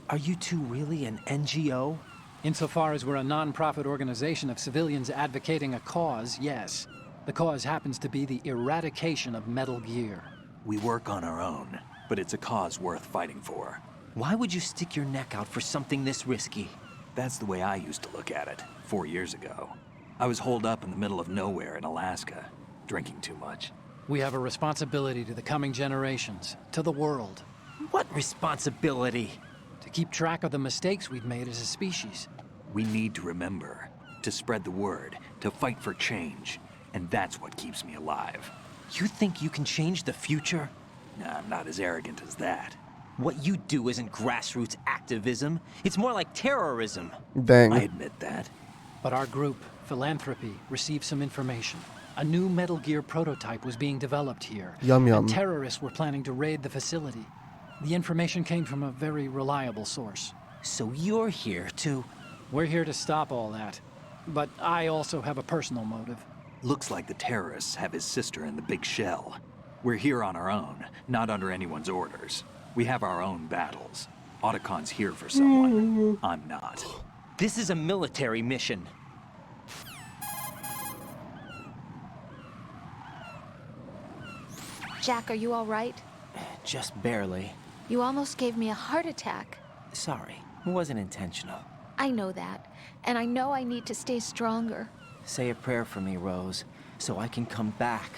Are you two really an NGO? Insofar as we're a non-profit organization of civilians advocating a cause, yes. The cause happens to be the eradication of Metal Gear. We work on our own, but it's a cause worth fighting for. Why would you stick your neck out for something this risky? That's the way I used to look at it, 4 years ago. I was holed up in the middle of nowhere in Alaska, drinking too much. We have a responsibility to the coming generations, to the world. What responsibility? To keep track of the mistakes we've made as a species. We need to remember, to spread the word, to fight for change. And that's what keeps me alive. You think you can change the future? Nah, I'm not as arrogant as that. What you do isn't grassroots activism. It's more like terrorism. Dang. I admit that. But our group, Philanthropy, received some information. A new Metal Gear prototype was being developed here. Yum yum. And terrorists were planning to raid the facility. The information came from a very reliable source. So you're here to... We're here to stop all that. But I also have a personal motive. Looks like the terrorists have his sister in the big shell. We're here on our own, not under anyone's orders. We have our own battles. Otacon's here for someone. I'm not. This is a military mission. Jack, are you all right? Just barely. You almost gave me a heart attack. Sorry, it wasn't intentional. I know that, and I know I need to stay stronger. Say a prayer for me, Rose, so I can come back.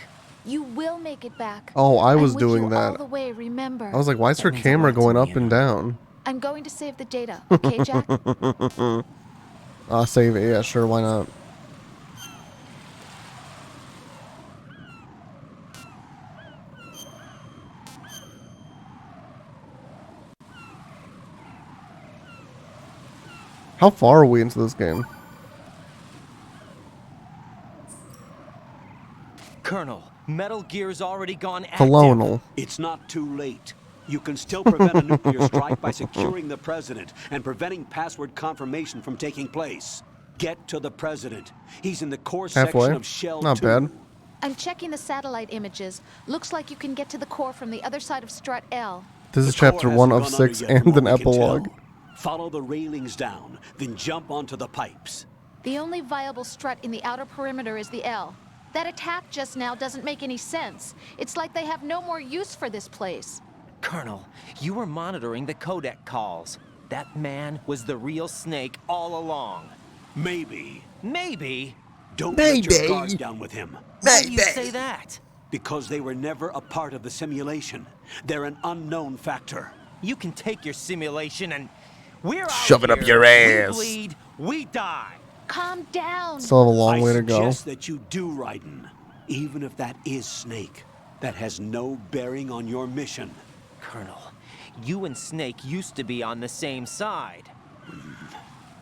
You will make it back. Oh, I was I'm with doing you that. all the way, remember? I was like, why is her camera going up and down? I'm going to save the data, okay, Jack? Save it. Yeah, sure, why not? How far are we into this game? Colonel, Metal Gear's already gone active. Colonel. It's not too late. You can still prevent a nuclear strike by securing the president and preventing password confirmation from taking place. Get to the president. He's in the core section Halfway. of Shell Not 2. bad. I'm checking the satellite images. Looks like you can get to the core from the other side of Strut L. This is The core chapter hasn't 1 of gone 6 under yet from and what an we can epilogue. tell. Follow the railings down, then jump onto the pipes. The only viable strut in the outer perimeter is the L. That attack just now doesn't make any sense. It's like they have no more use for this place. Colonel, you were monitoring the codec calls. That man was the real Snake all along. Maybe. Maybe? Don't let your guards down with him. Why do you say that? Because they were never a part of the simulation. They're an unknown factor. You can take your simulation and we're Shove out it up here. your ass. We bleed, we die. Calm down. Still have a long way to I go. suggest that you do, Raiden. Even if that is Snake. That has no bearing on your mission. Colonel, you and Snake used to be on the same side.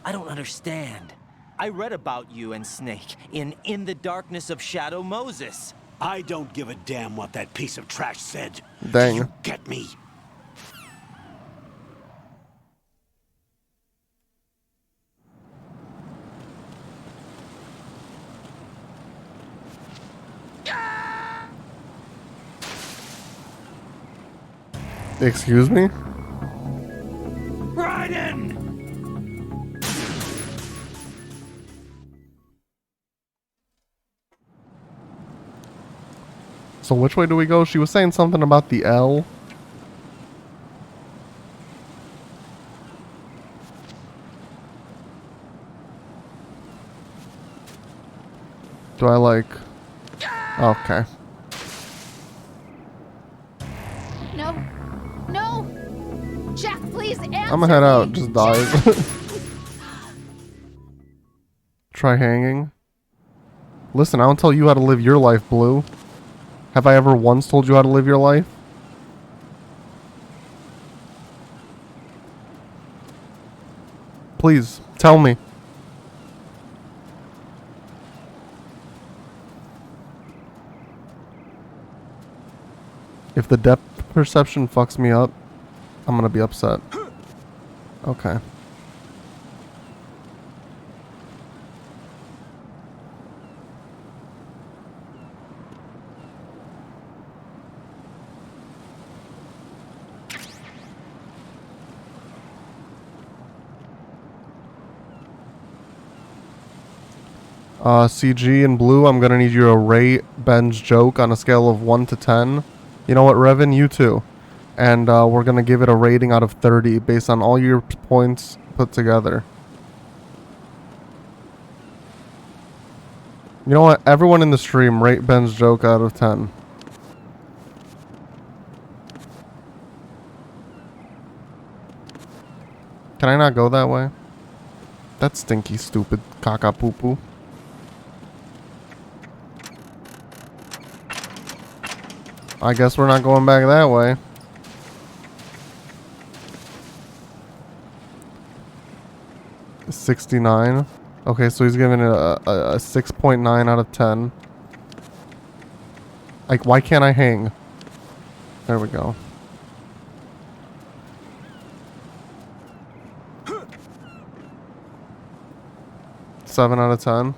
I don't understand. I read about you and Snake in the Darkness of Shadow Moses. I don't give a damn what that piece of trash said. Dang. You get me? Excuse me? Raiden! So which way do we go? She was saying something about the L. Do I like... Okay. No. No. Jack, please answer I'm gonna head me. out. Just dies. Try hanging. Listen, I don't tell you how to live your life, Blue. Have I ever once told you how to live your life? Please, tell me. If the depth perception fucks me up, I'm gonna be upset. Okay. CG and Blue, I'm gonna need you to rate Ben's joke on a scale of 1 to 10. You know what, Revan? You too. And we're gonna give it a rating out of 30 based on all your points put together. You know what? Everyone in the stream, rate Ben's joke out of 10. Can I not go that way? That's stinky, stupid caca poo poo. I guess we're not going back that way. $69. Okay, so he's giving it a 6.9 out of 10. Like, why can't I hang? There we go. Seven out of 10.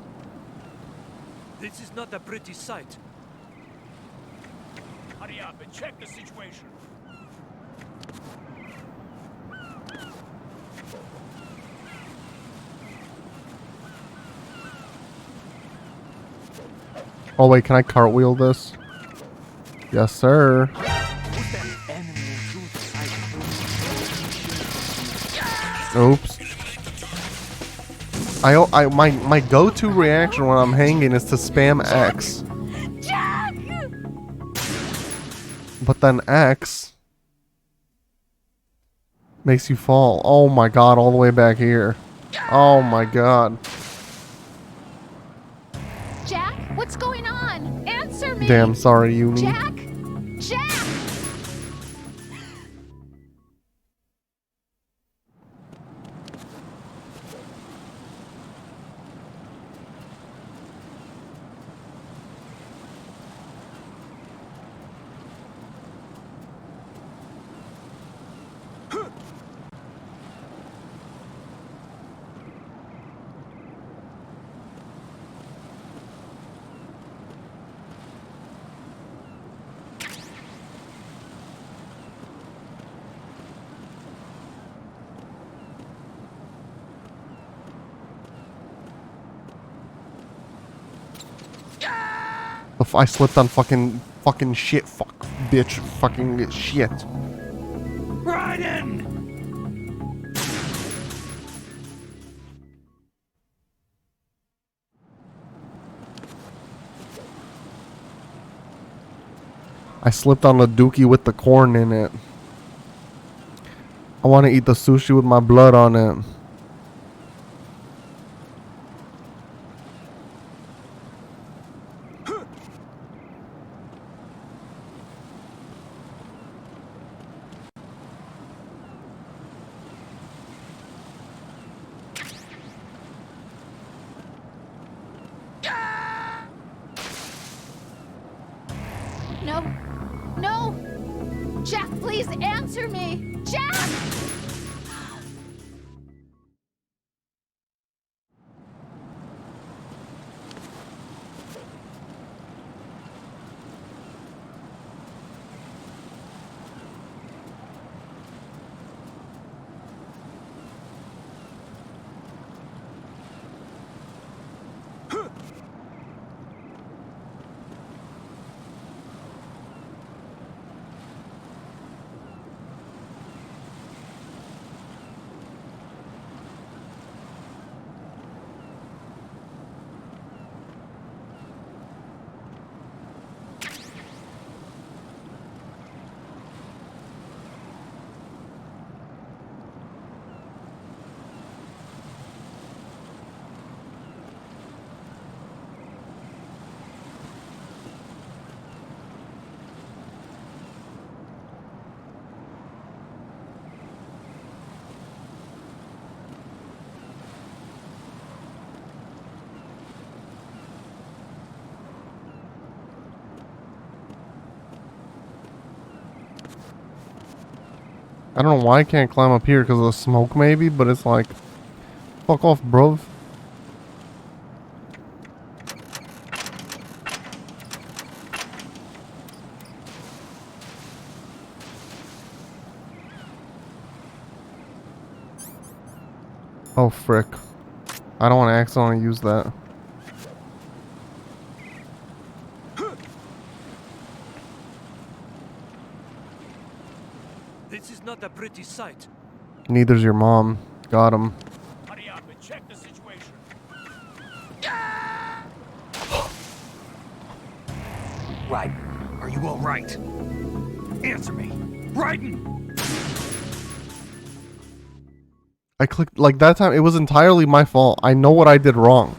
This is not a pretty sight. Hurry up and check the situation. Oh wait, can I cartwheel this? Yes, sir. Oops. My go-to reaction when I'm hanging is to spam X. Jack! But then X makes you fall. Oh my god, all the way back here. Oh my god. Jack, what's going on? Answer me. Damn, sorry, Yumi. Jack! Jack! I slipped on fucking shit. Fuck, bitch, fucking shit. Raiden! I slipped on the dookie with the corn in it. I want to eat the sushi with my blood on it. No. No! Jack, please answer me! Jack! I don't know why I can't climb up here because of the smoke maybe, but it's like, fuck off, bruv. Oh frick. I don't want to accidentally use that. This is not a pretty sight. Neither's your mom. Got him. Hurry up and check the situation. Raiden, are you all right? Answer me. Raiden! I clicked, like that time, it was entirely my fault. I know what I did wrong.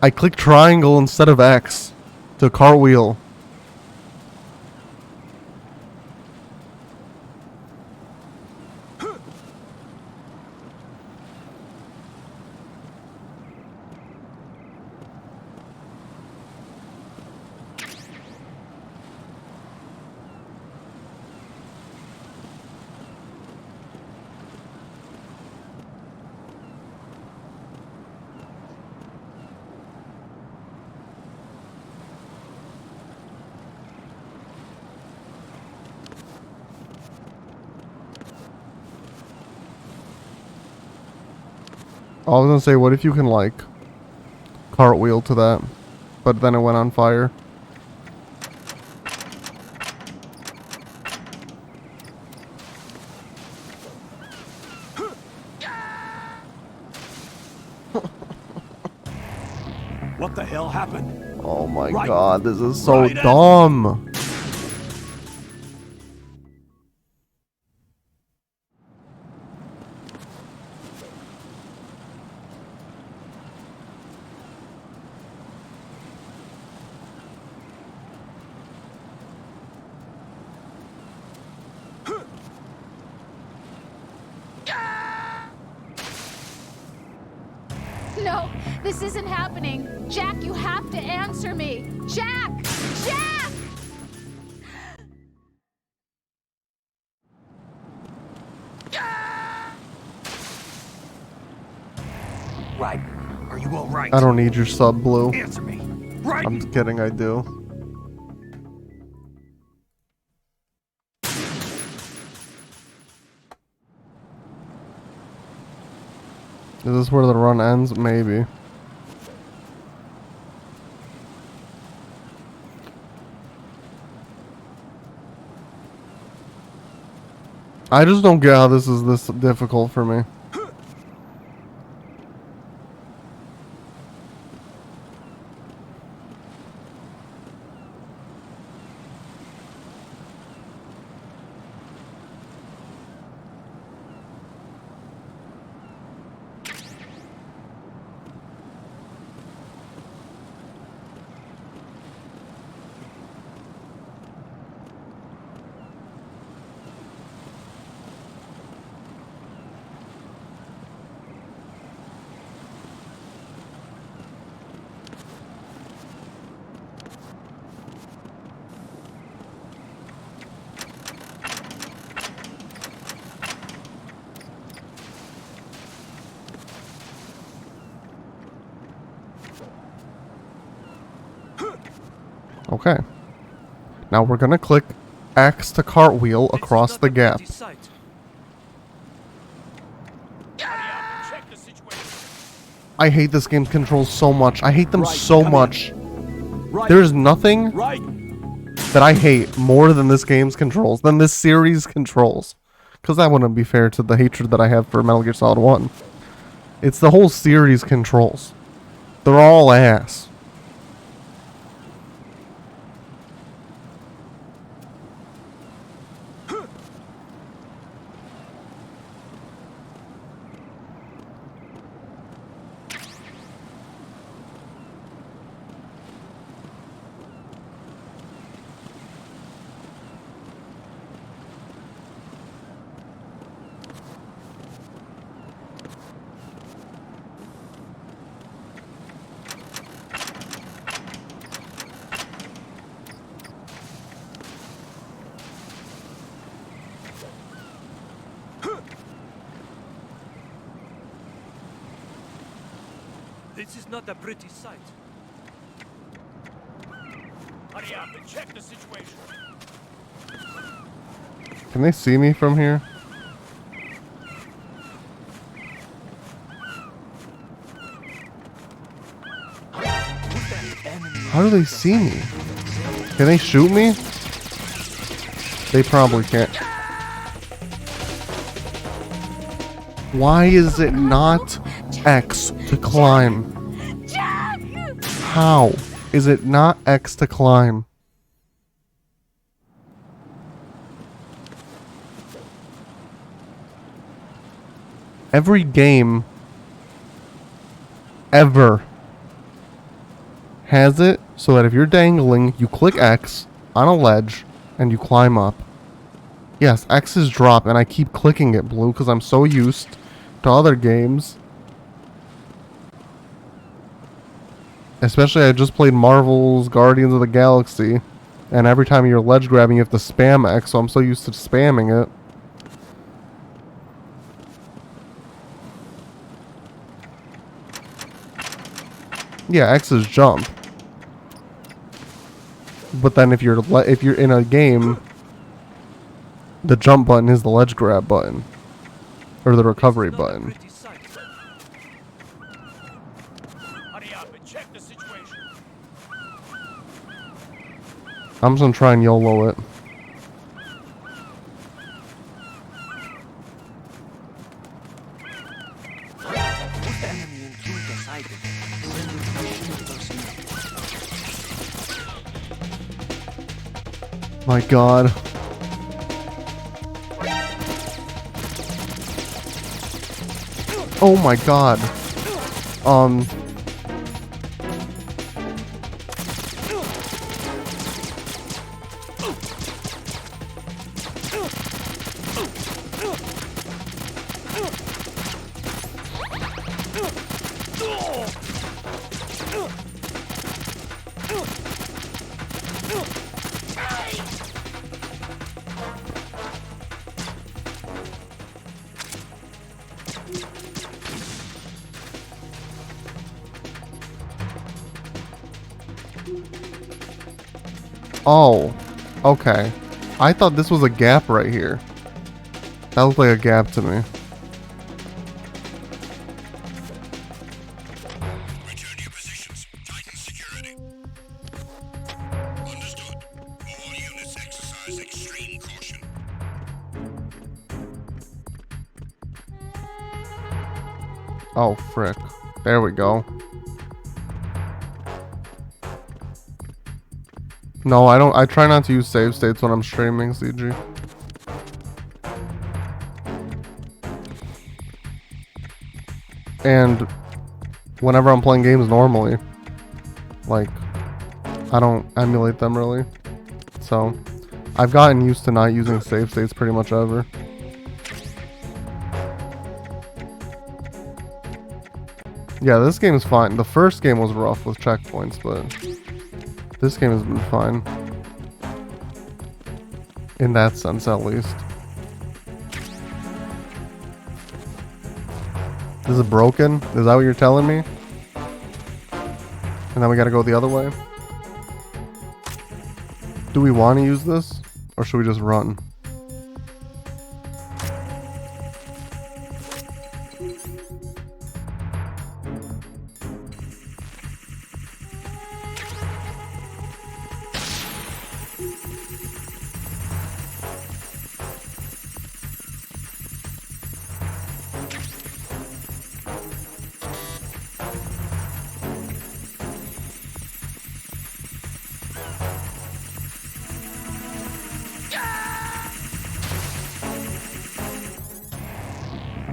I clicked triangle instead of X to cartwheel. I was gonna say, what if you can, like, cartwheel to that? But then it went on fire. What the hell happened? Oh my Raiden. god, this is so Raiden. dumb. No, this isn't happening. Jack, you have to answer me. Jack! Jack! Raiden, are you all right? I don't need your sub, Blue. Answer me. Raiden! I'm just kidding, I do. Is this where the run ends? Maybe. I just don't get how this is this difficult for me. Okay. Now we're gonna click X to cartwheel across the gap. I hate this game's controls so much. I hate them so much. There's nothing that I hate more than this game's controls, than this series' controls. Because that wouldn't be fair to the hatred that I have for Metal Gear Solid 1. It's the whole series' controls. They're all ass. This is not a pretty sight. Hurry up and check the situation. Can they see me from here? How do they see me? Can they shoot me? They probably can't. Why is it not X to climb? How is it not X to climb? Every game ever has it so that if you're dangling, you click X on a ledge and you climb up. Yes, X is drop, and I keep clicking it, Blue, because I'm so used to other games. Especially, I just played Marvel's Guardians of the Galaxy, and every time you're ledge grabbing, you have to spam X, so I'm so used to spamming it. Yeah, X is jump. But then if you're in a game, the jump button is the ledge grab button, or the recovery button. I'm just gonna try and YOLO it. My God. Oh my God. Oh, okay. I thought this was a gap right here. That looked like a gap to me. Return to your positions. Tighten security. Understood. All units exercise extreme caution. Oh, frick. There we go. No, I don't. I try not to use save states when I'm streaming, CG. And whenever I'm playing games normally, like, I don't emulate them really. So, I've gotten used to not using save states pretty much ever. Yeah, this game is fine. The first game was rough with checkpoints, but this game has been fine. In that sense, at least. This is broken? Is that what you're telling me? And then we gotta go the other way? Do we want to use this? Or should we just run?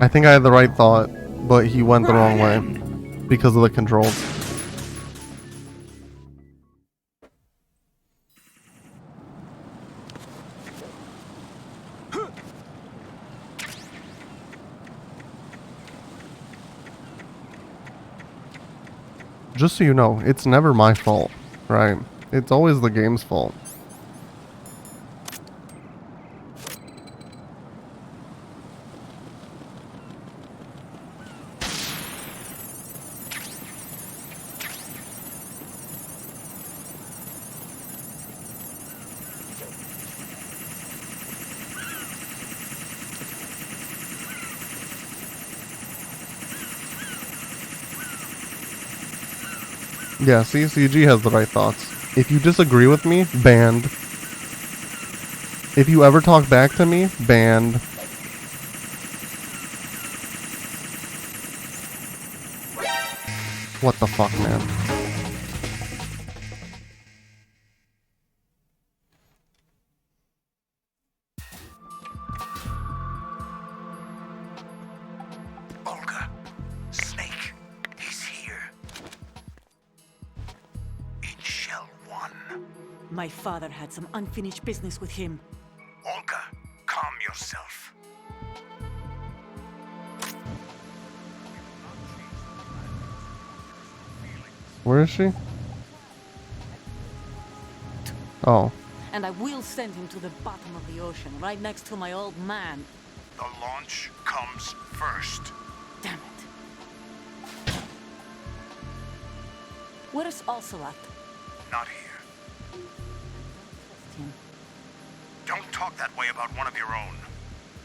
I think I had the right thought, but he went the wrong way because of the controls. Just so you know, it's never my fault, right? It's always the game's fault. Yeah, see, CG has the right thoughts. If you disagree with me, banned. If you ever talk back to me, banned. What the fuck, man? Olga, Snake, he's here. In Shell 1. My father had some unfinished business with him. Olga, calm yourself. Where is she? Oh. And I will send him to the bottom of the ocean, right next to my old man. The launch comes first. Damn it. Where is Ocelot? Not here. Don't talk that way about one of your own.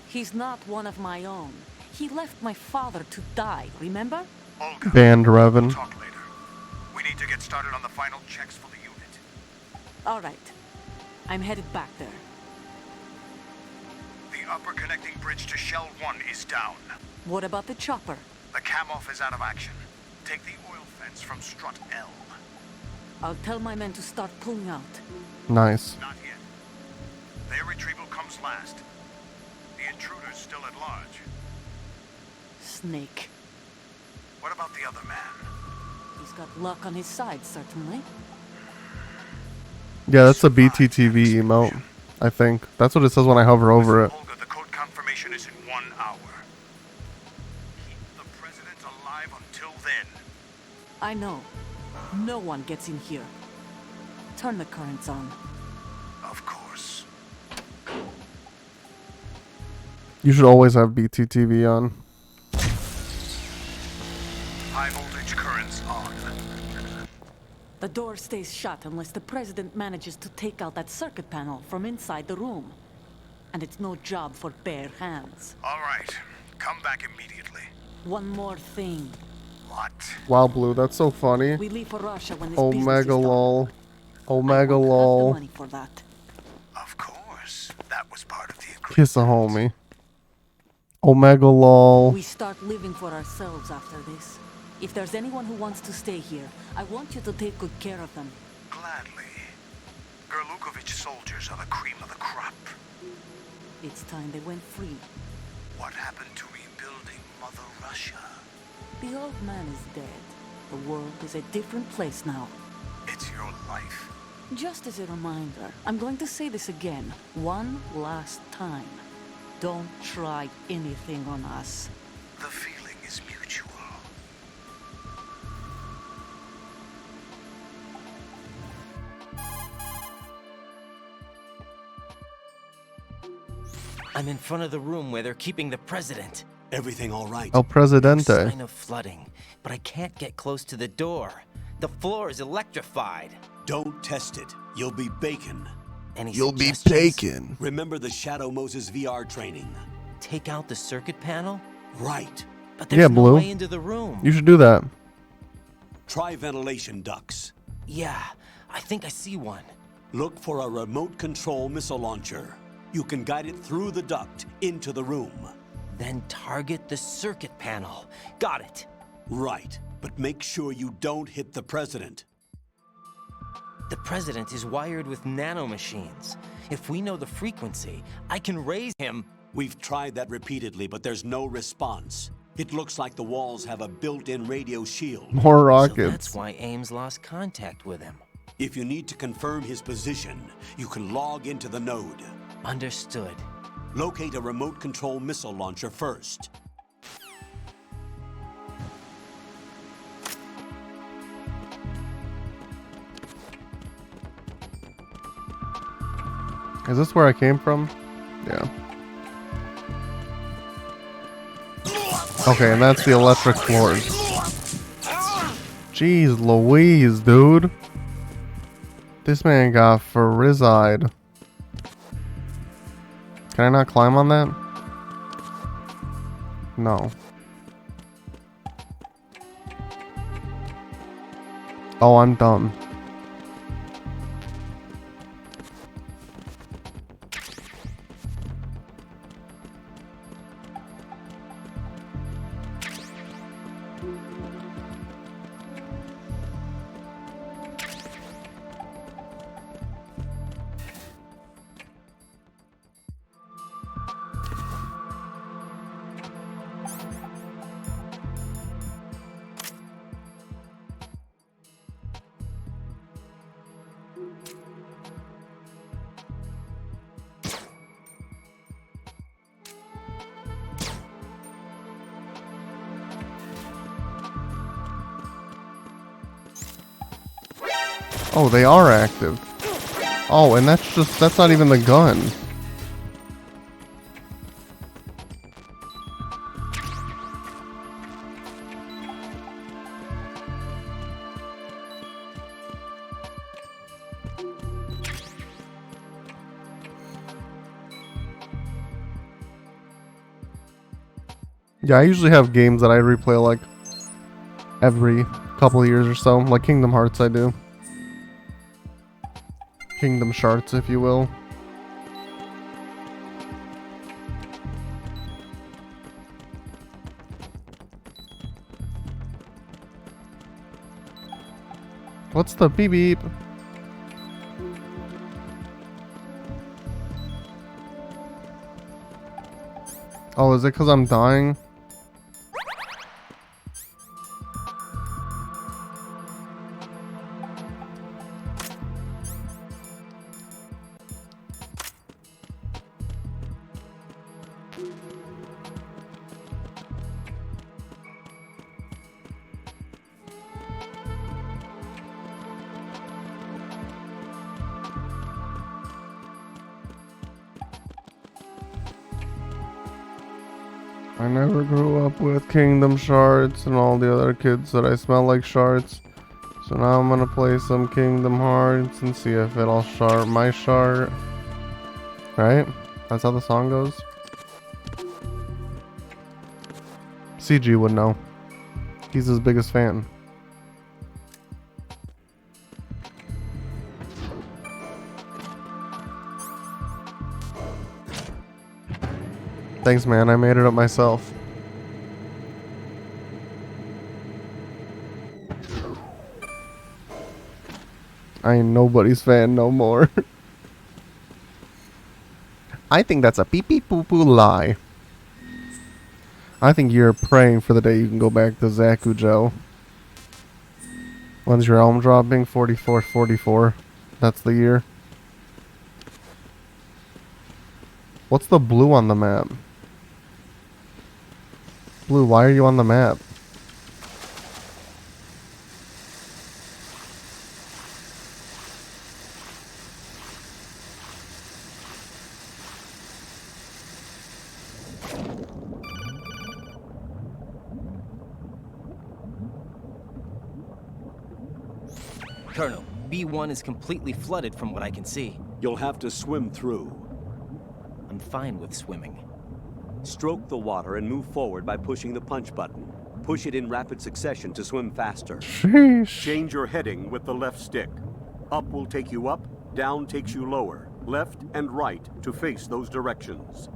He's not one of my own. He left my father to die, remember? Olga, Banned Revan. talk later. We need to get started on the final checks for the unit. All right. I'm headed back there. The upper connecting bridge to Shell 1 is down. What about the chopper? The cam-off is out of action. Take the oil fence from strut L. I'll tell my men to start pulling out. Nice. Not yet. Their retrieval comes last. The intruder's still at large. Snake. What about the other man? He's got luck on his side, certainly. Yeah, that's a BTTV emote, I think. That's what it says when I hover over it. Olga, the code confirmation is in 1 hour. Keep the president alive until then. I know. No one gets in here. Turn the currents on. Of course. You should always have BTTV on. High voltage currents on. The door stays shut unless the president manages to take out that circuit panel from inside the room. And it's no job for bare hands. All right. Come back immediately. One more thing. What? Wow, Blue, that's so funny. We leave for Russia when this Omega business is done. lol. Omega I won't have the lol. money for that. Of course. That was part of the agreement. Kiss a homie. Omega lol. We start living for ourselves after this. If there's anyone who wants to stay here, I want you to take good care of them. Gladly. Gerlukovich soldiers are the cream of the crop. It's time they went free. What happened to rebuilding Mother Russia? The old man is dead. The world is a different place now. It's your life. Just as a reminder, I'm going to say this again, one last time. Don't try anything on us. The feeling is mutual. I'm in front of the room where they're keeping the president. Everything all right? El Presidente. No sign of flooding, but I can't get close to the door. The floor is electrified. Don't test it. You'll be bacon. Any You'll be suggestions? bacon. Remember the Shadow Moses VR training? Take out the circuit panel? Right. But there's Yeah, no Blue. way into the room. You should do that. Try ventilation ducts. Yeah, I think I see one. Look for a remote control missile launcher. You can guide it through the duct into the room. Then target the circuit panel. Got it. Right, but make sure you don't hit the president. The president is wired with nanomachines. If we know the frequency, I can raise him. We've tried that repeatedly, but there's no response. It looks like the walls have a built-in radio shield. More So rockets. that's why Ames lost contact with him. If you need to confirm his position, you can log into the node. Understood. Locate a remote control missile launcher first. Is this where I came from? Yeah. Okay, and that's the electric floors. Jeez Louise, dude. This man got frizzed. Can I not climb on that? No. Oh, I'm dumb. Oh, they are active. Oh, and that's not even the gun. Yeah, I usually have games that I replay like every couple of years or so, like Kingdom Hearts I do. Kingdom Shards, if you will. What's the beep beep? Oh, is it because I'm dying? I never grew up with Kingdom Shards and all the other kids that I smell like shards. So now I'm gonna play some Kingdom Hearts and see if it'll shard my shard. Right? That's how the song goes. CG would know. He's his biggest fan. Thanks, man. I made it up myself. I ain't nobody's fan no more. I think that's a pee-pee-poo-poo lie. I think you're praying for the day you can go back to Zakujo. When's your album dropping? 44. That's the year. What's the blue on the map? Blue, why are you on the map? Colonel, B1 is completely flooded from what I can see. You'll have to swim through. I'm fine with swimming. Stroke the water and move forward by pushing the punch button. Push it in rapid succession to swim faster. Sheesh. Change your heading with the left stick. Up will take you up, down takes you lower. Left and right to face those directions.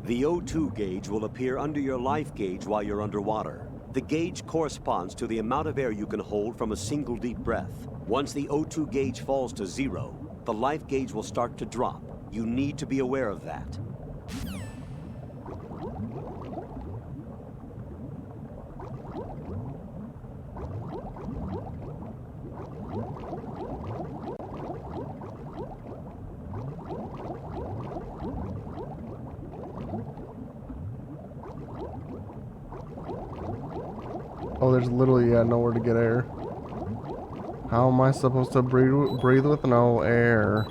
The O2 gauge will appear under your life gauge while you're underwater. The gauge corresponds to the amount of air you can hold from a single deep breath. Once the O2 gauge falls to 0, the life gauge will start to drop. You need to be aware of that. Oh, there's literally nowhere to get air. How am I supposed to breathe with no air?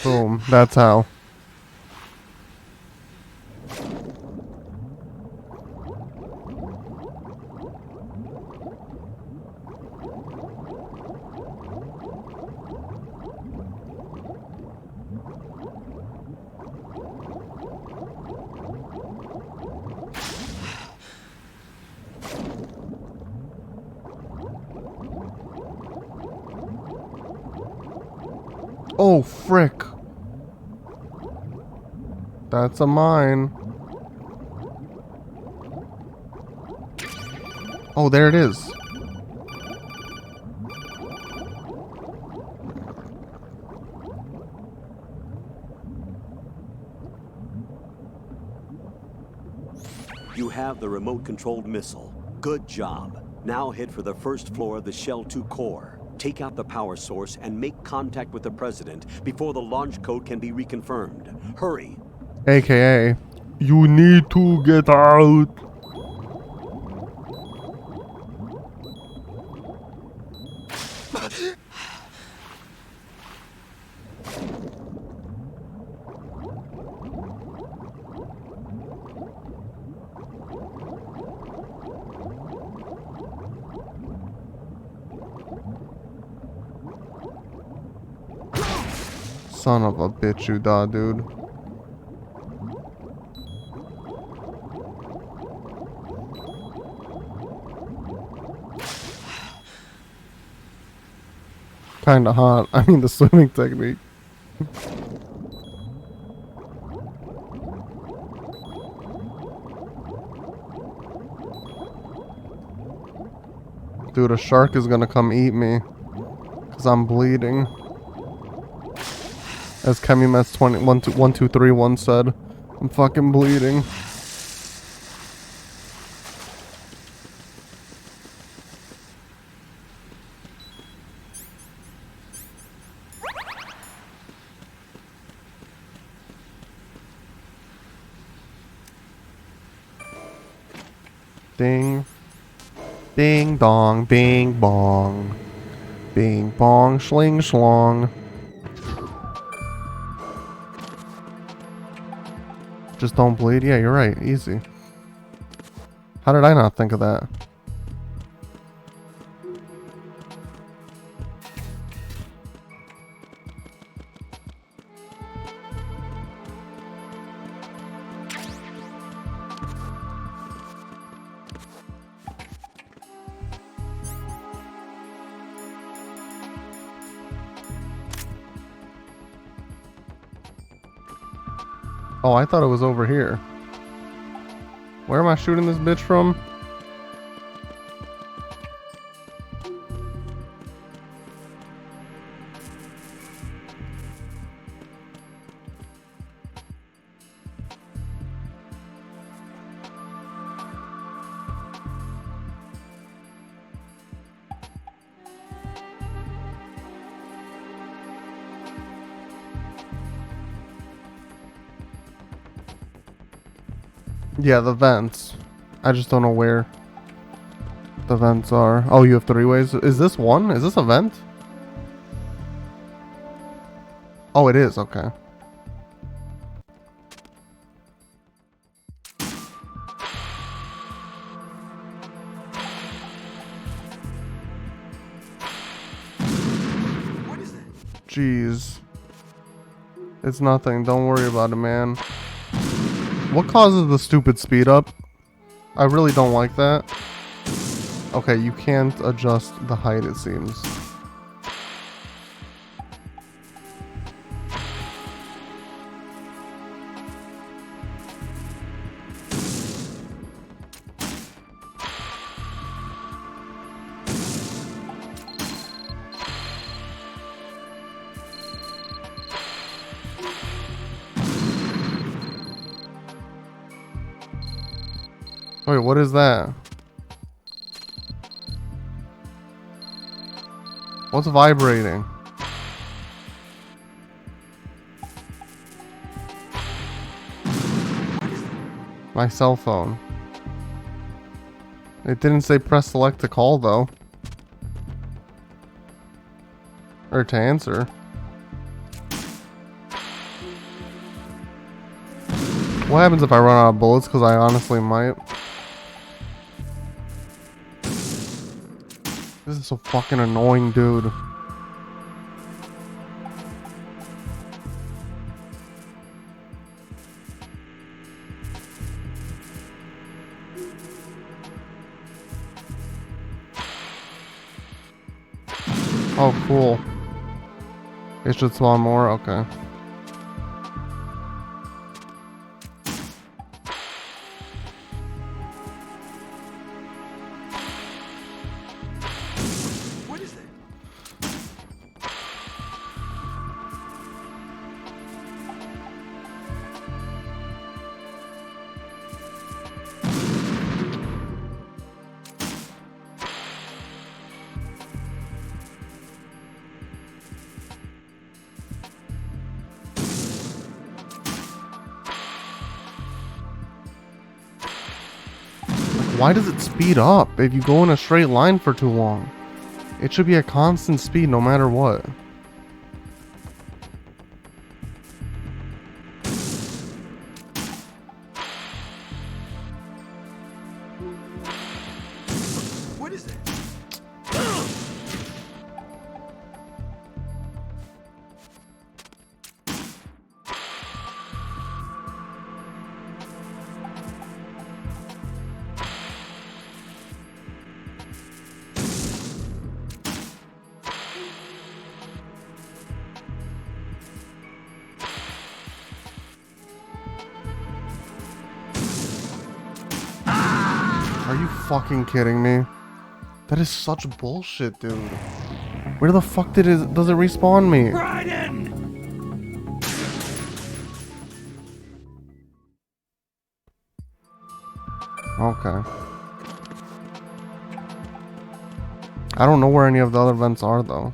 Boom, that's how. Oh, frick. That's a mine. Oh, there it is. You have the remote-controlled missile. Good job. Now head for the first floor of the Shell 2 core. Take out the power source and make contact with the President before the launch code can be reconfirmed. Hurry. AKA, you need to get out. Son of a bitch, you da, dude. Kinda hot. I mean, the swimming technique. Dude, a shark is gonna come eat me. Cause I'm bleeding. As Chemimets 1231 said, I'm fucking bleeding. Ding. Ding dong, bing bong. Bing bong, schling schlong. Just don't bleed? Yeah, you're right. Easy. How did I not think of that? Oh, I thought it was over here. Where am I shooting this bitch from? Yeah, the vents. I just don't know where the vents are. Oh, you have 3 ways. Is this one? Is this a vent? Oh, it is. Okay. What is that? Jeez. It's nothing. Don't worry about it, man. What causes the stupid speed up? I really don't like that. Okay, you can't adjust the height, it seems. Wait, what is that? What's vibrating? My cell phone. It didn't say press select to call though. Or to answer. What happens if I run out of bullets? Because I honestly might. This is so fucking annoying, dude. Oh, cool. It should spawn more? Okay. What is that? Why does it speed up if you go in a straight line for too long? It should be a constant speed no matter what. What is that? Are you fucking kidding me? That is such bullshit, dude. Where the fuck does it respawn me? Okay. I don't know where any of the other vents are though.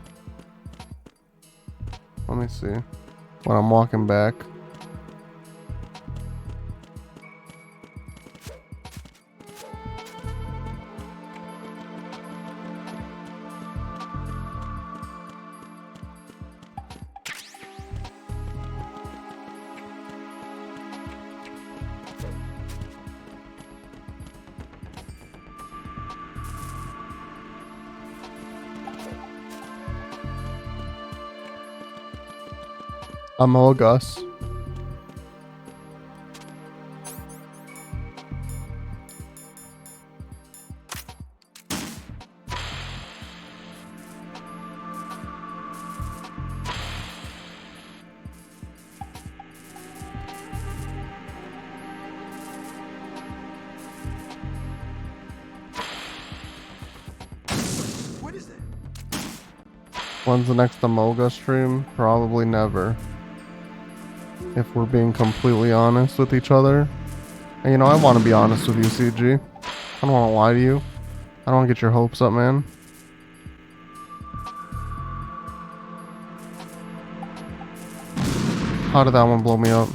Let me see. When I'm walking back. Among Us. When's the next Amoga stream? Probably never. If we're being completely honest with each other. And you know, I want to be honest with you, CG. I don't want to lie to you. I don't want to get your hopes up, man. How did that one blow me up?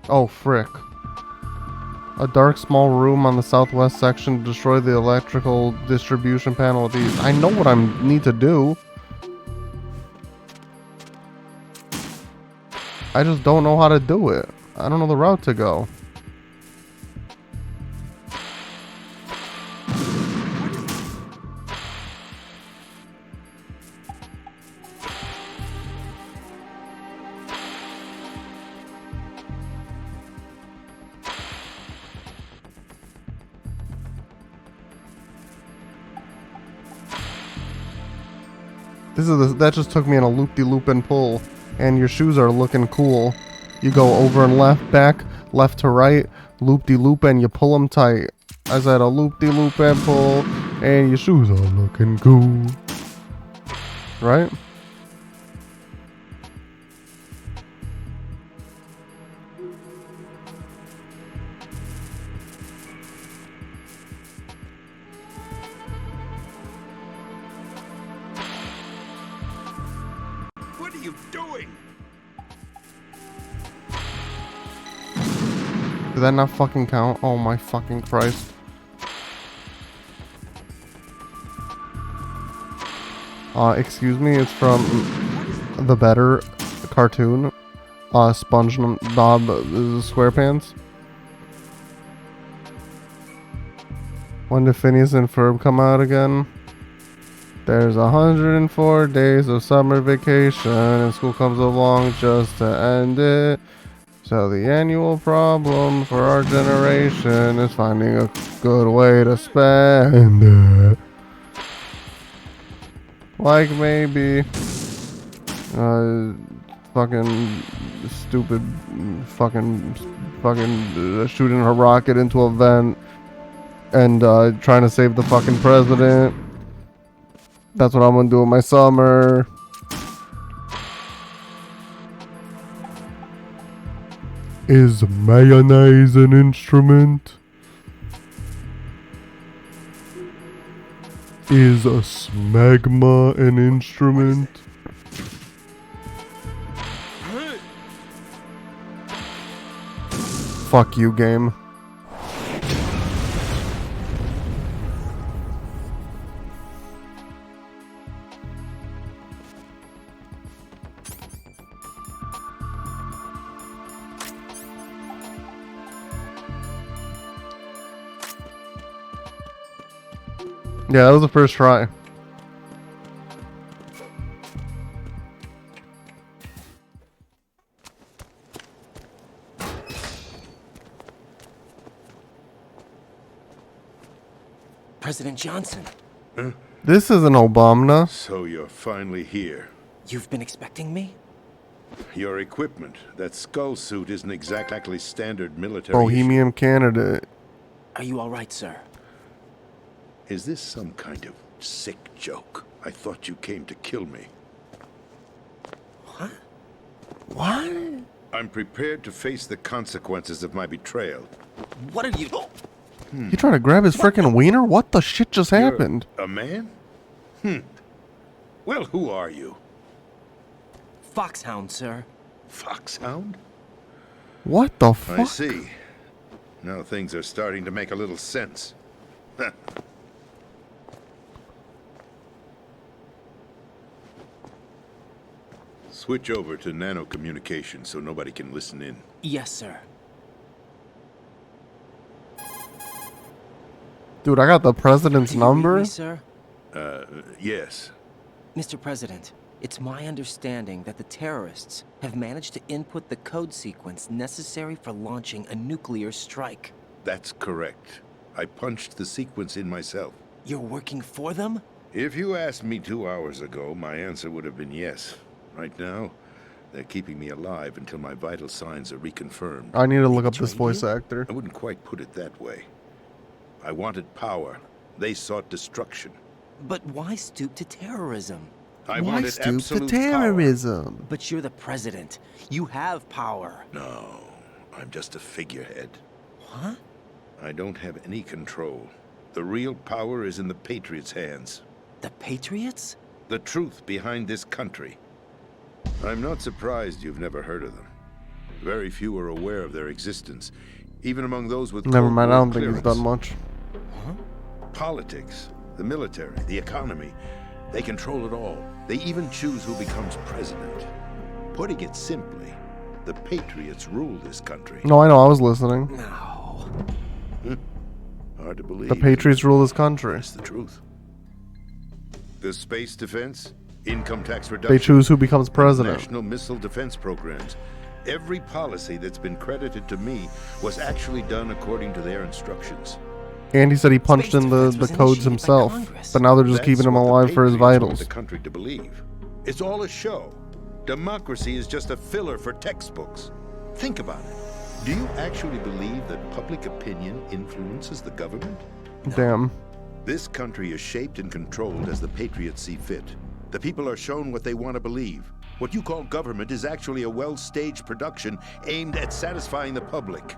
Oh, frick. A dark small room on the southwest section to destroy the electrical distribution panel of these. I know what I need to do. I just don't know how to do it. I don't know the route to go. That just took me in a loop-de-loop and pull, and your shoes are looking cool. You go over and left to right, loop-de-loop, and you pull them tight. I said a loop-de-loop and pull, and your shoes are looking cool. Right? What are you doing? Did that not fucking count? Oh my fucking Christ. Excuse me, it's from the better cartoon, SpongeBob SquarePants. When did Phineas and Ferb come out again? There's 104 days of summer vacation, and school comes along just to end it. So the annual problem for our generation is finding a good way to spend it. Like maybe fucking stupid fucking shooting a rocket into a vent and trying to save the fucking president. That's what I'm gonna do in my summer. Is mayonnaise an instrument? Is a smegma an instrument? Fuck you, game. Yeah, that was the first try. President Johnson. Huh? This is an Obama. So you're finally here. You've been expecting me? Your equipment, that skull suit isn't exactly standard military. Bohemian candidate. Are you all right, sir? Is this some kind of sick joke? I thought you came to kill me. What? What? I'm prepared to face the consequences of my betrayal. What are you... You trying to grab his freaking wiener? What the shit just happened? A man? Well, who are you? Foxhound, sir. Foxhound? What the fuck? I see. Now things are starting to make a little sense. Switch over to nano communication so nobody can listen in. Yes, sir. Dude, I got the president's number. Me, sir? Yes. Mr. President, It's my understanding that the terrorists have managed to input the code sequence necessary for launching a nuclear strike. That's correct. I punched the sequence in myself. You're working for them? If you asked me 2 hours ago, my answer would have been yes. Right now, they're keeping me alive until my vital signs are reconfirmed. I need to look up this voice actor. I wouldn't quite put it that way. I wanted power. They sought destruction. But why stoop to terrorism? Why stoop to terrorism? Power. But you're the president. You have power. No, I'm just a figurehead. What? I don't have any control. The real power is in the Patriots' hands. The Patriots? The truth behind this country. I'm not surprised you've never heard of them. Very few are aware of their existence, even among those with Never mind, I don't think he's done much. Huh? Politics, the military, the economy. They control it all. They even choose who becomes president. Putting it simply, the Patriots rule this country. No, I know, I was listening. No. Hard to believe. The Patriots rule this country. That's the truth. The space defense, income tax reduction. They choose who becomes president. National missile defense programs. Every policy that's been credited to me was actually done according to their instructions. And he said he punched in the codes himself, but now they're just keeping him alive for his vitals. The country to believe. It's all a show. Democracy is just a filler for textbooks. Think about it. Do you actually believe that public opinion influences the government? No. Damn. This country is shaped and controlled as the Patriots see fit. The people are shown what they want to believe. What you call government is actually a well-staged production aimed at satisfying the public.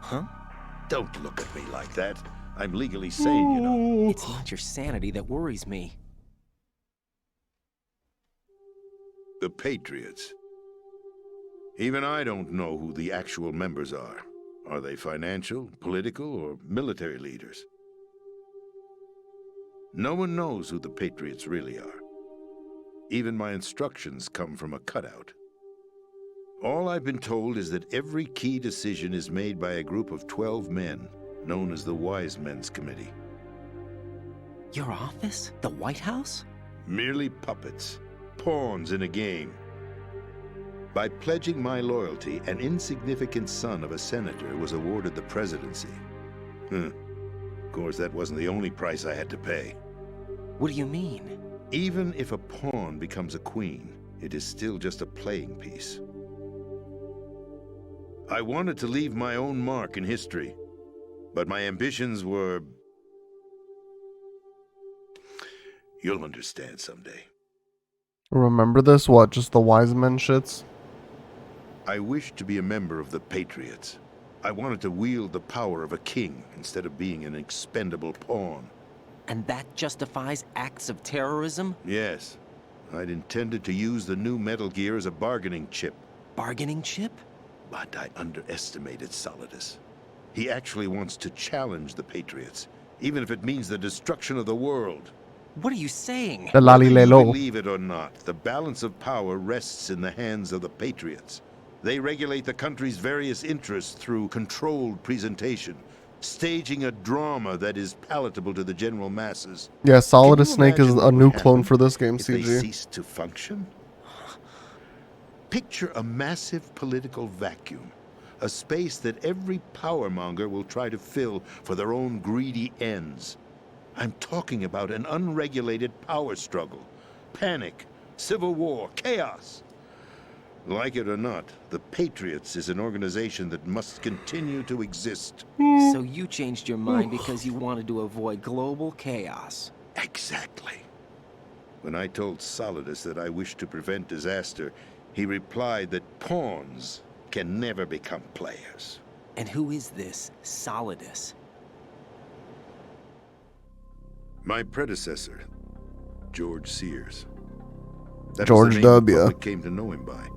Huh? Don't look at me like that. I'm legally sane, you know. It's not your sanity that worries me. The Patriots. Even I don't know who the actual members are. Are they financial, political, or military leaders? No one knows who the Patriots really are. Even my instructions come from a cutout. All I've been told is that every key decision is made by a group of 12 men, known as the Wiseman's Committee. Your office? The White House? Merely puppets, pawns in a game. By pledging my loyalty, an insignificant son of a senator was awarded the presidency. Of course, that wasn't the only price I had to pay. What do you mean? Even if a pawn becomes a queen, it is still just a playing piece. I wanted to leave my own mark in history, but my ambitions were... You'll understand someday. Remember this? What, just the Wiseman shits? I wished to be a member of the Patriots. I wanted to wield the power of a king instead of being an expendable pawn. And that justifies acts of terrorism? Yes. I'd intended to use the new Metal Gear as a bargaining chip. Bargaining chip? But I underestimated Solidus. He actually wants to challenge the Patriots, even if it means the destruction of the world. What are you saying? The Whether you believe it or not, the balance of power rests in the hands of the Patriots. They regulate the country's various interests through controlled presentation, staging a drama that is palatable to the general masses. Yeah, Solidus Snake is a new clone for this game, if they CG. cease to function? Picture a massive political vacuum, a space that every powermonger will try to fill for their own greedy ends. I'm talking about an unregulated power struggle, panic, civil war, chaos. Like it or not, the Patriots is an organization that must continue to exist. So you changed your mind because you wanted to avoid global chaos. Exactly. When I told Solidus that I wished to prevent disaster, he replied that pawns can never become players. And who is this Solidus? My predecessor, George Sears. That George was the name the W. public came to know him by.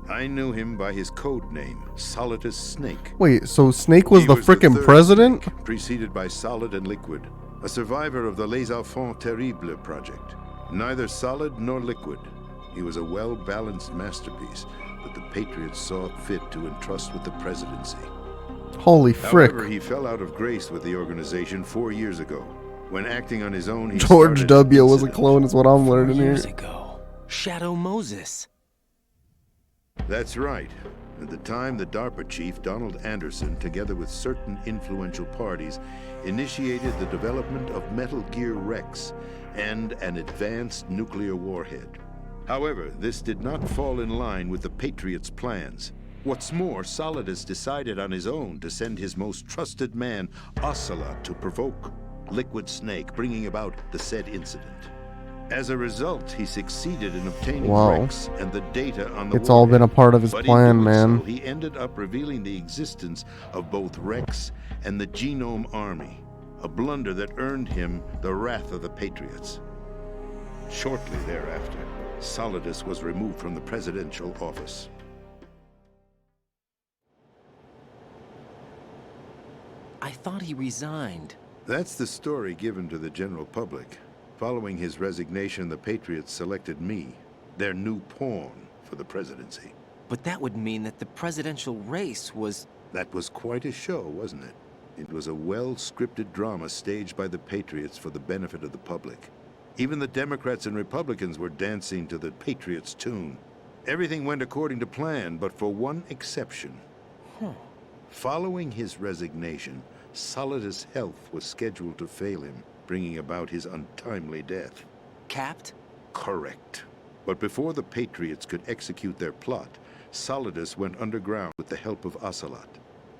I knew him by his code name, Solidus Snake. Wait, so Snake was the frickin' third president? Snake, preceded by Solid and Liquid, a survivor of the Les Enfants Terribles project. Neither solid nor liquid. He was a well-balanced masterpiece that the Patriots saw fit to entrust with the presidency. Holy frick. However, he fell out of grace with the organization 4 years ago. When acting on his own, he George started W. an was a incident. clone is what I'm learning here. Years ago. Shadow Moses. That's right. At the time, the DARPA chief, Donald Anderson, together with certain influential parties, initiated the development of Metal Gear Rex and an advanced nuclear warhead. However, this did not fall in line with the Patriots' plans. What's more, Solidus decided on his own to send his most trusted man, Ocelot, to provoke Liquid Snake, bringing about the said incident. As a result, he succeeded in obtaining Rex and the data on the It's all been a warhead. part of his But plan, in doing man. so, he ended up revealing the existence of both Rex and the Genome Army, a blunder that earned him the wrath of the Patriots. Shortly thereafter, Solidus was removed from the presidential office. I thought he resigned. That's the story given to the general public. Following his resignation, the Patriots selected me, their new pawn, for the presidency. But that would mean that the presidential race was... That was quite a show, wasn't it? It was a well-scripted drama staged by the Patriots for the benefit of the public. Even the Democrats and Republicans were dancing to the Patriots' tune. Everything went according to plan, but for one exception. Following his resignation, Solidus' health was scheduled to fail him, bringing about his untimely death. Capped? Correct. But before the Patriots could execute their plot, Solidus went underground with the help of Ocelot.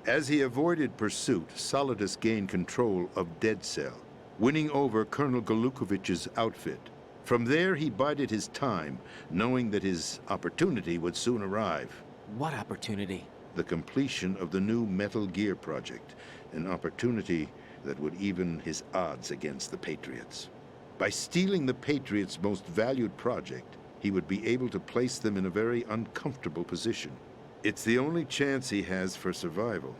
As he avoided pursuit, Solidus gained control of Dead Cell, winning over Colonel Golukovich's outfit. From there, he bided his time, knowing that his opportunity would soon arrive. What opportunity? The completion of the new Metal Gear project, an opportunity that would even his odds against the Patriots. By stealing the Patriots' most valued project, he would be able to place them in a very uncomfortable position. It's the only chance he has for survival.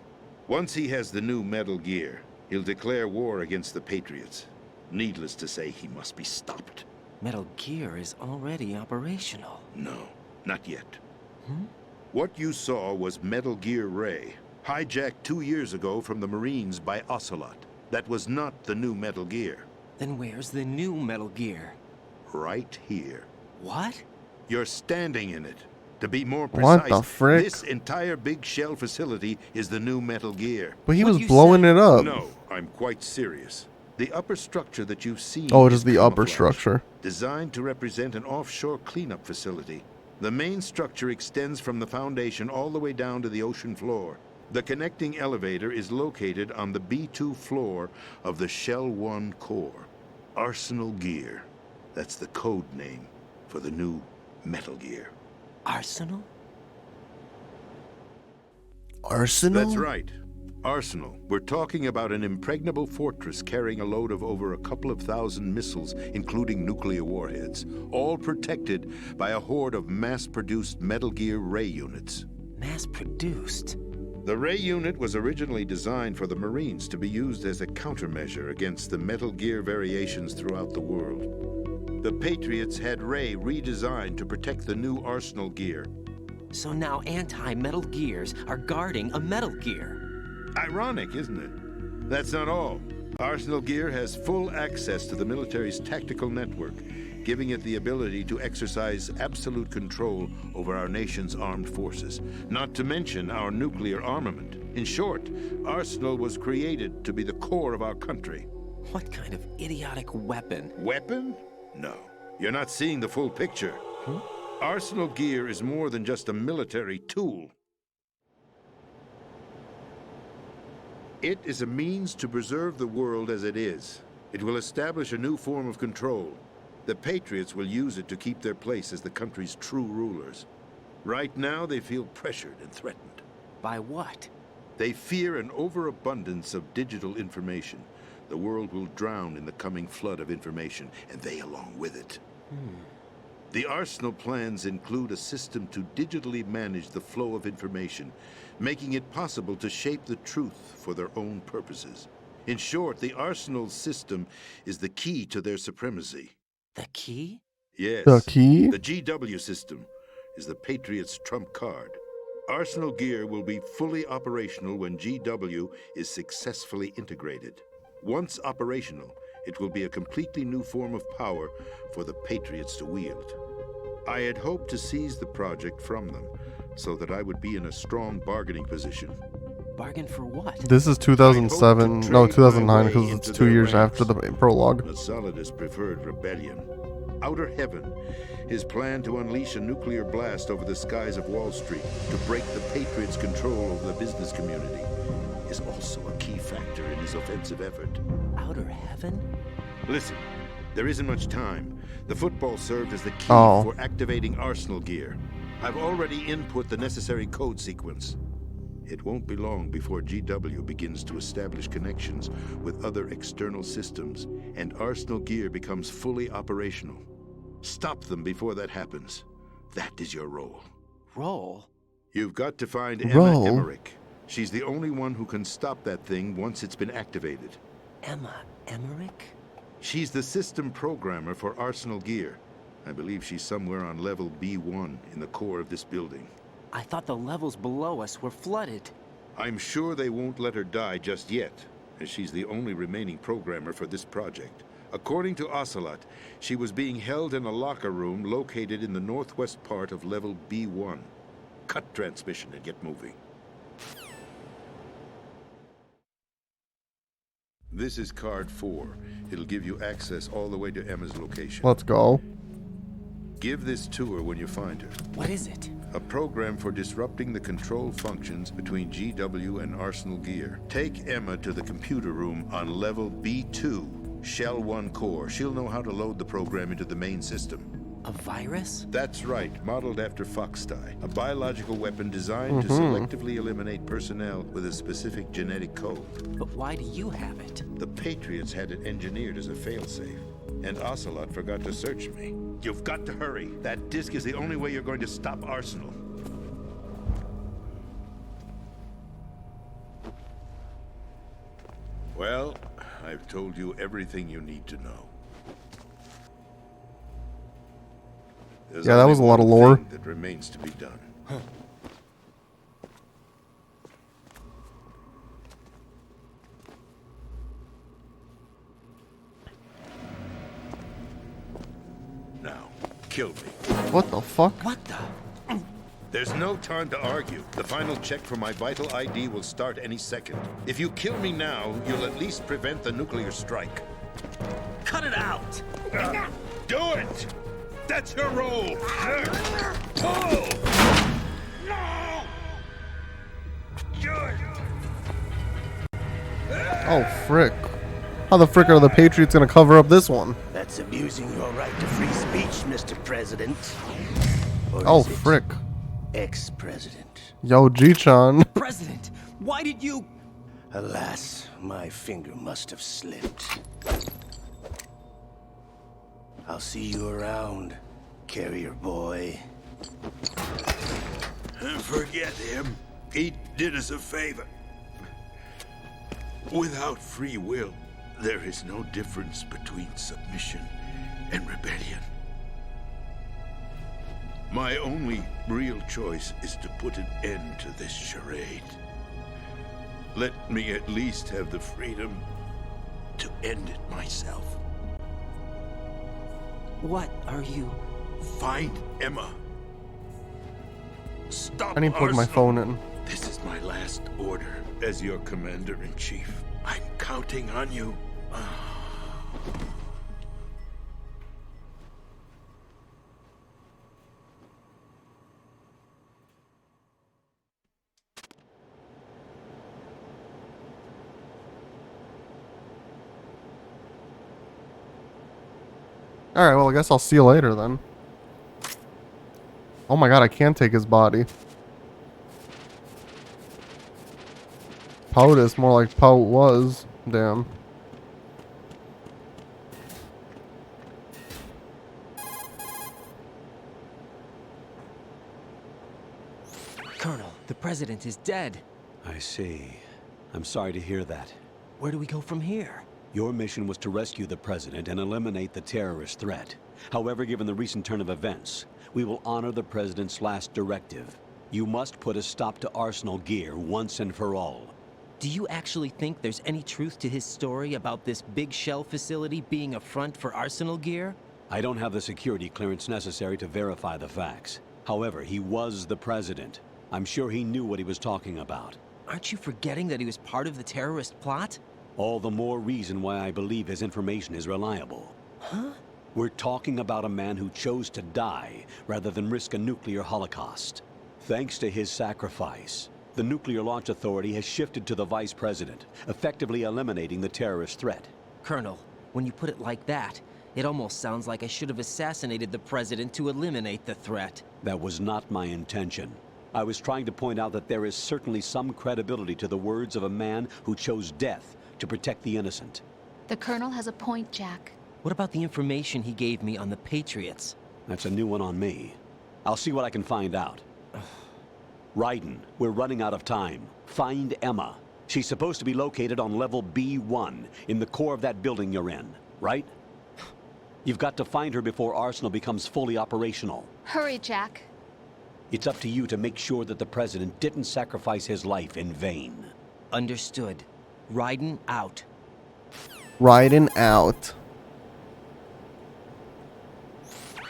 Once he has the new Metal Gear, he'll declare war against the Patriots. Needless to say, he must be stopped. Metal Gear is already operational. No, not yet. What you saw was Metal Gear Ray, hijacked 2 years ago from the Marines by Ocelot. That was not the new Metal Gear. Then where's the new Metal Gear? Right here. What? You're standing in it. To be more What precise, the frick? this entire big shell facility is the new Metal Gear. But he was blowing it up. No, I'm quite serious. The upper structure that you've seen Oh, it is the upper camouflage, structure. designed to represent an offshore cleanup facility. The main structure extends from the foundation all the way down to the ocean floor. The connecting elevator is located on the B2 floor of the Shell 1 core. Arsenal Gear. That's the code name for the new Metal Gear. Arsenal? Arsenal? That's right. Arsenal. We're talking about an impregnable fortress carrying a load of over a couple of thousand missiles, including nuclear warheads, all protected by a horde of mass-produced Metal Gear Ray units. Mass-produced? The Ray unit was originally designed for the Marines to be used as a countermeasure against the Metal Gear variations throughout the world. The Patriots had Ray redesigned to protect the new Arsenal Gear. So now anti-Metal Gears are guarding a Metal Gear. Ironic, isn't it? That's not all. Arsenal Gear has full access to the military's tactical network, giving it the ability to exercise absolute control over our nation's armed forces, not to mention our nuclear armament. In short, Arsenal was created to be the core of our country. What kind of idiotic weapon? Weapon? No. You're not seeing the full picture. Arsenal Gear is more than just a military tool. It is a means to preserve the world as it is. It will establish a new form of control. The Patriots will use it to keep their place as the country's true rulers. Right now, they feel pressured and threatened. By what? They fear an overabundance of digital information. The world will drown in the coming flood of information, and they along with it. The Arsenal plans include a system to digitally manage the flow of information, making it possible to shape the truth for their own purposes. In short, the Arsenal system is the key to their supremacy. The key? Yes. The key? The GW system is the Patriots' trump card. Arsenal Gear will be fully operational when GW is successfully integrated. Once operational, it will be a completely new form of power for the Patriots to wield. I had hoped to seize the project from them, so that I would be in a strong bargaining position. Bargain for what? This is 2007, no, 2009, because it's 2 years after the prologue. Solidus preferred rebellion. Outer Heaven, his plan to unleash a nuclear blast over the skies of Wall Street to break the Patriots' control over the business community, is also a key factor in his offensive effort. Outer Heaven? Listen, there isn't much time. The football served as the key for activating Arsenal gear. I've already input the necessary code sequence. It won't be long before GW begins to establish connections with other external systems, and Arsenal gear becomes fully operational. Stop them before that happens. That is your role. Role? You've got to find Emma Emmerich. She's the only one who can stop that thing once it's been activated. Emma Emmerich? She's the system programmer for Arsenal gear. I believe she's somewhere on level B1 in the core of this building. I thought the levels below us were flooded. I'm sure they won't let her die just yet, as she's the only remaining programmer for this project. According to Ocelot, she was being held in a locker room located in the northwest part of level B1. Cut transmission and get moving. This is card 4. It'll give you access all the way to Emma's location. Let's go. Give this to her when you find her. What is it? A program for disrupting the control functions between GW and Arsenal gear. Take Emma to the computer room on level B2, Shell 1 core. She'll know how to load the program into the main system. A virus? That's right, modeled after Foxdie. A biological weapon designed to selectively eliminate personnel with a specific genetic code. But why do you have it? The Patriots had it engineered as a failsafe, and Ocelot forgot to search me. You've got to hurry. That disk is the only way you're going to stop Arsenal. Well, I've told you everything you need to know. There's Yeah, that was a lot of lore. That remains to be done. Now, kill me. What the fuck? What the? There's no time to argue. The final check for my vital ID will start any second. If you kill me now, you'll at least prevent the nuclear strike. Cut it out! Do it! That's your role! Pull! No! Oh, frick. How the frick are the Patriots gonna cover up this one? That's abusing your right to free speech, Mr. President. Or Oh, is it frick. Ex-President. Yo, G-chan. President, why did you... Alas, my finger must have slipped. I'll see you around, carrier boy. Forget him. He did us a favor. Without free will, there is no difference between submission and rebellion. My only real choice is to put an end to this charade. Let me at least have the freedom to end it myself. What are you... Find Emma. Stop I need to plug my Arsenal. phone in. This is my last order as your commander-in-chief. I'm counting on you. Alright, well, I guess I'll see you later then. Oh my god, I can't take his body. POTUS, more like Pout was. Damn. Colonel, the president is dead. I see. I'm sorry to hear that. Where do we go from here? Your mission was to rescue the president and eliminate the terrorist threat. However, given the recent turn of events, we will honor the president's last directive. You must put a stop to Arsenal gear once and for all. Do you actually think there's any truth to his story about this big shell facility being a front for Arsenal gear? I don't have the security clearance necessary to verify the facts. However, he was the president. I'm sure he knew what he was talking about. Aren't you forgetting that he was part of the terrorist plot? All the more reason why I believe his information is reliable. Huh? We're talking about a man who chose to die rather than risk a nuclear holocaust. Thanks to his sacrifice, the Nuclear Launch Authority has shifted to the vice president, effectively eliminating the terrorist threat. Colonel, when you put it like that, it almost sounds like I should have assassinated the president to eliminate the threat. That was not my intention. I was trying to point out that there is certainly some credibility to the words of a man who chose death to protect the innocent. The Colonel has a point, Jack. What about the information he gave me on the Patriots? That's a new one on me. I'll see what I can find out. Raiden, we're running out of time. Find Emma. She's supposed to be located on level B1, in the core of that building you're in, right? You've got to find her before Arsenal becomes fully operational. Hurry, Jack. It's up to you to make sure that the president didn't sacrifice his life in vain. Understood. Raiden out. Raiden out.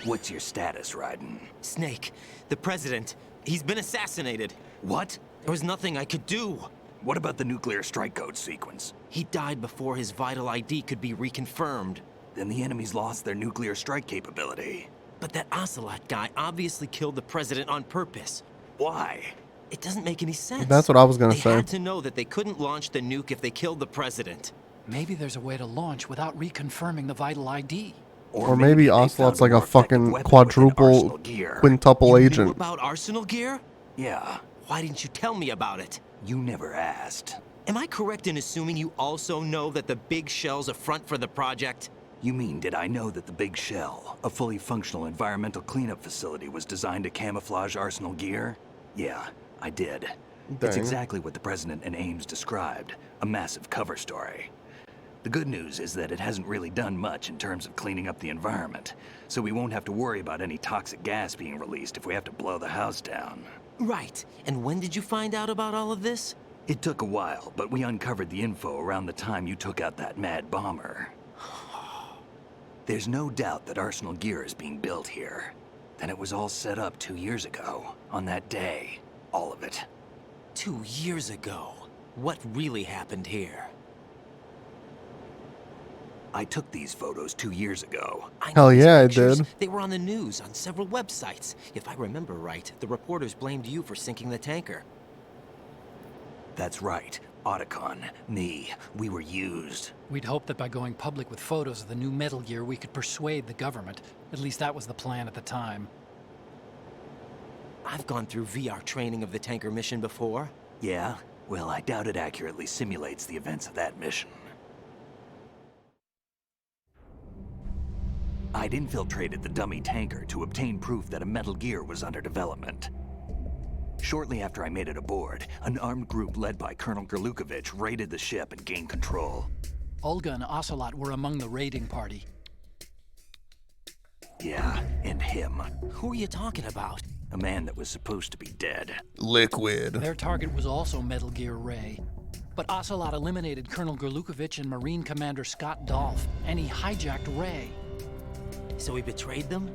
What's your status, Raiden? Snake, the president, he's been assassinated. What? There was nothing I could do. What about the nuclear strike code sequence? He died before his vital ID could be reconfirmed. Then the enemy's lost their nuclear strike capability. But that Ocelot guy obviously killed the president on purpose. Why? It doesn't make any sense. That's what I was gonna say. They had to know that they couldn't launch the nuke if they killed the president. Maybe there's a way to launch without reconfirming the vital ID. Or maybe Ocelot's like a fucking quadruple, quintuple You knew agent. about Arsenal gear? Yeah. Why didn't you tell me about it? You never asked. Am I correct in assuming you also know that the Big Shell's a front for the project? You mean, did I know that the Big Shell, a fully functional environmental cleanup facility, was designed to camouflage Arsenal gear? Yeah, I did. It's Dang. exactly what the President and Ames described, a massive cover story. The good news is that it hasn't really done much in terms of cleaning up the environment, so we won't have to worry about any toxic gas being released if we have to blow the house down. Right. And when did you find out about all of this? It took a while, but we uncovered the info around the time you took out that mad bomber. There's no doubt that Arsenal gear is being built here. Then it was all set up 2 years ago, on that day. All of it. 2 years ago? What really happened here? I took these photos 2 years ago. Hell yeah, I did. They were on the news on several websites. If I remember right, the reporters blamed you for sinking the tanker. That's right. Otacon, me, we were used. We'd hoped that by going public with photos of the new Metal Gear, we could persuade the government. At least that was the plan at the time. I've gone through VR training of the tanker mission before. Yeah? Well, I doubt it accurately simulates the events of that mission. I'd infiltrated the dummy tanker to obtain proof that a Metal Gear was under development. Shortly after I made it aboard, an armed group led by Colonel Gerlukovich raided the ship and gained control. Olga and Ocelot were among the raiding party. Yeah, and him. Who are you talking about? A man that was supposed to be dead. Liquid. Their target was also Metal Gear Ray. But Ocelot eliminated Colonel Gerlukovich and Marine Commander Scott Dolph, and he hijacked Ray. So he betrayed them?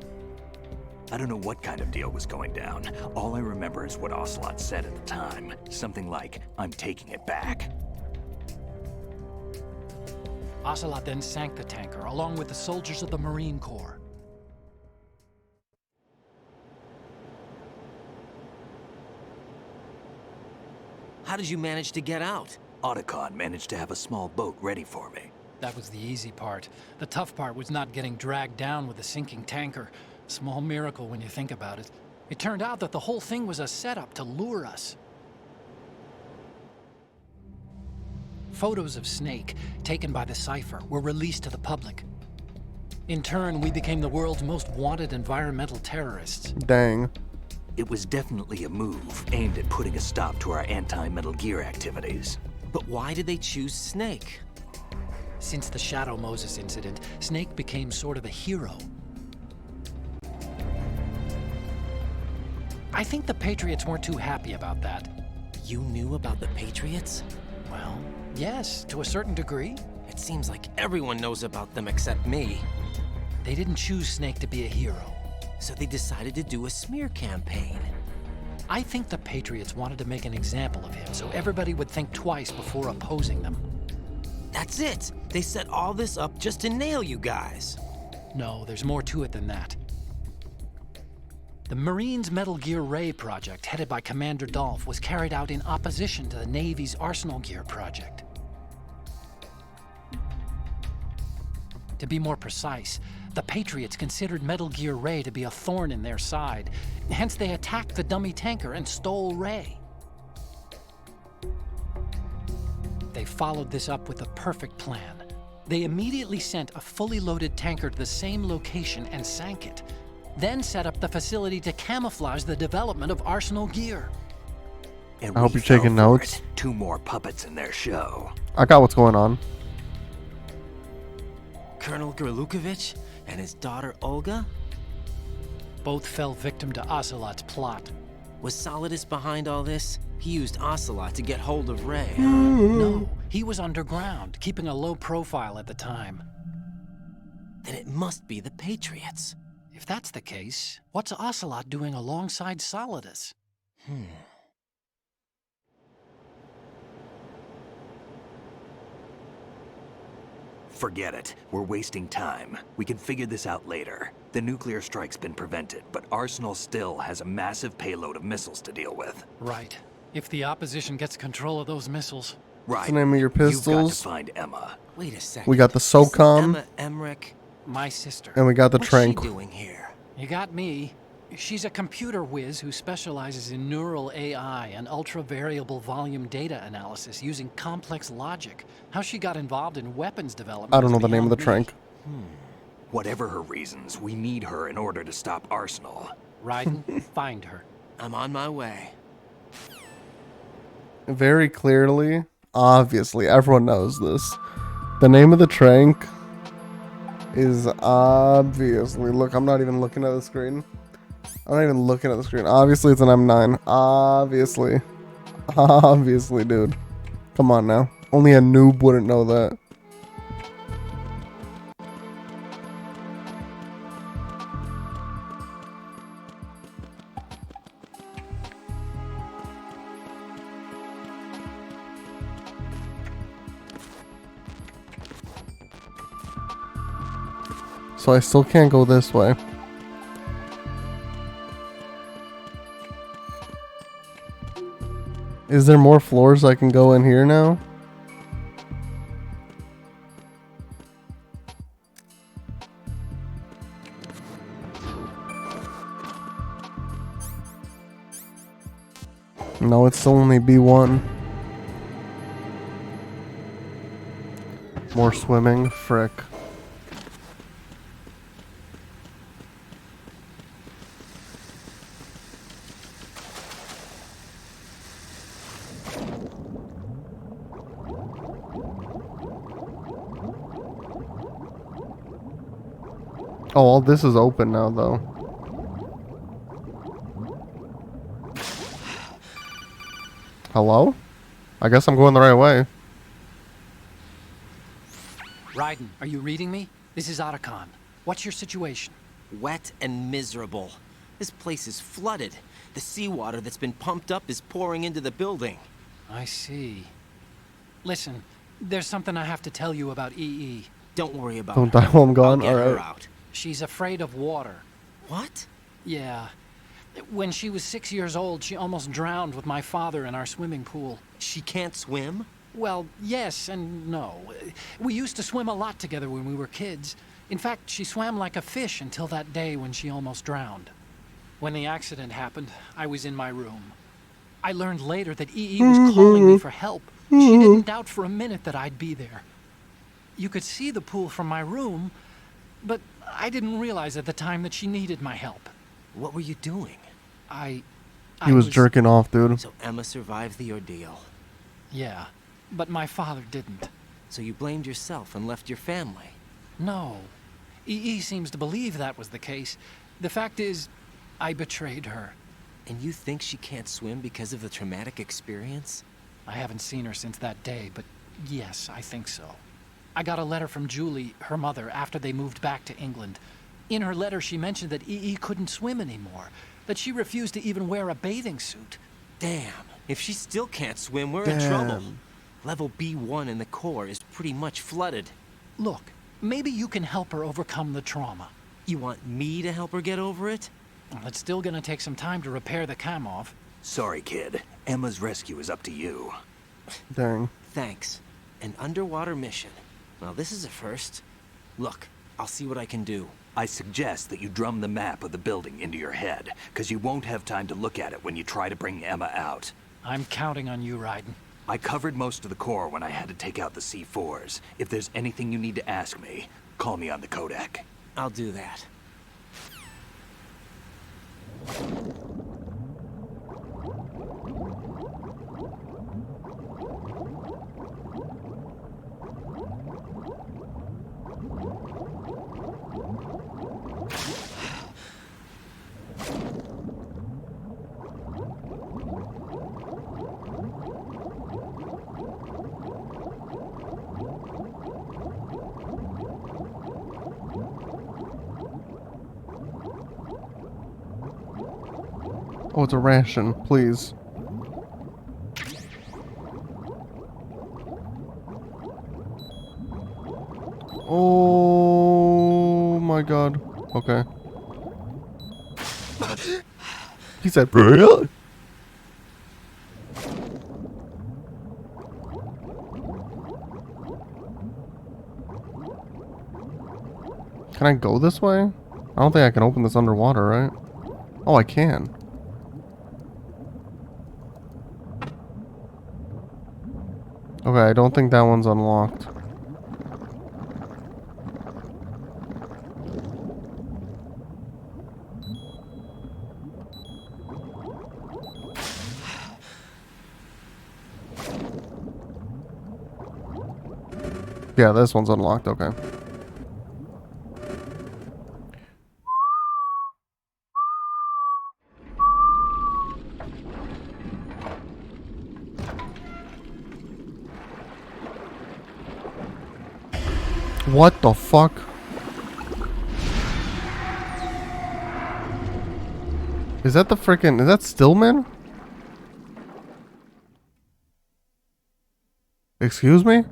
I don't know what kind of deal was going down. All I remember is what Ocelot said at the time. Something like, "I'm taking it back." Ocelot then sank the tanker, along with the soldiers of the Marine Corps. How did you manage to get out? Otacon managed to have a small boat ready for me. That was the easy part. The tough part was not getting dragged down with a sinking tanker. Small miracle when you think about it. It turned out that the whole thing was a setup to lure us. Photos of Snake, taken by the Cypher, were released to the public. In turn, we became the world's most wanted environmental terrorists. Dang. It was definitely a move aimed at putting a stop to our anti-Metal Gear activities. But why did they choose Snake? Since the Shadow Moses incident, Snake became sort of a hero. I think the Patriots weren't too happy about that. You knew about the Patriots? Well, yes, to a certain degree. It seems like everyone knows about them except me. They didn't choose Snake to be a hero. So they decided to do a smear campaign. I think the Patriots wanted to make an example of him so everybody would think twice before opposing them. That's it! They set all this up just to nail you guys. No, there's more to it than that. The Marines' Metal Gear Ray project, headed by Commander Dolph, was carried out in opposition to the Navy's Arsenal Gear project. To be more precise, the Patriots considered Metal Gear Ray to be a thorn in their side. Hence, they attacked the dummy tanker and stole Ray. They followed this up with a perfect plan. They immediately sent a fully loaded tanker to the same location and sank it. Then set up the facility to camouflage the development of Arsenal Gear. And I hope we you're taking fell for notes. it. 2 more puppets in their show. I got what's going on. Colonel Gerlukovich and his daughter Olga? Both fell victim to Ocelot's plot. Was Solidus behind all this? He used Ocelot to get hold of Ray. No, he was underground, keeping a low profile at the time. Then it must be the Patriots. If that's the case, what's Ocelot doing alongside Solidus? Forget it. We're wasting time. We can figure this out later. The nuclear strike's been prevented, but Arsenal still has a massive payload of missiles to deal with. Right. If the opposition gets control of those missiles. Right. What's the name of your You've got to pistols? find Emma. Wait a second. We got the Is SOCOM. Emma Emmerich. My sister. And we got the What's Trank. she doing here? You got me. She's a computer whiz who specializes in neural AI and ultra-variable volume data analysis using complex logic. How she got involved in weapons development I don't is know the name of the beyond me. Trank. Whatever her reasons, we need her in order to stop Arsenal. Raiden, find her. I'm on my way. Very clearly, obviously, everyone knows this. The name of the Trank is obviously... Look, I'm not even looking at the screen. I'm not even looking at the screen. Obviously, it's an M9. Obviously. Obviously, dude. Come on now. Only a noob wouldn't know that. So I still can't go this way. Is there more floors I can go in here now? No, it's still only B1. More swimming, frick. Oh, all this is open now, though. Hello? I guess I'm going the right way. Raiden, are you reading me? This is Otacon. What's your situation? Wet and miserable. This place is flooded. The seawater that's been pumped up is pouring into the building. I see. Listen, there's something I have to tell you about EE. Don't worry about Don't her. die while I'm I'll gone? get her Alright. out. She's afraid of water. What? Yeah. When she was 6 years old, she almost drowned with my father in our swimming pool. She can't swim? Well, yes and no. We used to swim a lot together when we were kids. In fact, she swam like a fish until that day when she almost drowned. When the accident happened, I was in my room. I learned later that EE was calling me for help. She didn't doubt for a minute that I'd be there. You could see the pool from my room, but I didn't realize at the time that she needed my help. What were you doing? He was jerking off, dude. So Emma survived the ordeal. Yeah, but my father didn't. So you blamed yourself and left your family? No. EE seems to believe that was the case. The fact is, I betrayed her. And you think she can't swim because of the traumatic experience? I haven't seen her since that day, but yes, I think so. I got a letter from Julie, her mother, after they moved back to England. In her letter, she mentioned that EE couldn't swim anymore, that she refused to even wear a bathing suit. Damn. If she still can't swim, we're in trouble. Level B1 in the core is pretty much flooded. Look, maybe you can help her overcome the trauma. You want me to help her get over it? Well, it's still gonna take some time to repair the Kamov. Sorry, kid. Emma's rescue is up to you. Dang. Thanks. An underwater mission. Well, this is a first. Look, I'll see what I can do. I suggest that you drum the map of the building into your head, because you won't have time to look at it when you try to bring Emma out. I'm counting on you, Raiden. I covered most of the core when I had to take out the C4s. If there's anything you need to ask me, call me on the Kodak. I'll do that. Oh, it's a ration, please. Oh my god. Okay. He said, really? Can I go this way? I don't think I can open this underwater, right? Oh, I can. Okay, I don't think that one's unlocked. Yeah, this one's unlocked, okay. What the fuck? Is that the frickin'... Is that Stillman? Excuse me?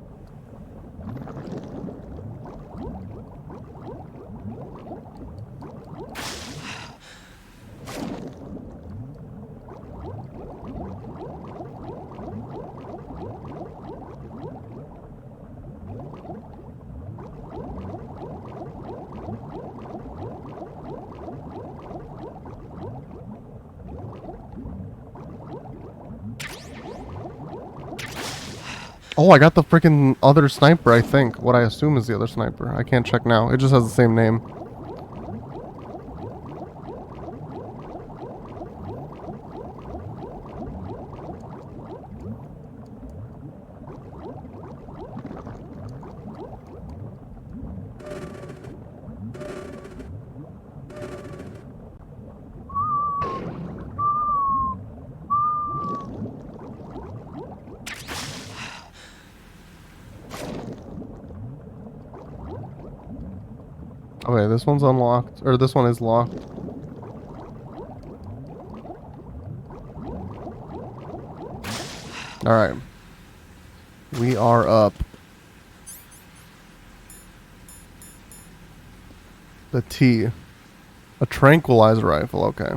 Oh, I got the freaking other sniper, I think. What I assume is the other sniper. I can't check now. It just has the same name. Okay, this one's unlocked. Or this one is locked. Alright. We are up. The T. A tranquilizer rifle, okay.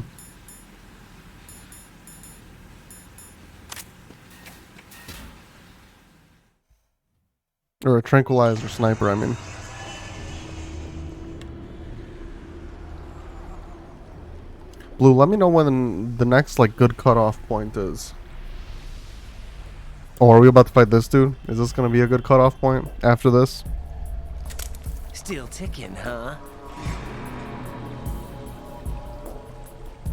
Or a tranquilizer sniper, I mean. Blue, let me know when the next, like, good cutoff point is. Oh, are we about to fight this dude? Is this gonna be a good cutoff point after this? Still ticking, huh?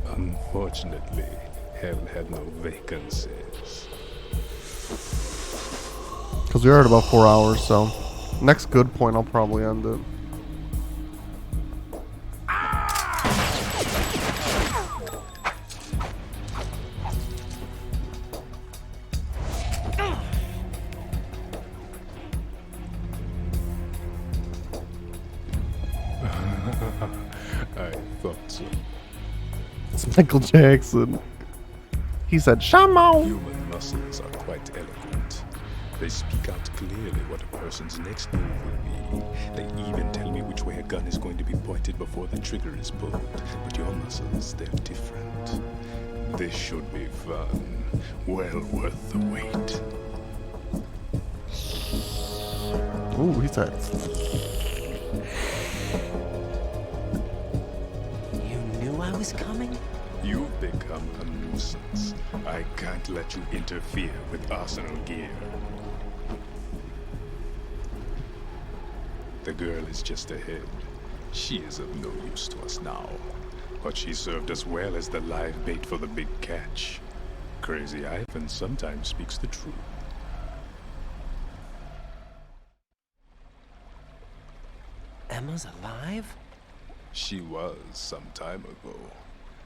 Unfortunately, hell had no vacancies. Because we are at about 4 hours, so next good point I'll probably end it. muscle. It's Michael Jackson. He said, Shamo! Human muscles are quite eloquent. They speak out clearly what a person's next move will be. They even tell me which way a gun is going to be pointed before the trigger is pulled. But your muscles, they're different. This should be fun. Well worth the wait. Ooh, he said. You knew I was coming? You've become a nuisance. I can't let you interfere with Arsenal gear. The girl is just ahead. She is of no use to us now. But she served us well as the live bait for the big catch. Crazy Ivan sometimes speaks the truth. Emma's alive? She was some time ago.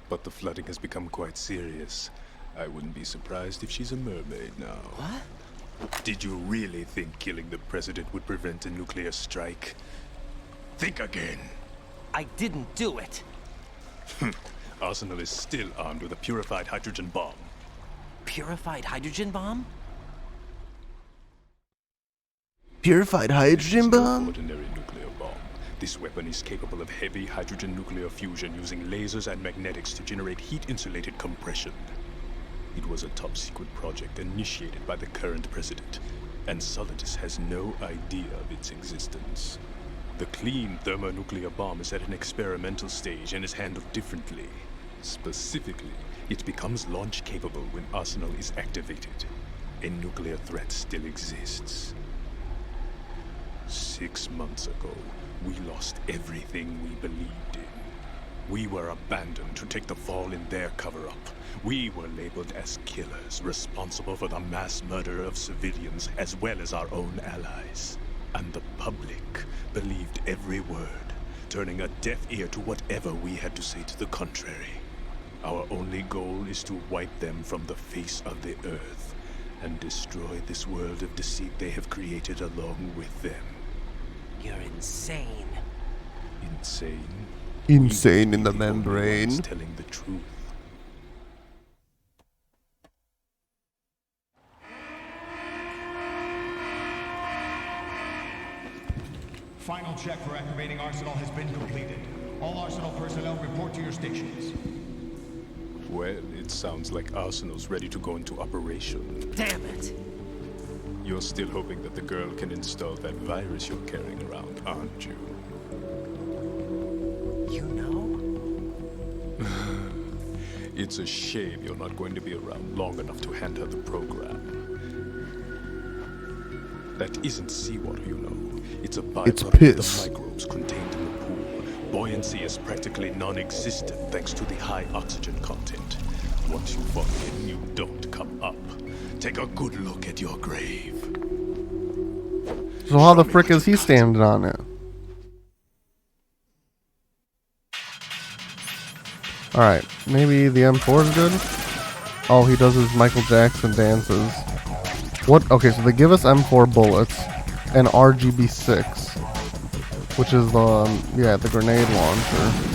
But the flooding has become quite serious. I wouldn't be surprised if she's a mermaid now. What? Did you really think killing the president would prevent a nuclear strike? Think again. I didn't do it. Arsenal is still armed with a purified hydrogen bomb. Purified hydrogen bomb? Purified hydrogen bomb? No ordinary nuclear bomb. This weapon is capable of heavy hydrogen nuclear fusion using lasers and magnetics to generate heat-insulated compression. It was a top-secret project initiated by the current president, and Solidus has no idea of its existence. The clean thermonuclear bomb is at an experimental stage and is handled differently. Specifically, it becomes launch-capable when Arsenal is activated. A nuclear threat still exists. 6 months ago, we lost everything we believed in. We were abandoned to take the fall in their cover-up. We were labeled as killers, responsible for the mass murder of civilians as well as our own allies. And the public believed every word, turning a deaf ear to whatever we had to say to the contrary. Our only goal is to wipe them from the face of the earth and destroy this world of deceit they have created along with them. You're insane. Insane? Insane in the membrane. Telling the truth. Final check for activating Arsenal has been completed. All Arsenal personnel report to your stations. Well, it sounds like Arsenal's ready to go into operation. Damn it! You're still hoping that the girl can install that virus you're carrying around, aren't you? You know? It's a shame you're not going to be around long enough to hand her the program. That isn't seawater, you know. It's a byproduct piss. of the microbes contained in the pool. Buoyancy is practically non-existent thanks to the high oxygen content. Once you fall in, you don't come up. Take a good look at your grave. So how the frick is he standing on it? Alright, maybe the M4 is good? Oh, he does his Michael Jackson dances. What? Okay, so they give us M4 bullets and RGB6, which is the grenade launcher.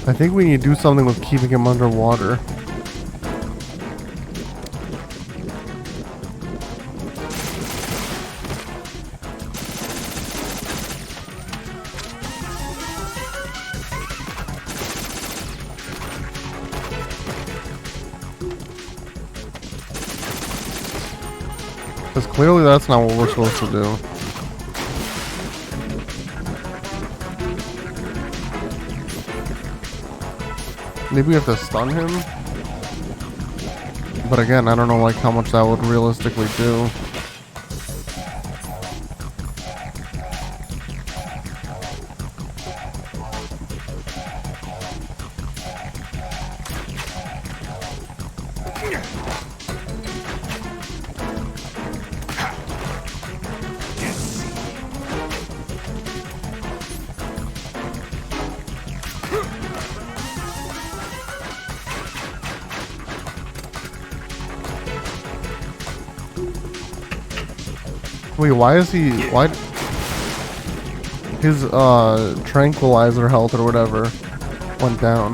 I think we need to do something with keeping him underwater. Because clearly that's not what we're supposed to do. Maybe we have to stun him? But again, I don't know like how much that would realistically do. Wait, why is he... Why... His, tranquilizer health or whatever went down.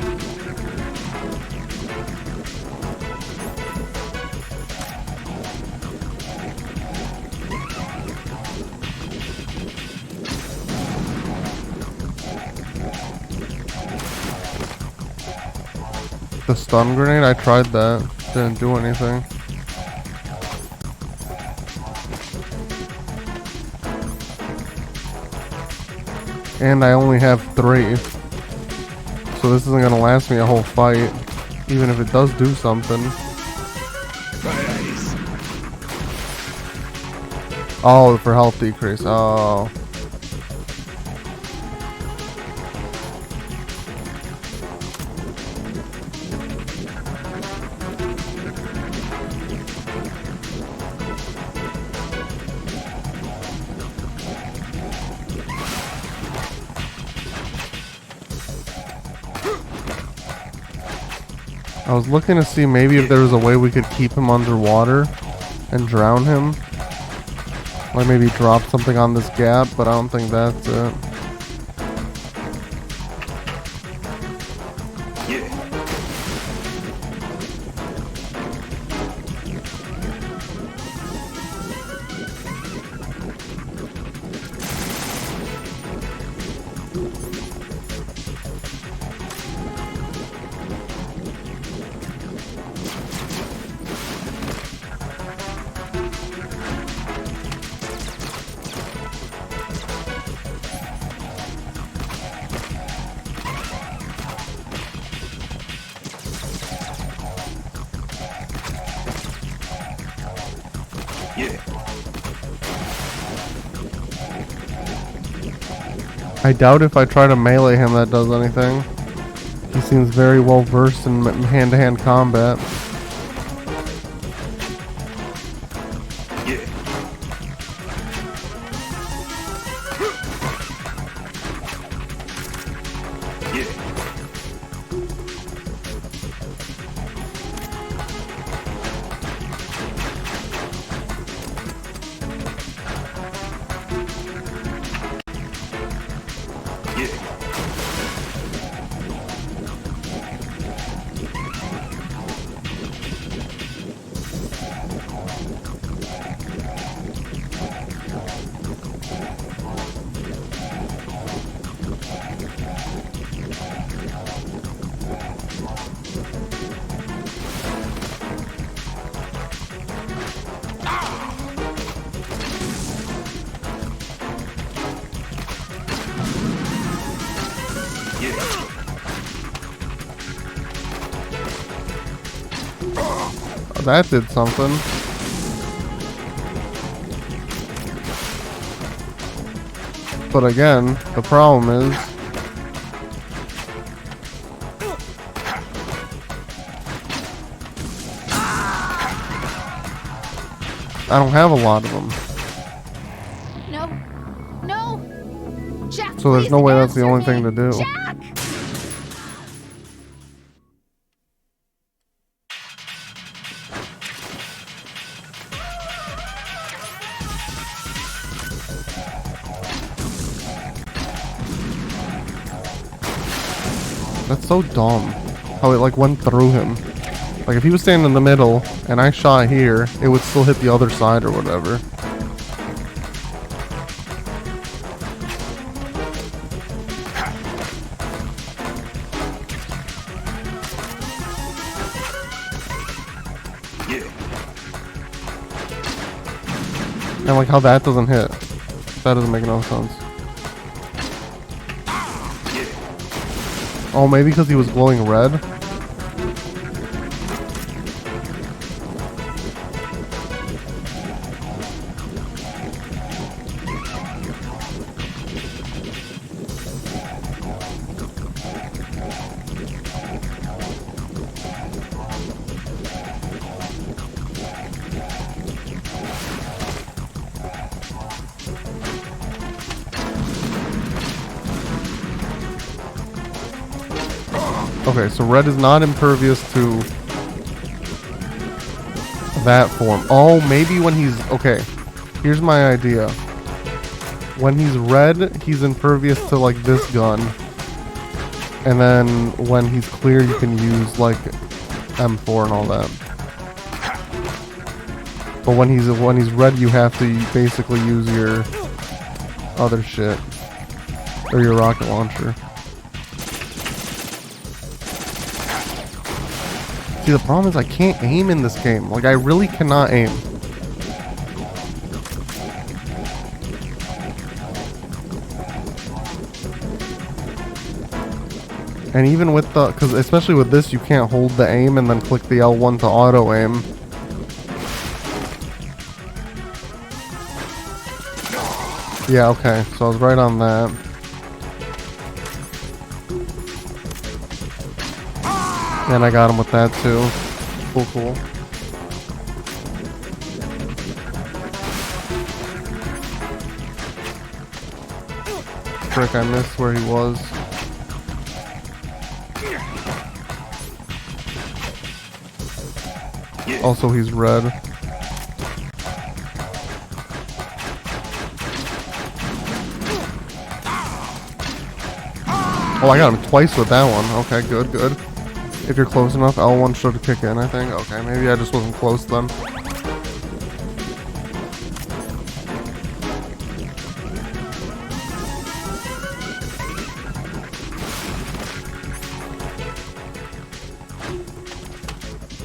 The stun grenade? I tried that. Didn't do anything. And I only have 3. So this isn't gonna last me a whole fight. Even if it does do something. Oh, for health decrease. Oh. I was looking to see maybe if there was a way we could keep him underwater and drown him. Like maybe drop something on this gap, but I don't think that's it. I doubt if I try to melee him that does anything. He seems very well versed in hand-to-hand combat. That did something. But again, the problem is I don't have a lot of them. No. No. Jack, So there's no way that's the only thing to do. Jack! That's so dumb. How it like went through him. Like if he was standing in the middle and I shot here, it would still hit the other side or whatever. And like how that doesn't hit. That doesn't make no sense. Oh, maybe because he was glowing red? Okay, so red is not impervious to that form. Oh, maybe when he's... Okay, here's my idea. When he's red, he's impervious to, like, this gun. And then when he's clear, you can use, like, M4 and all that. But when he's red, you have to basically use your other shit. Or your rocket launcher. See, the problem is I can't aim in this game. Like, I really cannot aim. And even with the... Because especially with this, you can't hold the aim and then click the L1 to auto-aim. Yeah, okay. So I was right on that. And I got him with that too. Cool, cool. Frick, I missed where he was. Also, he's red. Oh, I got him twice with that one. Okay, good, good. If you're close enough, L1 should kick in, I think. Okay, maybe I just wasn't close then.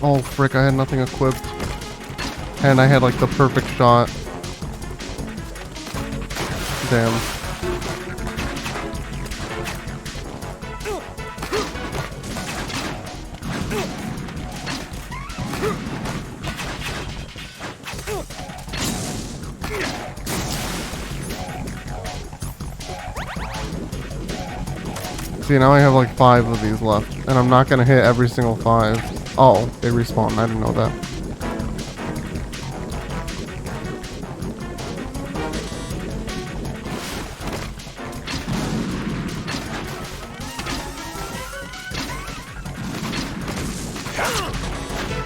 Oh, frick, I had nothing equipped. And I had, like, the perfect shot. Damn. See, now I have like 5 of these left, and I'm not gonna hit every single 5. Oh, they respawn. I didn't know that.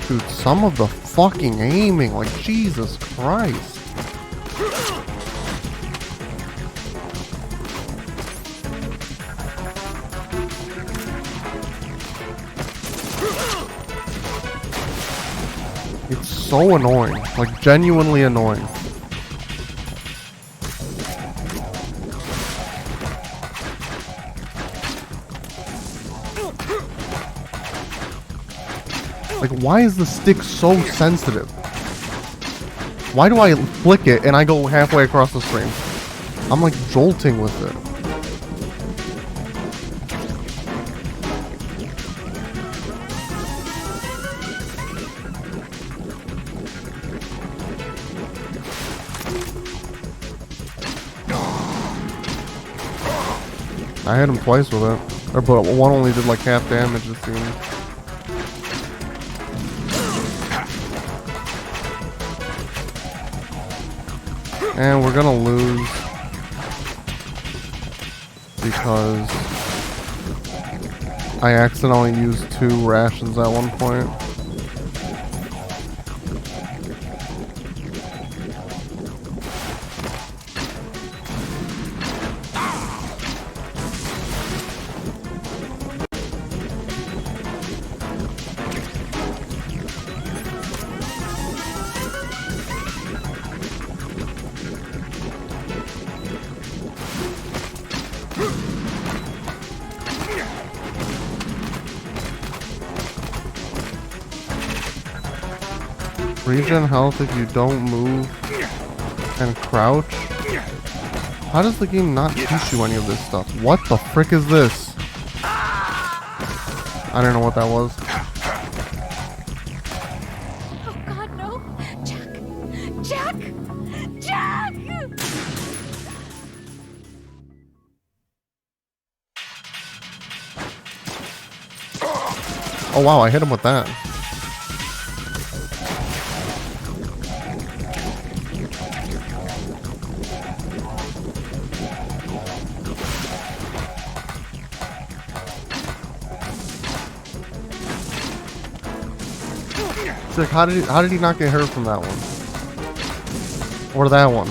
Dude, some of the fucking aiming, like, Jesus Christ. It's so annoying, like genuinely annoying. Like, why is the stick so sensitive? Why do I flick it and I go halfway across the screen? I'm like jolting with it. I hit him twice with it. But one only did like half damage, it seemed. And we're gonna lose. Because I accidentally used 2 rations at one point. Regen health if you don't move and crouch. How does the game not teach you any of this stuff? What the frick is this? I don't know what that was. Oh God, no! Jack! Jack! Jack! Oh wow, I hit him with that. It's like, how did he not get hurt from that one? Or that one?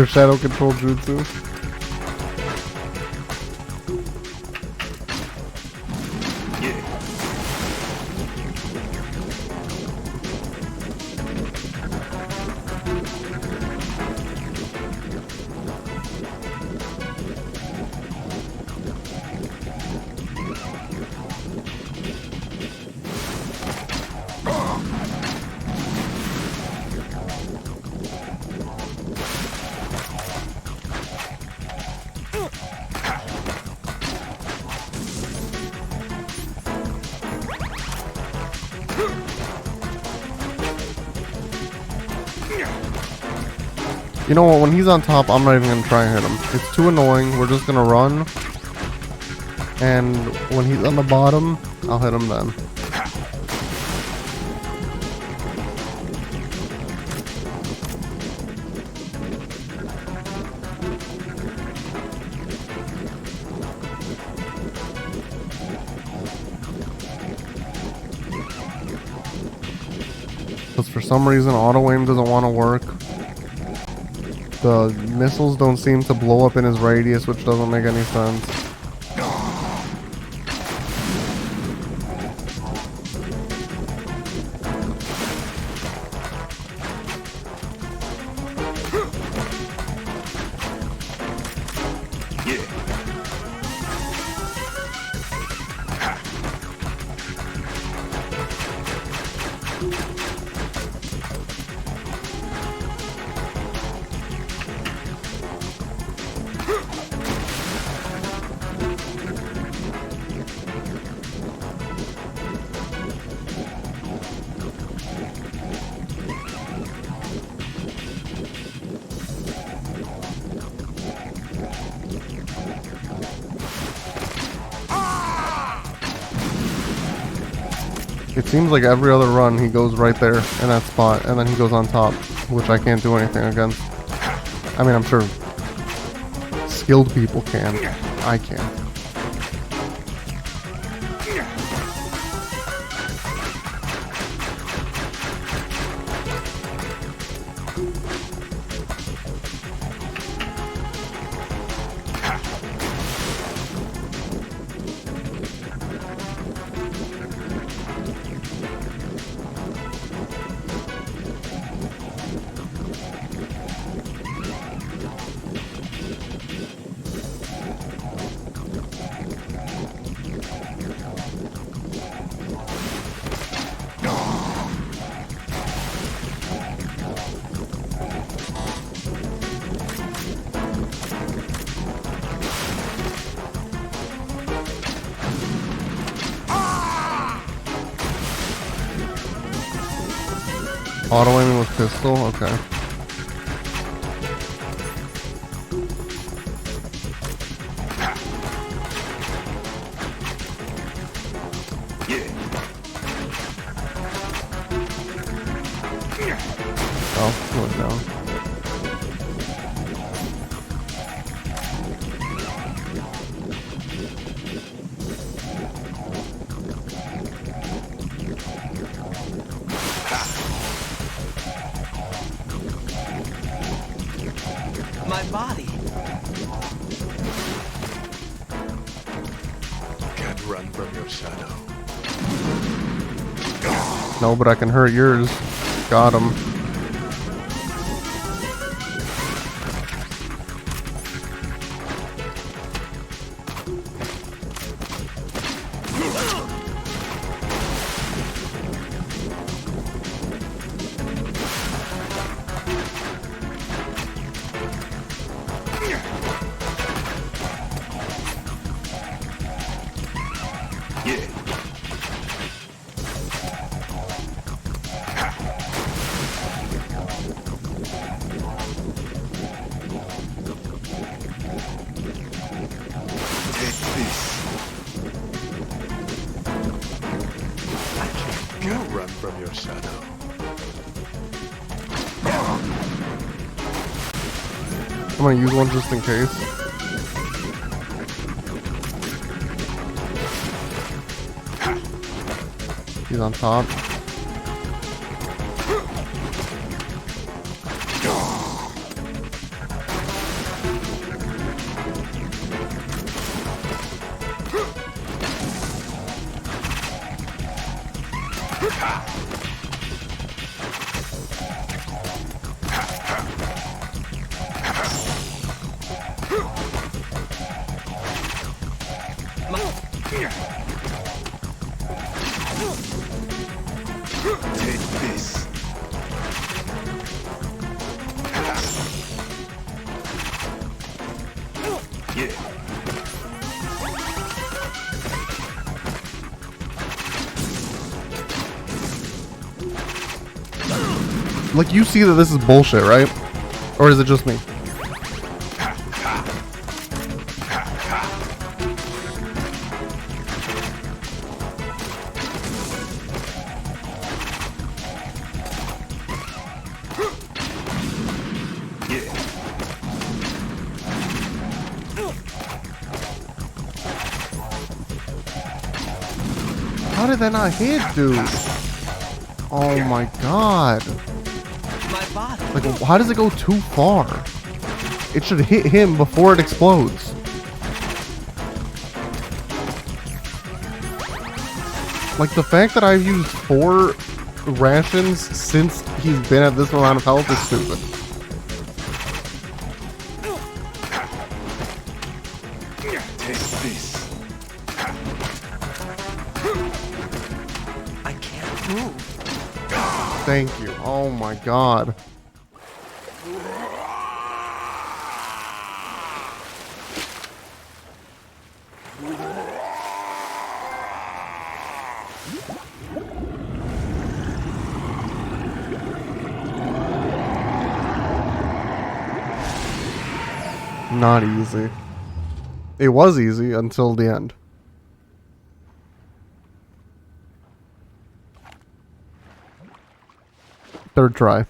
Shadow control jutsu. You know what, when he's on top, I'm not even going to try and hit him. It's too annoying. We're just going to run. And when he's on the bottom, I'll hit him then. Because for some reason, auto aim doesn't want to work. The missiles don't seem to blow up in his radius, which doesn't make any sense. It seems like every other run he goes right there in that spot and then he goes on top, which I can't do anything against. I mean, I'm sure skilled people can. I can't. Auto aiming with pistol? Okay. Oh, going down. My body. Can't run from your shadow. No, but I can hurt yours. Got him. Can't run from your shadow. I'm gonna use one just in case. He's on top. Take this. Yeah. Like, you see that this is bullshit, right? Or is it just me? How did that not hit, dude? Oh my god. Like, how does it go too far? It should hit him before it explodes. Like, the fact that I've used 4 rations since he's been at this amount of health is stupid. Take this. I can't move. Thank you. Oh my god. Not easy. It was easy until the end. Third try.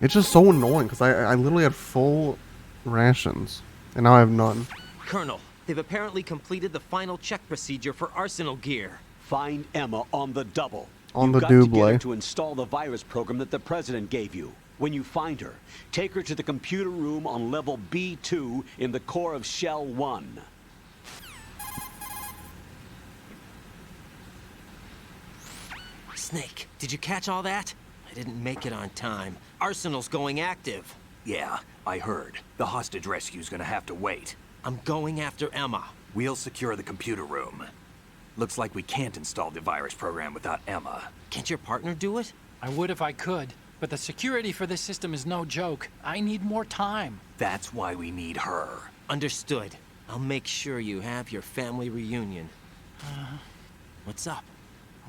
It's just so annoying because I literally had full rations and now I have none. Colonel, they've apparently completed the final check procedure for arsenal gear. Find Emma on the double. On You've the got to get her double. to install the virus program that the president gave you. When you find her, take her to the computer room on level B2 in the core of Shell 1. Snake, did you catch all that? I didn't make it on time. Arsenal's going active. Yeah, I heard. The hostage rescue's gonna have to wait. I'm going after Emma. We'll secure the computer room. Looks like we can't install the virus program without Emma. Can't your partner do it? I would if I could, but the security for this system is no joke. I need more time. That's why we need her. Understood. I'll make sure you have your family reunion. What's up?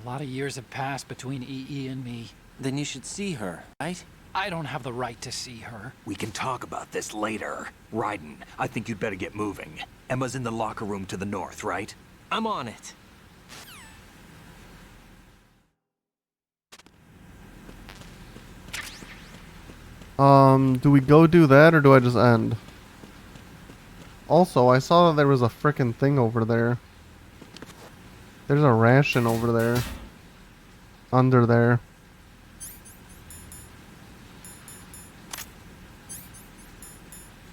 A lot of years have passed between EE and me. Then you should see her, right? I don't have the right to see her. We can talk about this later. Raiden, I think you'd better get moving. Emma's in the locker room to the north, right? I'm on it. Do we go do that or do I just end? Also, I saw that there was a frickin' thing over there. There's a ration over there. Under there.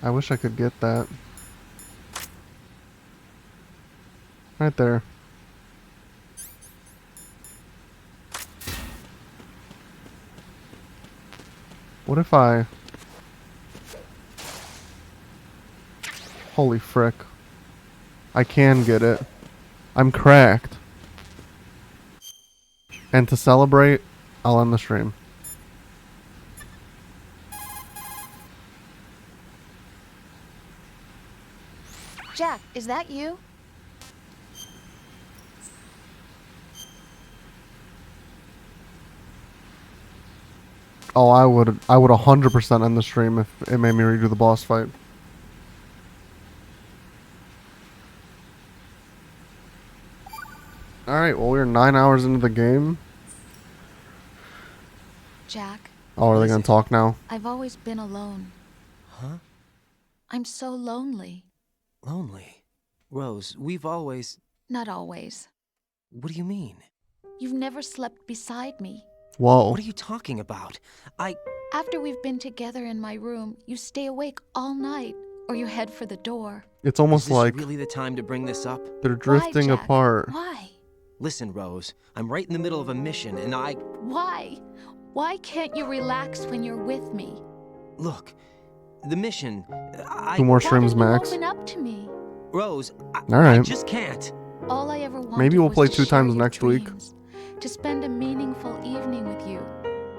I wish I could get that. Right there. What if I... Holy frick. I can get it. I'm cracked. And to celebrate, I'll end the stream. Jack, is that you? Oh, I would 100% end the stream if it made me redo the boss fight. Alright, well we're 9 hours into the game. Jack. Oh, are they gonna talk now? I've always been alone. Huh? I'm so lonely. Lonely? Rose, we've always... Not always. What do you mean? You've never slept beside me. Whoa. What are you talking about? After we've been together in my room, you stay awake all night, or you head for the door. It's almost Is this like really the time to bring this up? they're drifting Why, Jack? apart. Why? Listen, Rose, I'm right in the middle of a mission, and Why? Why can't you relax when you're with me? Look, the mission... 2 more Why shrooms don't you max. open up to me? Rose, I Alright. just can't. All I ever wanted Maybe we'll was play to 2 share times your next week. dreams, to spend a meaningful evening with you.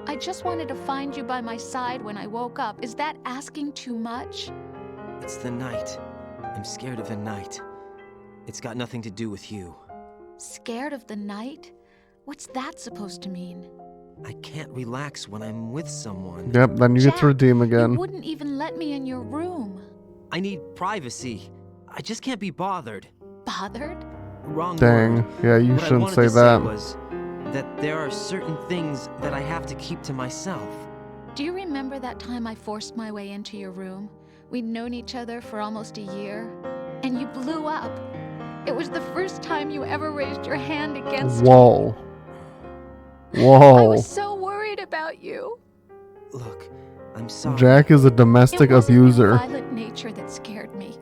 I just wanted to find you by my side when I woke up. Is that asking too much? It's the night. I'm scared of the night. It's got nothing to do with you. Scared of the night? What's that supposed to mean? I can't relax when I'm with someone. Yep, then you get to redeem again. You wouldn't even let me in your room. I need privacy. I just can't be bothered. Bothered? Wrong Dang. word. Yeah, you What I shouldn't wanted say to that. was that there are certain things that I have to keep to myself. Do you remember that time I forced my way into your room? We'd known each other for almost a year, and you blew up. It was the first time you ever raised your hand against Whoa. me. I Whoa. was so worried about you. Look, I'm sorry. Jack is a domestic It wasn't abuser. your violent nature that scared me.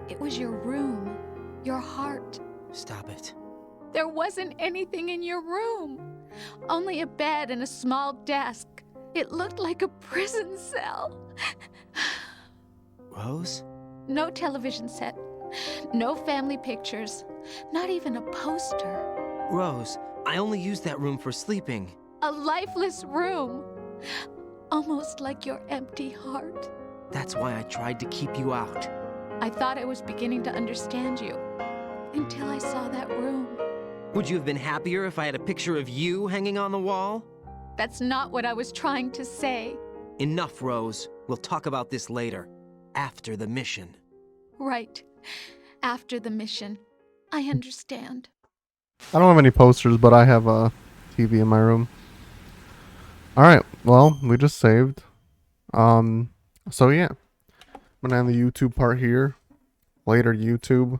It was your room, your heart. Stop it. There wasn't anything in your room. Only a bed and a small desk. It looked like a prison cell. Rose? No television set. No family pictures. Not even a poster. Rose, I only use that room for sleeping. A lifeless room. Almost like your empty heart. That's why I tried to keep you out. I thought I was beginning to understand you. Until I saw that room. Would you have been happier if I had a picture of you hanging on the wall? That's not what I was trying to say. Enough, Rose. We'll talk about this later. After the mission. Right. After the mission. I understand. I don't have any posters, but I have a TV in my room. Alright, well, we just saved. So yeah. I'm gonna end the YouTube part here. Later, YouTube.